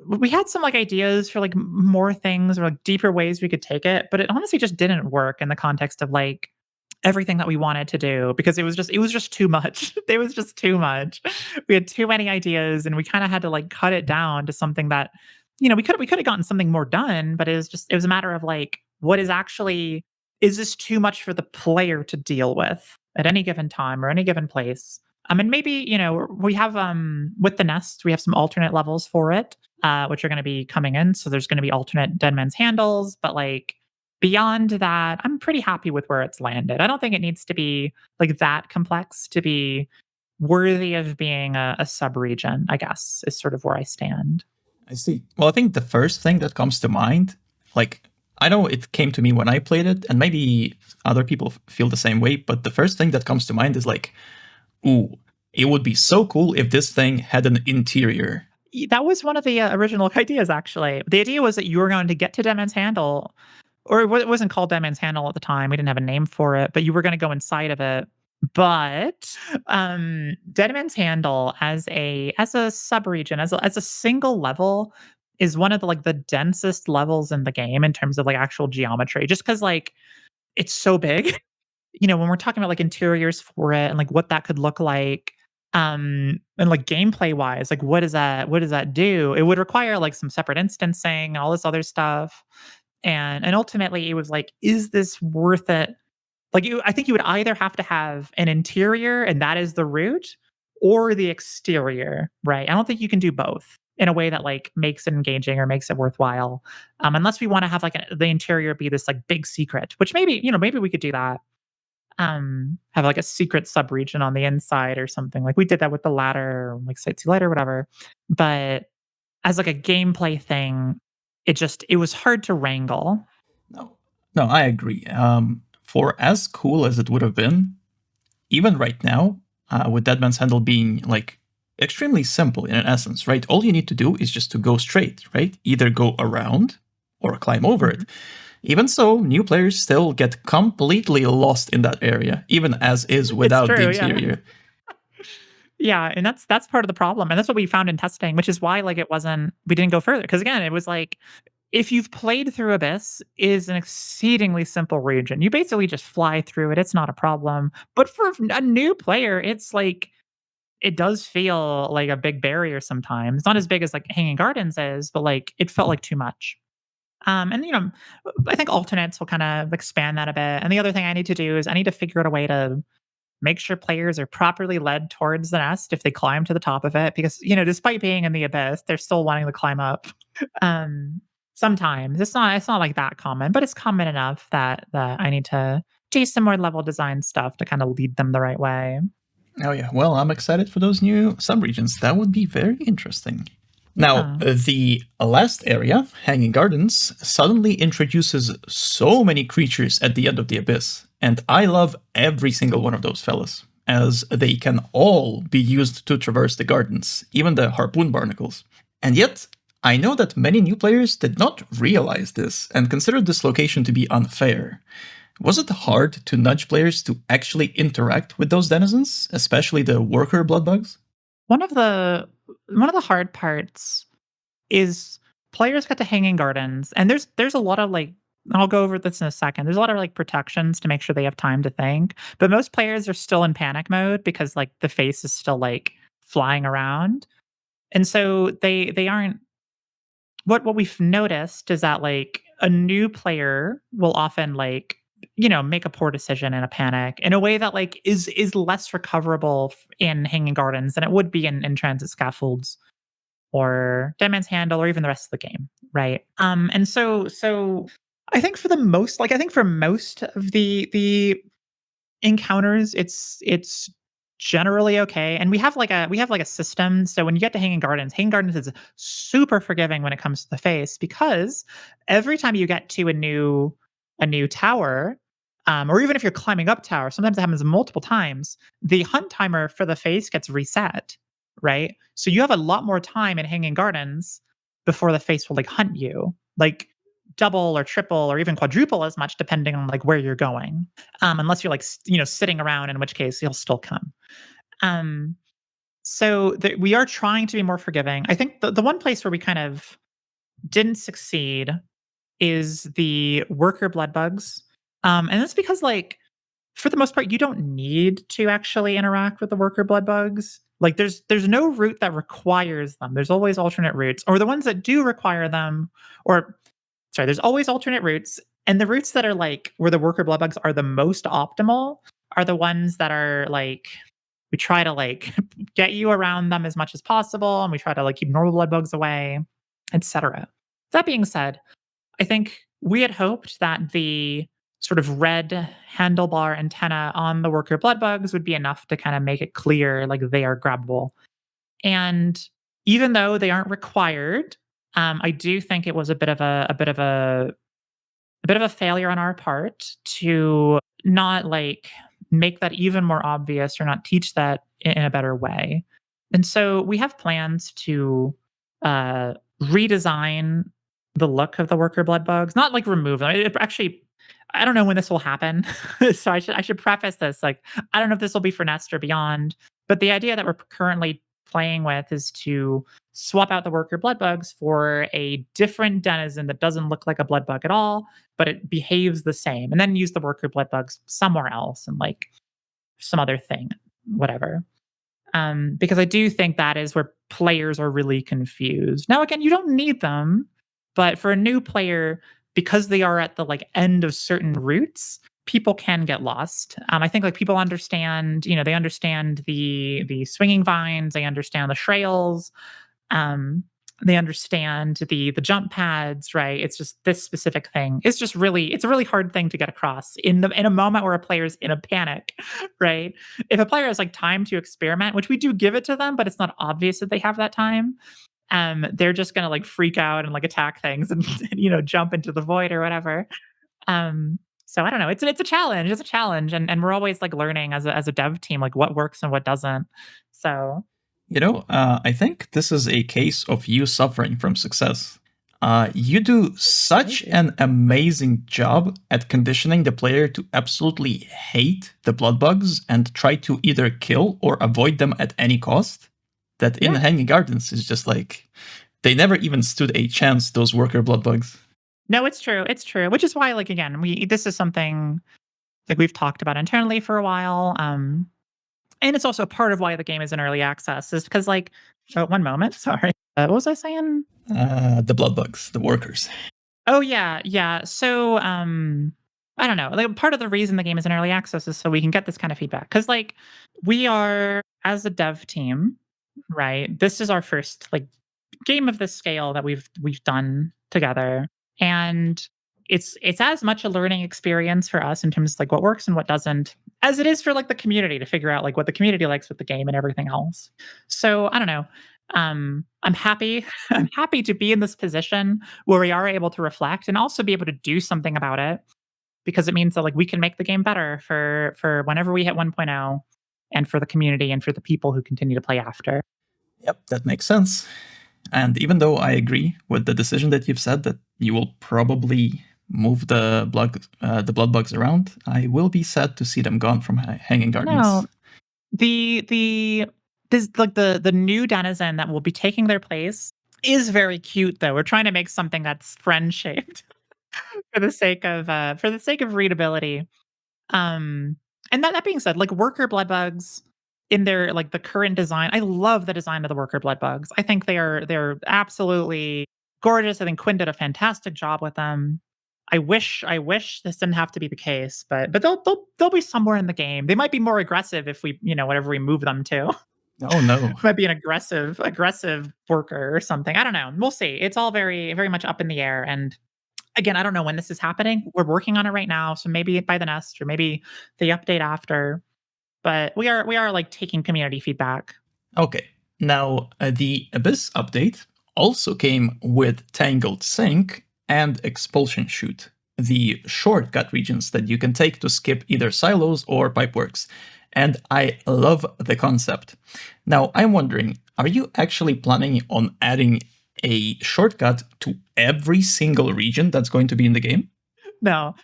we had some, like, ideas for, like, more things or, like, deeper ways we could take it, but it honestly just didn't work in the context of, like, everything that we wanted to do because it was just too much. It was just too much. We had too many ideas and we kinda had to, like, cut it down to something that, we coulda gotten something more done, but it was a matter of, like, what is actually is this too much for the player to deal with at any given time or any given place? And maybe, we have, with the nest, we have some alternate levels for it, which are gonna be coming in, so there's gonna be alternate Deadman's handles, but, like, beyond that, I'm pretty happy with where it's landed. I don't think it needs to be, like, that complex to be worthy of being a sub-region, I guess, is sort of where I stand. I see. Well, I think the first thing that comes to mind, like, I know it came to me when I played it, and maybe other people feel the same way, but the first thing that comes to mind is like, ooh, it would be so cool if this thing had an interior. That was one of the, original ideas, actually. The idea was that you were going to get to Deadman's Handle, or it wasn't called Deadman's Handle at the time, we didn't have a name for it, but you were gonna go inside of it. But, Deadman's Handle as a sub-region, as a single level is one of the, like, the densest levels in the game in terms of, like, actual geometry, just because like, it's so big. When we're talking about, like, interiors for it and, like, what that could look like, and, like, gameplay-wise, like, what does that do? It would require, like, some separate instancing, all this other stuff, and ultimately, it was like, "Is this worth it?" Like, I think you would either have to have an interior, and that is the route, or the exterior, right? I don't think you can do both in a way that, like, makes it engaging or makes it worthwhile, unless we wanna have, like, the interior be this, like, big secret, which maybe we could do that. Have, like, a secret sub-region on the inside or something, like, we did that with the ladder, or, like, Sightsee Light or whatever, but as, like, a gameplay thing, it was hard to wrangle. No. No, I agree. For as cool as it would have been, even right now, with Deadman's handle being like extremely simple in essence, right? All you need to do is just to go straight, right? Either go around or climb over it. Even so, new players still get completely lost in that area, even as is It's without the true, yeah. interior. Yeah, and that's part of the problem, and that's what we found in testing, which is why, like, we didn't go further. Because again, it was like, if you've played through Abyss, it is an exceedingly simple region. You basically just fly through it, it's not a problem. But for a new player, it's like, it does feel like a big barrier sometimes. Not as big as, like, Hanging Gardens is, but, like, it felt like too much. And, I think alternates will kind of expand that a bit, and the other thing I need to do is I need to figure out a way to make sure players are properly led towards the nest if they climb to the top of it, because despite being in the abyss, they're still wanting to climb up. um Sometimes it's not like that common, but it's common enough that I need to do some more level design stuff to kind of lead them the right way. Oh yeah, well, I'm excited for those new subregions. That would be very interesting. Now, Yeah. the last area, Hanging Gardens, suddenly introduces so many creatures at the end of the Abyss, and I love every single one of those fellas, as they can all be used to traverse the gardens, even the harpoon barnacles. And yet, I know that many new players did not realize this and considered this location to be unfair. Was it hard to nudge players to actually interact with those denizens, especially the worker bloodbugs? One of the one of the hard parts is players get to Hanging Gardens, and there's a lot of, like, I'll go over this in a second. There's a lot of, like, protections to make sure they have time to think, but most players are still in panic mode because, like, the face is still, like, flying around, and so they aren't. What we've noticed is that, like, a new player will often, like, make a poor decision in a panic in a way that, like, is less recoverable in Hanging Gardens than it would be in Transit Scaffolds or Deadman's Handle or even the rest of the game, right? And so I think for most of the encounters, it's generally okay, and we have like a system. So when you get to Hanging Gardens is super forgiving when it comes to the face, because every time you get to a new tower, or even if you're climbing up tower, sometimes it happens multiple times, the hunt timer for the face gets reset, right? So you have a lot more time in Hanging Gardens before the face will, like, hunt you, like, double or triple or even quadruple as much depending on, like, where you're going. Unless you're, like, sitting around, in which case he'll still come. Um, we are trying to be more forgiving. I think the one place where we kind of didn't succeed is the worker blood bugs. And that's because, like, for the most part, you don't need to actually interact with the worker blood bugs. Like, there's no route that requires them. There's always alternate routes, or the ones that do require them, or sorry, there's always alternate routes. And the routes that are, like, where the worker blood bugs are the most optimal are the ones that are, like, we try to, like, get you around them as much as possible, and we try to, like, keep normal blood bugs away, etc. That being said, I think we had hoped that the sort of red handlebar antenna on the worker blood bugs would be enough to kind of make it clear, like, they are grabbable. And even though they aren't required, I do think it was a bit of a failure on our part to not, like, make that even more obvious or not teach that in a better way. And so we have plans to redesign the look of the worker blood bugs, not, like, remove them. Actually, I don't know when this will happen. So I should preface this, like, I don't know if this will be for Nest or beyond, but the idea that we're currently playing with is to swap out the worker blood bugs for a different denizen that doesn't look like a blood bug at all, but it behaves the same, and then use the worker blood bugs somewhere else and, like, some other thing, whatever. Because I do think that is where players are really confused. Now, again, you don't need them, but for a new player, because they are at the, like, end of certain routes, people can get lost. I think, like, people understand, they understand the swinging vines, they understand the trails, um, they understand the jump pads, right? It's just this specific thing. It's a really hard thing to get across in a moment where a player's in a panic, right? If a player has, like, time to experiment, which we do give it to them, but it's not obvious that they have that time, they're just gonna, like, freak out and, like, attack things and jump into the void or whatever. So I don't know. It's a challenge. It's a challenge, and we're always like learning as a dev team, like what works and what doesn't. So I think this is a case of you suffering from success. You do such maybe. an amazing job at conditioning the player to absolutely hate the blood bugs and try to either kill or avoid them at any cost that in Yeah. Hanging Gardens is just like they never even stood a chance, those worker blood bugs. No, it's true. It's true. Which is why, like again, we this is something like we've talked about internally for a while. And it's also part of why the game is in early access, is because like one moment, sorry. What was I saying? The blood bugs, the workers. Oh yeah, yeah. So I don't know. Like part of the reason the game is in early access is so we can get this kind of feedback. Cause like we are as a dev team, right? This is our first like game of this scale that we've done together. And it's as much a learning experience for us in terms of like what works and what doesn't, as it is for like the community to figure out like what the community likes with the game and everything else. So I don't know. I'm happy. I'm happy to be in this position where we are able to reflect and also be able to do something about it, because it means that like we can make the game better for whenever we hit 1.0 and for the community and for the people who continue to play after. Yep, that makes sense. And even though I agree with the decision that you've said that you will probably move the blood bugs around, I will be sad to see them gone from Hanging Gardens. No, the this like the new denizen that will be taking their place is very cute though. We're trying to make something that's friend shaped for the sake of readability. Um, and that being said, like worker blood bugs in their like the current design, I love the design of the worker blood bugs. I think they're absolutely gorgeous. I think Quinn did a fantastic job with them. I wish this didn't have to be the case, but they'll be somewhere in the game. They might be more aggressive if we, whatever we move them to. Oh no. Might be an aggressive worker or something. I don't know. We'll see. It's all very very much up in the air, and again, I don't know when this is happening. We're working on it right now, so maybe by the nest or maybe the update after. But we are like taking community feedback. Okay. Now, the Abyss update also came with Tangled Sink and Expulsion Chute, the shortcut regions that you can take to skip either silos or pipeworks. And I love the concept. Now, I'm wondering, are you actually planning on adding a shortcut to every single region that's going to be in the game? No.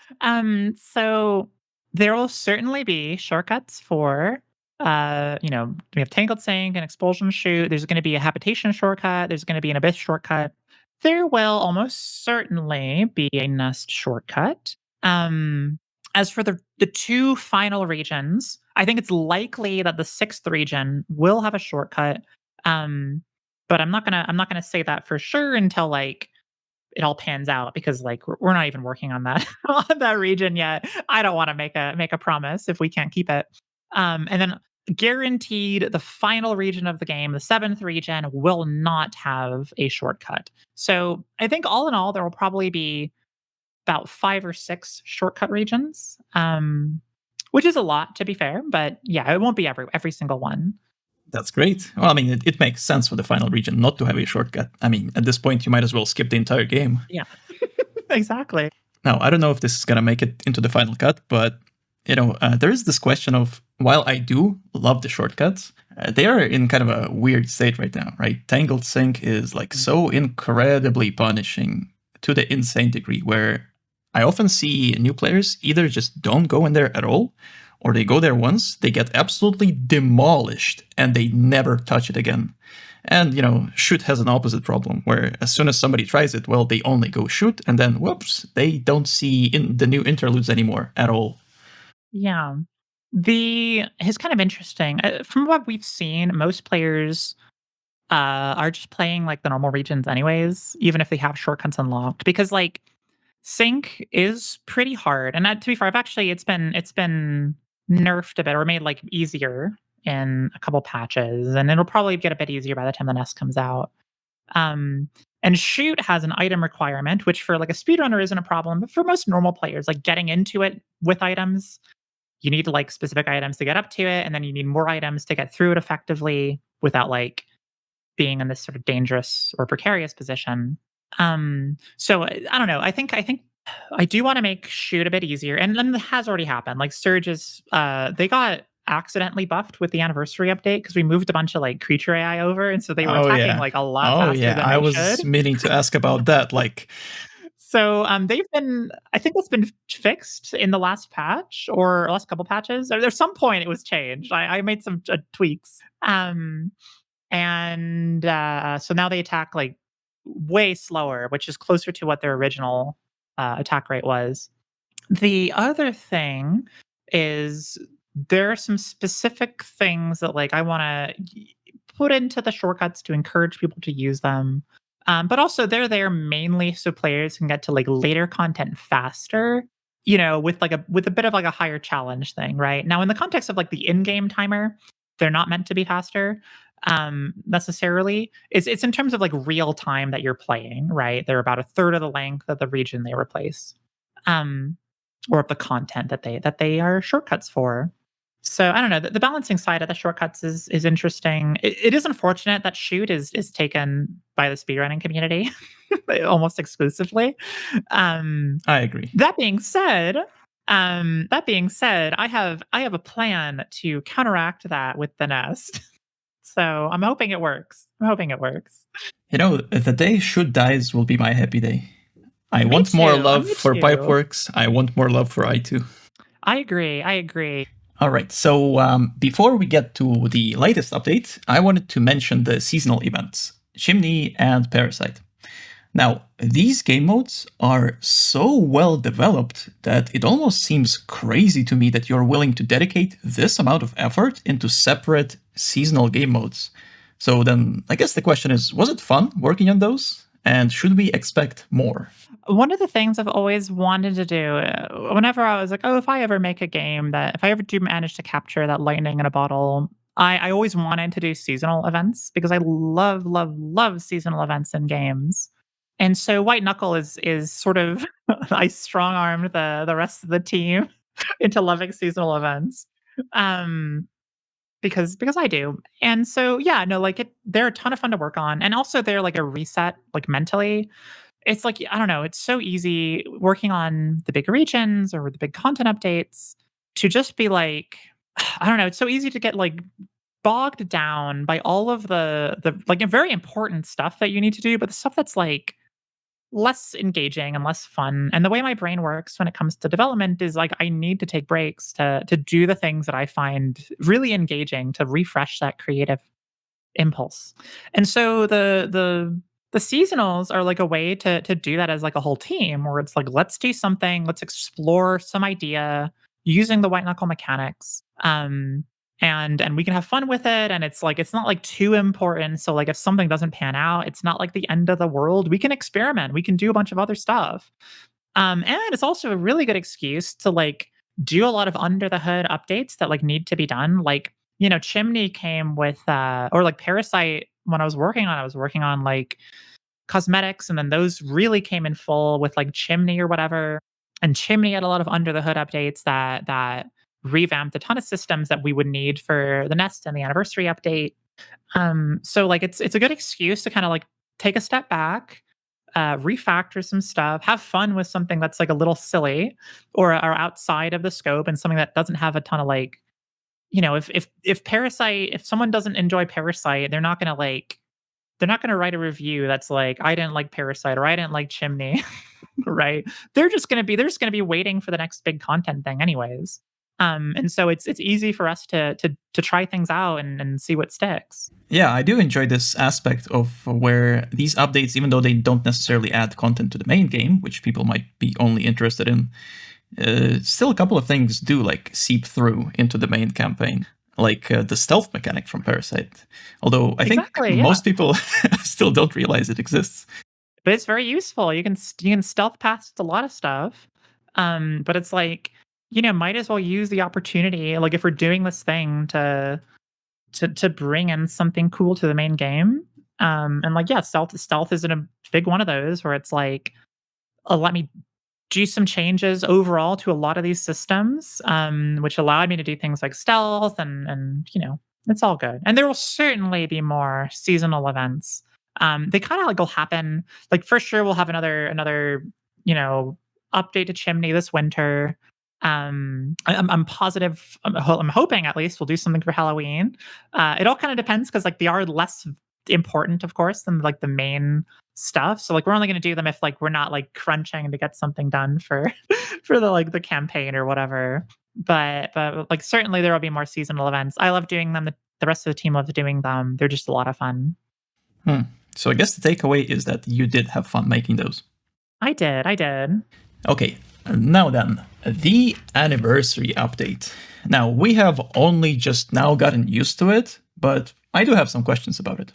So there will certainly be shortcuts for we have Tangled Sink and Expulsion Chute. There's gonna be a habitation shortcut, there's gonna be an abyss shortcut. There will almost certainly be a nest shortcut. Um as for the two final regions, I think it's likely that the sixth region will have a shortcut. Um, but I'm not gonna say that for sure until like it all pans out, because like we're not even working on that on that region yet. I don't want to make a promise if we can't keep it. And then guaranteed the final region of the game, the seventh region, will not have a shortcut. So I think all in all, there will probably be about 5 or 6 shortcut regions, which is a lot to be fair. But yeah, it won't be every single one. That's great. Well, I mean, it makes sense for the final region not to have a shortcut. I mean, at this point, you might as well skip the entire game. Yeah, exactly. Now, I don't know if this is going to make it into the final cut, but, there is this question of, while I do love the shortcuts, they are in kind of a weird state right now, right? Tangled Sink is like so incredibly punishing to the insane degree where I often see new players either just don't go in there at all, or they go there once, they get absolutely demolished, and they never touch it again. And, Shoot has an opposite problem, where as soon as somebody tries it, well, they only go Shoot, and then, whoops, they don't see in the new interludes anymore at all. Yeah. The It's kind of interesting. From what we've seen, most players are just playing like the normal regions anyways, even if they have shortcuts unlocked, because like sync is pretty hard. And to be fair, it's been nerfed a bit or made like easier in a couple patches, and it'll probably get a bit easier by the time the nest comes out. Um, and shoot has an item requirement, which for like a speedrunner isn't a problem, but for most normal players, like getting into it with items, you need like specific items to get up to it, and then you need more items to get through it effectively without like being in this sort of dangerous or precarious position. So I don't know. I think I do want to make shoot a bit easier, and then it has already happened. Like Surge is, they got accidentally buffed with the anniversary update because we moved a bunch of like creature AI over, and so they were Oh attacking yeah. like a lot Oh faster yeah. than I they should. was meaning to ask about that. Like, So they've been, I think it's been fixed in the last patch or last couple patches. Or there's some point it was changed. I made some tweaks. And so now they attack like way slower, which is closer to what their original attack rate was. The other thing is there are some specific things that like I want to put into the shortcuts to encourage people to use them. But also they're there mainly so players can get to like later content faster, you know, with a bit of like a higher challenge thing, right? Now in the context of like the in-game timer, they're not meant to be faster necessarily. It's in terms of like real time that you're playing, right? They're about a third of the length of the region they replace. Um or of the content that they are shortcuts for. So I don't know. The balancing side of the shortcuts is interesting. It is unfortunate that shoot is taken by the speedrunning community almost exclusively. Um, I agree. that being said, I have a plan to counteract that with the nest. So I'm hoping it works. I'm hoping it works. You know, the day should dies will be my happy day. I Me want more too. love Me for too. Pipeworks. I want more love for I2. I agree. I agree. All right, so before we get to the latest update, I wanted to mention the seasonal events, Chimney and Parasite. Now, these game modes are so well developed that it almost seems crazy to me that you're willing to dedicate this amount of effort into separate seasonal game modes. So then, I guess the question is, was it fun working on those? And should we expect more? One of the things I've always wanted to do, whenever I was like, "Oh, if I ever make a game that if I ever do manage to capture that lightning in a bottle," I always wanted to do seasonal events because I love, love, love seasonal events in games. And so White Knuckle is sort of I strong-armed the rest of the team into loving seasonal events. Um, because I do. And so, yeah, no, like they're a ton of fun to work on. And also they're like a reset, like mentally it's like, I don't know, it's so easy working on the big regions or the big content updates to just be like, I don't know, it's so easy to get like bogged down by all of the like very important stuff that you need to do, but the stuff that's like less engaging and less fun. And the way my brain works when it comes to development is like I need to take breaks to do the things that I find really engaging to refresh that creative impulse. And so the seasonals are like a way to do that as like a whole team where it's like let's do something, let's explore some idea using the white knuckle mechanics. And we can have fun with it and it's like it's not like too important so like if something doesn't pan out it's not like the end of the world. We can experiment, we can do a bunch of other stuff. And it's also a really good excuse to like do a lot of under the hood updates that like need to be done. Like, you know, Chimney came with or like Parasite when I was working on like cosmetics and then those really came in full with like Chimney or whatever. And Chimney had a lot of under the hood updates that revamped a ton of systems that we would need for the Nest and the anniversary update. So like it's a good excuse to kind of like take a step back, refactor some stuff, have fun with something that's like a little silly or outside of the scope and something that doesn't have a ton of like, you know, if Parasite, if someone doesn't enjoy Parasite, they're not gonna write a review that's like, I didn't like Parasite or I didn't like Chimney, right? They're just gonna be waiting for the next big content thing anyways. And so it's easy for us to try things out and see what sticks. Yeah, I do enjoy this aspect of where these updates, even though they don't necessarily add content to the main game, which people might be only interested in, still a couple of things do like seep through into the main campaign, like the stealth mechanic from Parasite. Although I think Exactly, yeah. most people still don't realize it exists. But it's very useful. You can stealth past a lot of stuff. But it's like, you know, might as well use the opportunity, like if we're doing this thing to bring in something cool to the main game. And like, yeah, stealth isn't a big one of those where it's like, let me do some changes overall to a lot of these systems, which allowed me to do things like stealth and you know, it's all good. And there will certainly be more seasonal events. They kind of like will happen. Like for sure, we'll have another you know update to Chimney this winter. I'm positive. I'm hoping at least we'll do something for Halloween. It all kind of depends because like they are less important, of course, than like the main stuff. So like we're only going to do them if like we're not like crunching to get something done for for the like the campaign or whatever. But like certainly there will be more seasonal events. I love doing them. The rest of the team loves doing them. They're just a lot of fun. So I guess the takeaway is that you did have fun making those. I did. I did. Okay, now then, the anniversary update. Now, we have only just now gotten used to it, but I do have some questions about it.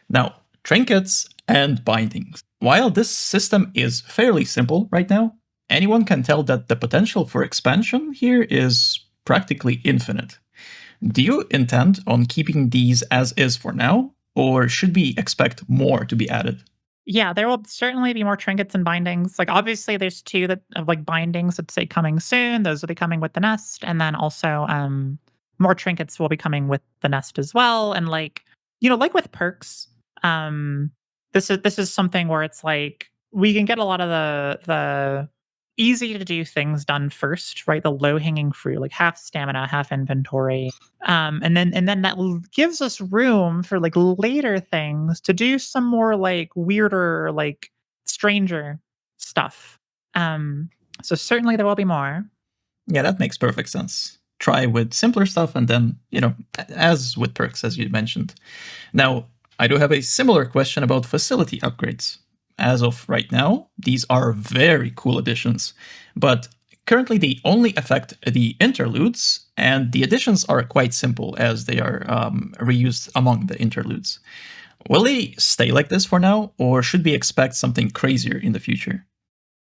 Now, trinkets and bindings. While this system is fairly simple right now, anyone can tell that the potential for expansion here is practically infinite. Do you intend on keeping these as is for now, or should we expect more to be added? Yeah, there will certainly be more trinkets and bindings. Like obviously there's two that of like bindings that say coming soon. Those will be coming with the nest. And then also more trinkets will be coming with the nest as well. And like, like with perks, this is something where it's like we can get a lot of the easy to do things done first, right? The low hanging fruit, like half stamina, half inventory. And then that gives us room for like later things to do some more like weirder, like stranger stuff. So certainly there will be more. Yeah, that makes perfect sense. Try with simpler stuff and then, as with perks, as you mentioned. Now, I do have a similar question about facility upgrades. As of right now, these are very cool additions, but currently they only affect the interludes, and the additions are quite simple as they are reused among the interludes. Will they stay like this for now, or should we expect something crazier in the future?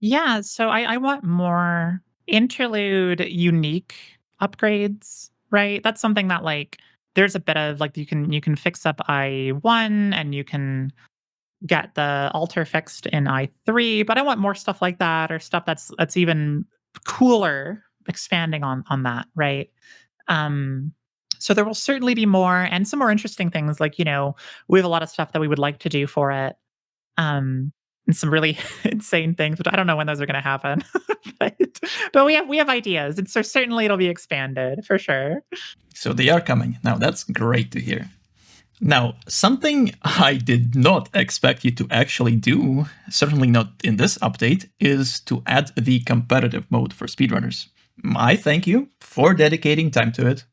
Yeah, so I want more interlude unique upgrades, right? That's something that like there's a bit of like you can fix up I1 and you can get the altar fixed in I3, but I want more stuff like that or stuff that's even cooler expanding on that, right? Um so there will certainly be more and some more interesting things like, we have a lot of stuff that we would like to do for it. And some really insane things, but I don't know when those are going to happen. but but we have ideas, and so certainly it'll be expanded for sure. So they are coming. Now that's great to hear. Now, something I did not expect you to actually do, certainly not in this update, is to add the competitive mode for speedrunners. I thank you for dedicating time to it.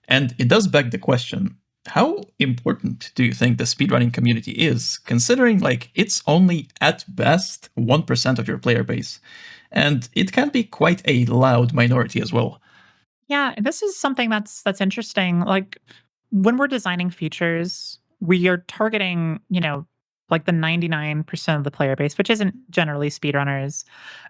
And it does beg the question, how important do you think the speedrunning community is, considering like it's only at best 1% of your player base? And it can be quite a loud minority as well. Yeah, and this is something that's interesting. Like when we're designing features, we are targeting, like the 99% of the player base, which isn't generally speedrunners.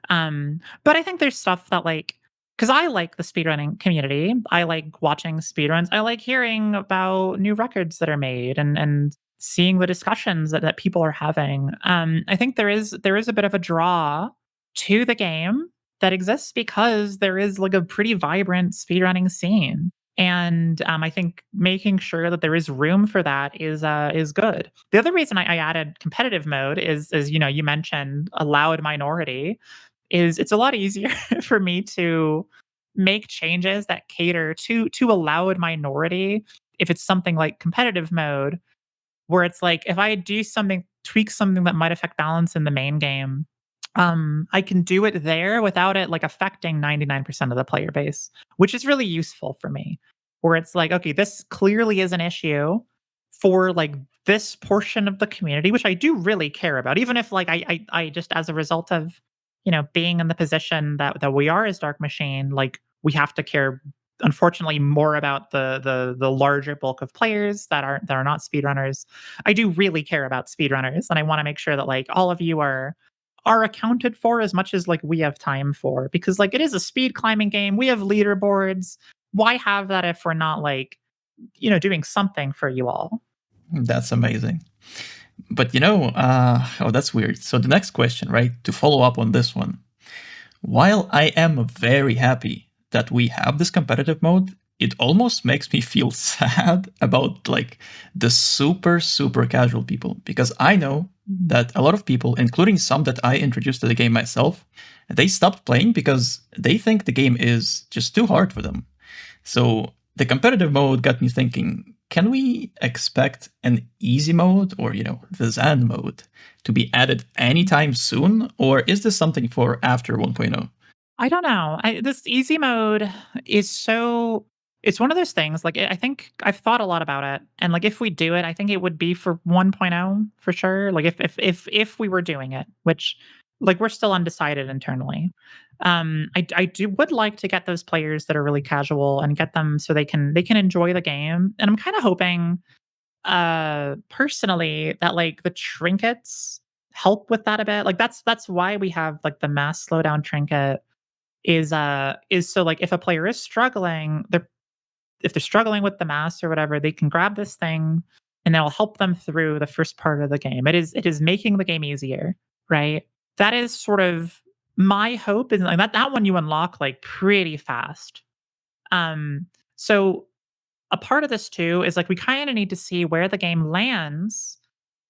But I think there's stuff that like because I like the speedrunning community. I like watching speedruns. I like hearing about new records that are made and seeing the discussions that people are having. I think there is a bit of a draw to the game that exists because there is like a pretty vibrant speedrunning scene. And I think making sure that there is room for that is good. The other reason I added competitive mode is you mentioned a loud minority is it's a lot easier for me to make changes that cater to a loud minority if it's something like competitive mode where it's like if I do something tweak something that might affect balance in the main game, I can do it there without it like affecting 99% of the player base, which is really useful for me. Where it's like, okay, this clearly is an issue for like this portion of the community, which I do really care about, even if like I just as a result of being in the position that we are as Dark Machine, like we have to care unfortunately more about the larger bulk of players that are not speedrunners. I do really care about speedrunners and I want to make sure that like all of you are accounted for as much as like we have time for because like it is a speed climbing game. We have leaderboards. Why have that if we're not like doing something for you all? That's amazing. But oh, that's weird. So the next question, right, to follow up on this one. While I am very happy that we have this competitive mode, it almost makes me feel sad about like the super casual people, because I know that a lot of people, including some that I introduced to the game myself, they stopped playing because they think the game is just too hard for them. So the competitive mode got me thinking, can we expect an easy mode, or, the Zen mode, to be added anytime soon? Or is this something for after 1.0? I don't know. This easy mode is so it's one of those things, like, I think I've thought a lot about it, and, like, if we do it, I think it would be for 1.0 for sure, like, if we were doing it, which, like, we're still undecided internally. I do would like to get those players that are really casual and get them so they can enjoy the game, and I'm kinda hoping, personally, that, like, the trinkets help with that a bit, like, that's why we have, like, the mass slowdown trinket is so, like, if a player is struggling, if they're struggling with the mass or whatever, they can grab this thing, and it'll help them through the first part of the game. It is making the game easier, right? That is sort of my hope, is like that one you unlock, like, pretty fast. Um, so a part of this too is, like, we kinda need to see where the game lands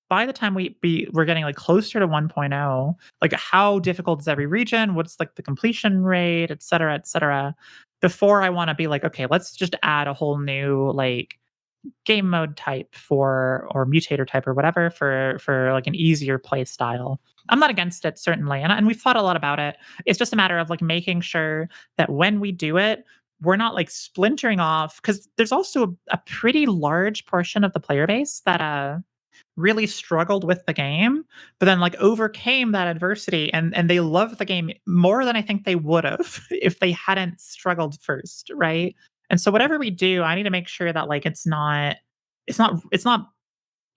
by the time we're getting, like, closer to 1.0, like, how difficult is every region? What's, like, the completion rate, et cetera, before I wanna be like, "Okay, let's just add a whole new, like, game mode type for or mutator type or whatever for, like, an easier play style." I'm not against it, certainly, and we've thought a lot about it. It's just a matter of, like, making sure that when we do it, we're not, like, splintering off, because there's also a pretty large portion of the player base that, really struggled with the game, but then, like, overcame that adversity, and they love the game more than I think they would've if they hadn't struggled first, right? And so whatever we do, I need to make sure that, like, it's not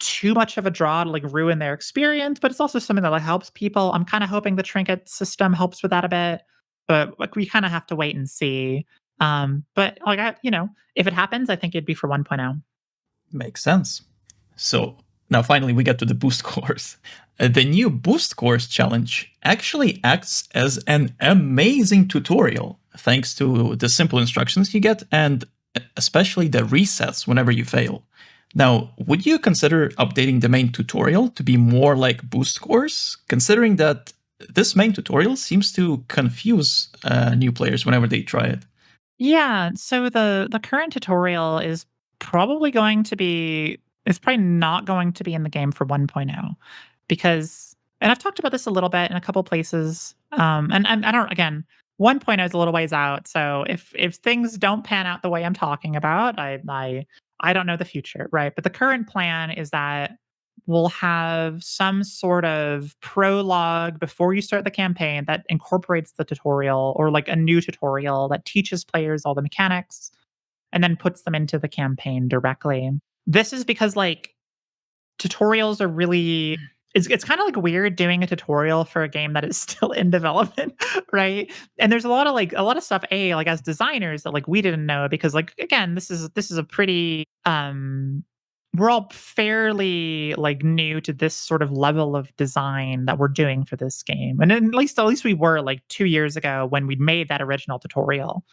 too much of a draw to, like, ruin their experience, but it's also something that, like, helps people. I'm kinda hoping the trinket system helps with that a bit, but, like, we kinda have to wait and see. But, like, if it happens, I think it'd be for 1.0. Makes sense. So now finally we get to the boost course. The new boost course challenge actually acts as an amazing tutorial, thanks to the simple instructions you get and especially the resets whenever you fail. Now, would you consider updating the main tutorial to be more like boost course, considering that this main tutorial seems to confuse new players whenever they try it? Yeah, so the current tutorial is probably not going to be in the game for 1.0, because, and I've talked about this a little bit in a couple places, and I don't, again, 1.0 is a little ways out, so if things don't pan out the way I'm talking about, I don't know the future, right? But the current plan is that we'll have some sort of prologue before you start the campaign that incorporates the tutorial, or, like, a new tutorial that teaches players all the mechanics and then puts them into the campaign directly. This is because, like, tutorials are really it's kinda, like, weird doing a tutorial for a game that is still in development, right? And there's a lot of stuff, like, as designers that, like, we didn't know, because, like, again, this is a pretty, we're all fairly, like, new to this sort of level of design that we're doing for this game. And at least we were, like, 2 years ago when we made that original tutorial.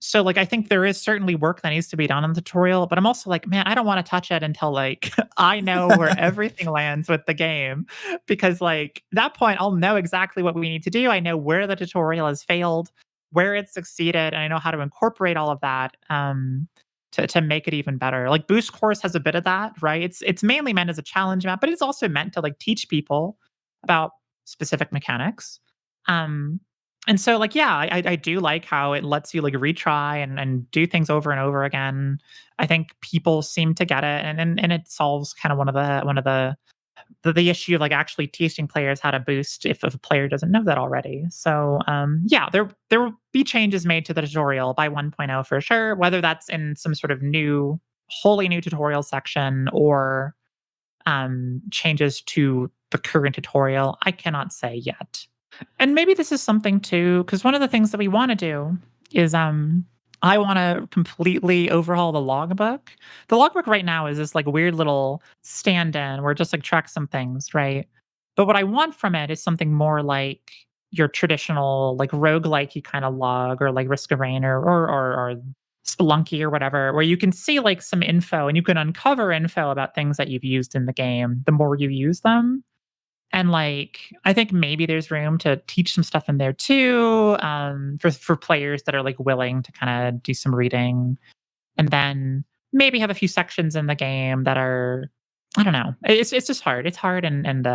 So, like, I think there is certainly work that needs to be done on the tutorial, but I'm also like, man, I don't want to touch it until, like, I know where everything lands with the game. Because, like, that point I'll know exactly what we need to do. I know where the tutorial has failed, where it succeeded, and I know how to incorporate all of that, to make it even better. Like, Boost Course has a bit of that, right? It's mainly meant as a challenge map, but it's also meant to, like, teach people about specific mechanics. Um, and so, like, yeah, I do like how it lets you, like, retry and do things over and over again. I think people seem to get it, and it solves kind of one of the issue of, like, actually teaching players how to boost if a player doesn't know that already. So, yeah, there will be changes made to the tutorial by 1.0 for sure, whether that's in some sort of wholly new tutorial section, or changes to the current tutorial. I cannot say yet. And maybe this is something too, because one of the things that we want to do is, I want to completely overhaul the logbook. The logbook right now is this, like, weird little stand-in where it just, like, tracks some things, right? But what I want from it is something more like your traditional, like, roguelike kind of log, or like Risk of Rain, or Spelunky or whatever, where you can see like some info and you can uncover info about things that you've used in the game the more you use them. And like, I think maybe there's room to teach some stuff in there too, for players that are like willing to kind of do some reading, and then maybe have a few sections in the game that are, I don't know. It's just hard. It's hard and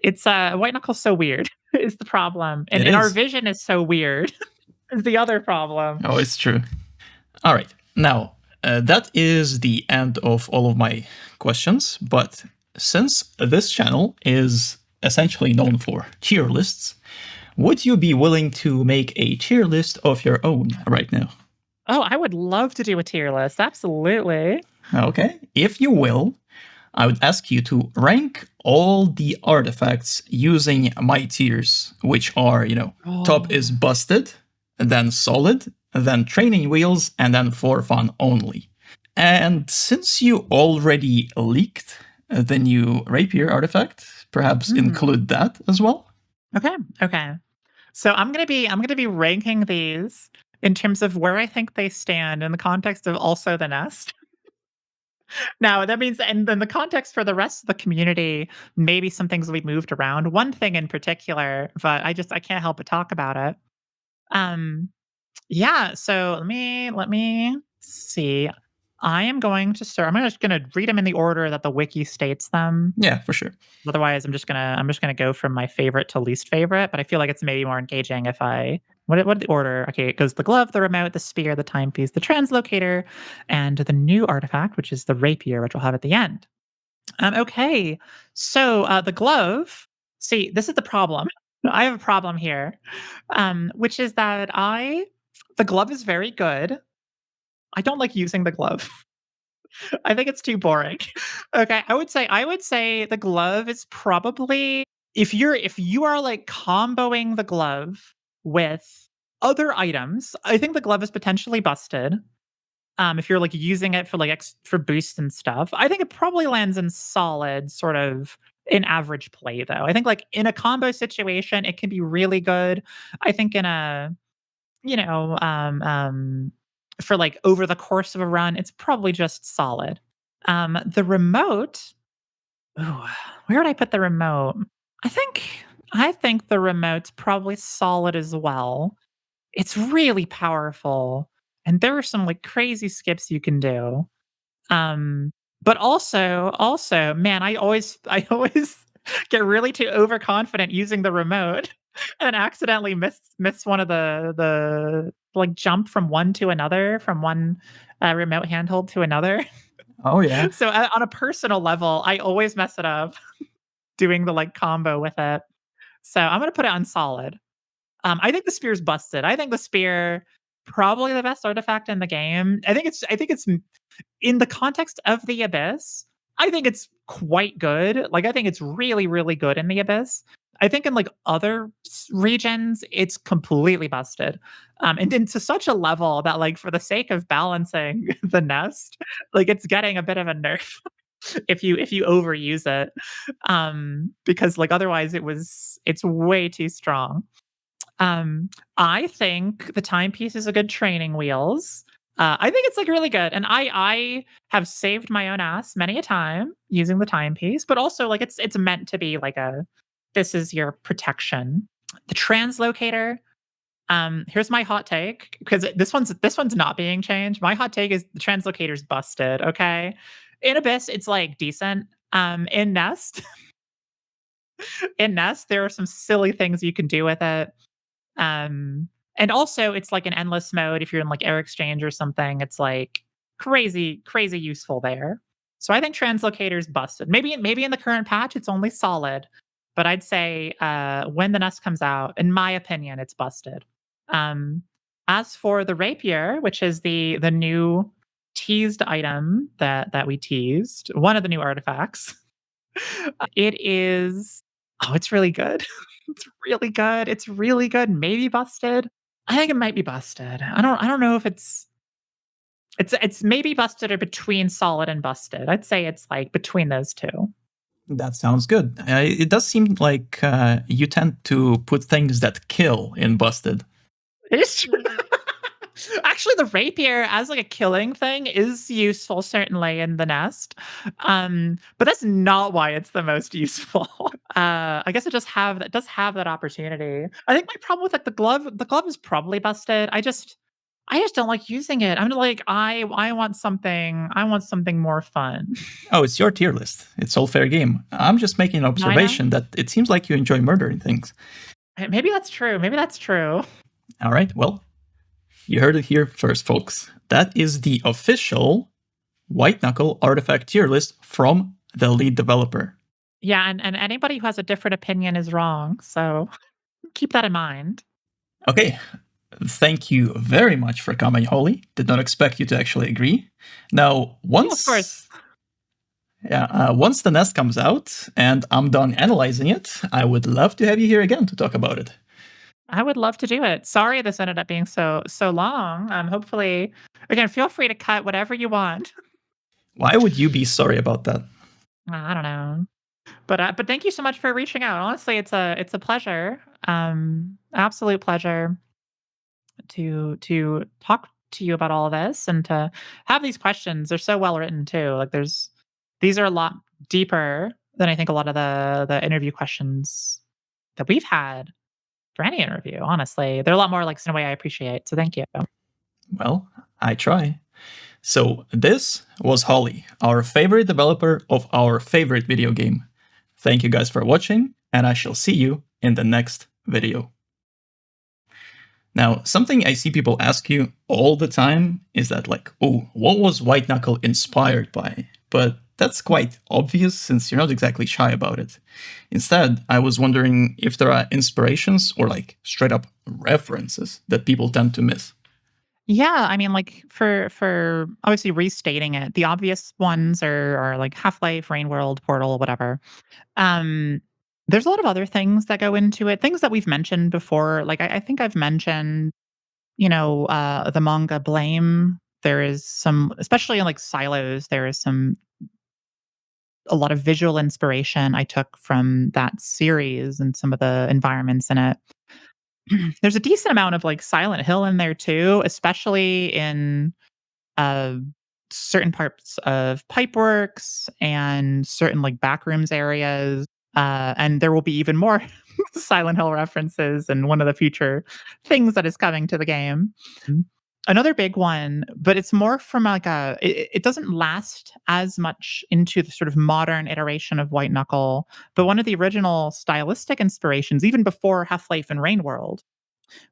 it's White Knuckle's so weird is the problem, It and our is. vision is so weird is the other problem. Oh, it's true. All right. Now, that is the end of all of my questions. But since this channel is essentially known for tier lists, would you be willing to make a tier list of your own right now? Oh, I would love to do a tier list. Absolutely. Okay. If you will, I would ask you to rank all the artifacts using my tiers, which are, top is busted, then solid, then training wheels, and then for fun only. And since you already leaked the new rapier artifact, perhaps include that as well? Okay. So I'm gonna be ranking these in terms of where I think they stand in the context of also the nest. Now that means, and then the context for the rest of the community, maybe some things will be moved around. One thing in particular, but I can't help but talk about it. Um, yeah. So let me see. I am going to start. I'm just going to read them in the order that the wiki states them. Yeah, for sure. Otherwise, I'm just gonna go from my favorite to least favorite. But I feel like it's maybe more engaging if I what the order? Okay, it goes the glove, the remote, the spear, the timepiece, the translocator, and the new artifact, which is the rapier, which we'll have at the end. Okay, so the glove. See, this is the problem. I have a problem here, which is that the glove is very good. I don't like using the glove. I think it's too boring. Okay, I would say the glove is probably, if you are like comboing the glove with other items, I think the glove is potentially busted. If you're like using it for like for boosts and stuff, I think it probably lands in solid, sort of in average play though. I think like in a combo situation, it can be really good. I think in a, you know, for like over the course of a run, it's probably just solid. The remote, ooh, where would I put the remote? I think I think the remote's probably solid as well. It's really powerful, and there are some like crazy skips you can do. Um, but also, man, I always get really too overconfident using the remote and accidentally miss one of the like jump from one to another, from one remote handhold to another. Oh, yeah. So on a personal level, I always mess it up doing the like combo with it. So I'm gonna put it on solid. I think the spear's busted. I think the spear probably the best artifact in the game. I think it's in the context of the Abyss, I think it's quite good. Like, I think it's really, really good in the Abyss. I think in like other regions, it's completely busted. And to such a level that, like, for the sake of balancing the nest, like it's getting a bit of a nerf if you overuse it. Because like otherwise it's way too strong. I think the timepiece is a good training wheels. I think it's like really good, and I have saved my own ass many a time using the timepiece, but also like it's meant to be like a, this is your protection. The translocator. Here's my hot take, because this one's not being changed. My hot take is the translocator's busted. Okay, in Abyss it's like decent. In Nest, in Nest there are some silly things you can do with it. And also it's like an endless mode. If you're in like air exchange or something, it's like crazy, crazy useful there. So I think translocator's busted. Maybe in the current patch it's only solid, but I'd say when the nest comes out, in my opinion, it's busted. Um, as for the rapier, which is the new teased item that we teased, one of the new artifacts, it is, oh, it's really good. It's really good. It's really good. Maybe busted. I think it might be busted. I don't know if it's maybe busted or between solid and busted. I'd say it's like between those two. That sounds good. It does seem like you tend to put things that kill in busted. It is true. Actually, the rapier as like a killing thing is useful certainly in the nest. But that's not why it's the most useful. I guess it does have that opportunity. I think my problem with like the glove is probably busted. I just don't like using it. I'm like I want something more fun. Oh, it's your tier list. It's all fair game. I'm just making an I know. observation that it seems like you enjoy murdering things. Maybe that's true. Maybe that's true. All right, well, you heard it here first, folks. That is the official White Knuckle artifact tier list from the lead developer. Yeah, and anybody who has a different opinion is wrong. So keep that in mind. Okay, thank you very much for coming, Holly. Did not expect you to actually agree. Now, Oh, of course. once the nest comes out and I'm done analyzing it, I would love to have you here again to talk about it. I would love to do it. Sorry this ended up being so long. Hopefully, again, feel free to cut whatever you want. Why would you be sorry about that? I don't know, but thank you so much for reaching out. Honestly, it's a pleasure, absolute pleasure to talk to you about all of this and to have these questions. They're so well written too. Like these are a lot deeper than I think a lot of the interview questions that we've had for any interview. Honestly, they're a lot more like in a way I appreciate. So thank you. Well, I try. So, this was Holly, our favorite developer of our favorite video game. Thank you guys for watching, and I shall see you in the next video. Now, something I see people ask you all the time is that, like, oh, what was White Knuckle inspired by? But that's quite obvious since you're not exactly shy about it. Instead, I was wondering if there are inspirations or, like, straight up references that people tend to miss. Yeah, I mean, like for obviously restating it, the obvious ones are like Half-Life, Rain World, Portal, whatever. Um, there's a lot of other things that go into it, things that we've mentioned before. Like I think I've mentioned, the manga Blame. There is some, especially in like Silos, there is a lot of visual inspiration I took from that series and some of the environments in it. There's a decent amount of like Silent Hill in there too, especially in uh, certain parts of Pipeworks and certain like backrooms areas. And there will be even more Silent Hill references in one of the future things that is coming to the game. Another big one, but it's more from like it doesn't last as much into the sort of modern iteration of White Knuckle, but one of the original stylistic inspirations, even before Half-Life and Rain World,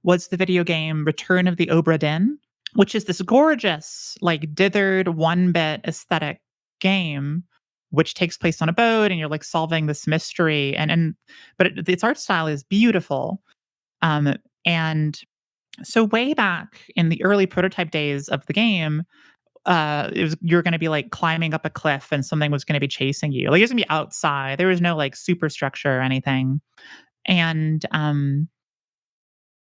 was the video game Return of the Obra Dinn, which is this gorgeous, like dithered one-bit aesthetic game, which takes place on a boat, and you're like solving this mystery, but its art style is beautiful. And so way back in the early prototype days of the game, you're going to be like climbing up a cliff, and something was going to be chasing you. Like it was going to be outside. There was no like superstructure or anything, and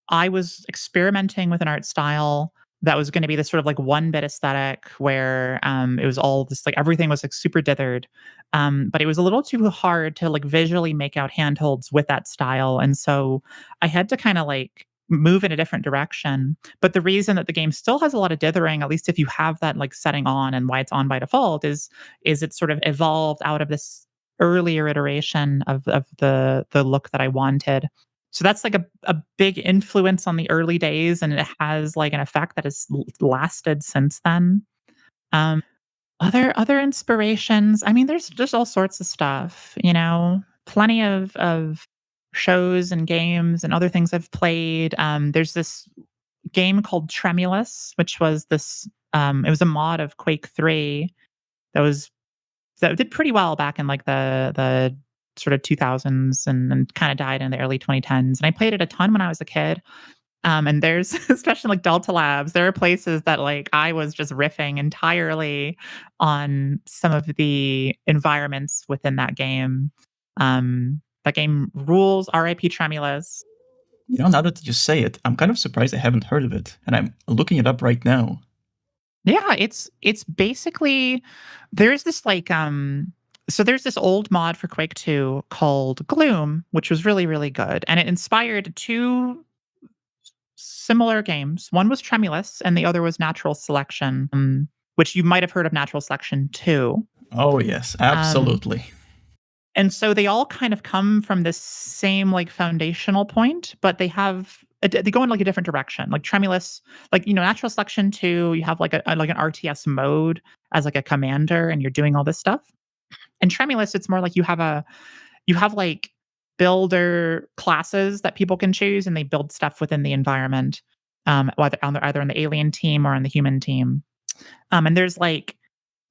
I was experimenting with an art style that was gonna be this sort of like one bit aesthetic where, it was all this like everything was like super dithered. But it was a little too hard to like visually make out handholds with that style. And so I had to kind of like move in a different direction. But the reason that the game still has a lot of dithering, at least if you have that like setting on and why it's on by default, is it sort of evolved out of this earlier iteration of the look that I wanted. So that's like a big influence on the early days, and it has like an effect that has lasted since then. Other inspirations, I mean, there's just all sorts of stuff, plenty of shows and games and other things I've played. There's this game called Tremulous, which was it was a mod of Quake 3 that was that did pretty well back in like the sort of 2000s and kind of died in the early 2010s. And I played it a ton when I was a kid. And there's especially like Delta Labs, there are places that like I was just riffing entirely on some of the environments within that game. That game rules. R.I.P. Tremulous. You know, now that you say it, I'm kind of surprised I haven't heard of it, and I'm looking it up right now. Yeah, it's basically there's this like so there's this old mod for Quake 2 called Gloom, which was really, really good. And it inspired two similar games. One was Tremulous and the other was Natural Selection, which you might have heard of Natural Selection too. Oh, yes, Um, absolutely. and so they all kind of come from this same, like, foundational point, but they have they go in, like, a different direction. Like, Tremulous, like, Natural Selection 2, you have, like, like, an RTS mode as, like, a commander, and you're doing all this stuff. And Tremulous, it's more like you have, like, builder classes that people can choose, and they build stuff within the environment, whether either on the alien team or on the human team. And there's, like,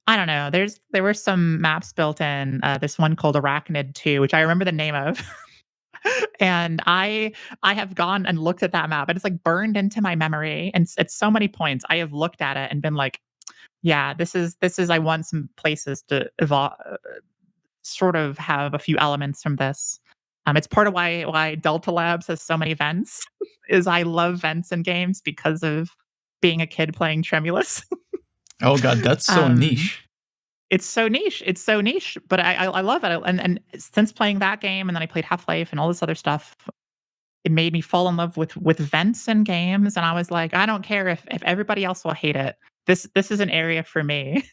I don't know, there were some maps built in, this one called Arachnid 2, which I remember the name of. And I have gone and looked at that map, and it's, like, burned into my memory, and at so many points, I have looked at it and been like, "Yeah, this is I want some places to sort of have a few elements from this." It's part of why Delta Labs has so many vents, is I love vents in games because of being a kid playing Tremulous. Oh god, that's so Um, niche. it's so niche, but I love it, and since playing that game, and then I played Half-Life and all this other stuff, it made me fall in love with vents in games, and I was like, "I don't care if everybody else will hate it. This is an area for me."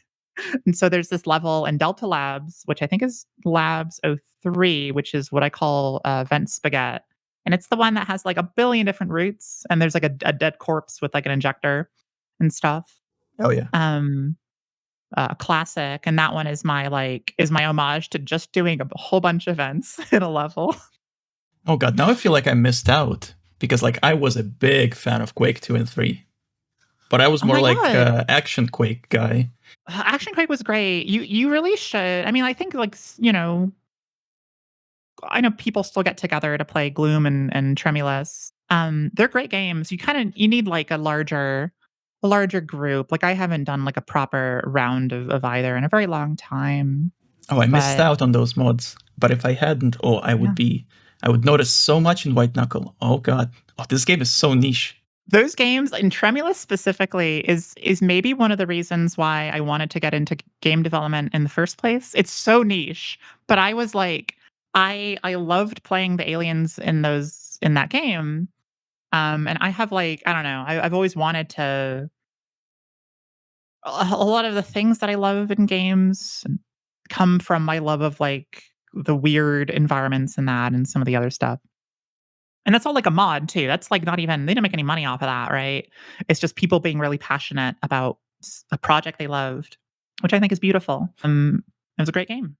And so there's this level in Delta Labs, which I think is Labs '03, which is what I call, Vent Spaghetti, and it's the one that has, like, a billion different routes, and there's, like, a dead corpse with, like, an injector and stuff. Oh, yeah. Um, Classic, and that one is my homage to just doing a whole bunch of vents in a level. Oh god, now I feel like I missed out, because, like, I was a big fan of Quake 2 and 3, but I was Oh more my like god. action Quake guy. Action Quake was great. You really should. I mean, I think, like, I know people still get together to play Gloom and Tremulous. They're great games. You need, like, a larger group. Like, I haven't done, like, a proper round of either in a very long time, Oh, I missed but out on those mods, but if I hadn't, oh, yeah. I would notice so much in White Knuckle. Oh god. Oh, this game is so niche. Those games, and Tremulous specifically, is maybe one of the reasons why I wanted to get into game development in the first place. It's so niche, but I was like, I loved playing the aliens in that game. And I have, like, I don't know, I've always wanted to a lot of the things that I love in games come from my love of, like, the weird environments and that and some of the other stuff. And that's all, like, a mod too. That's, like, not even they didn't make any money off of that, right? It's just people being really passionate about a project they loved, which I think is beautiful. It was a great game.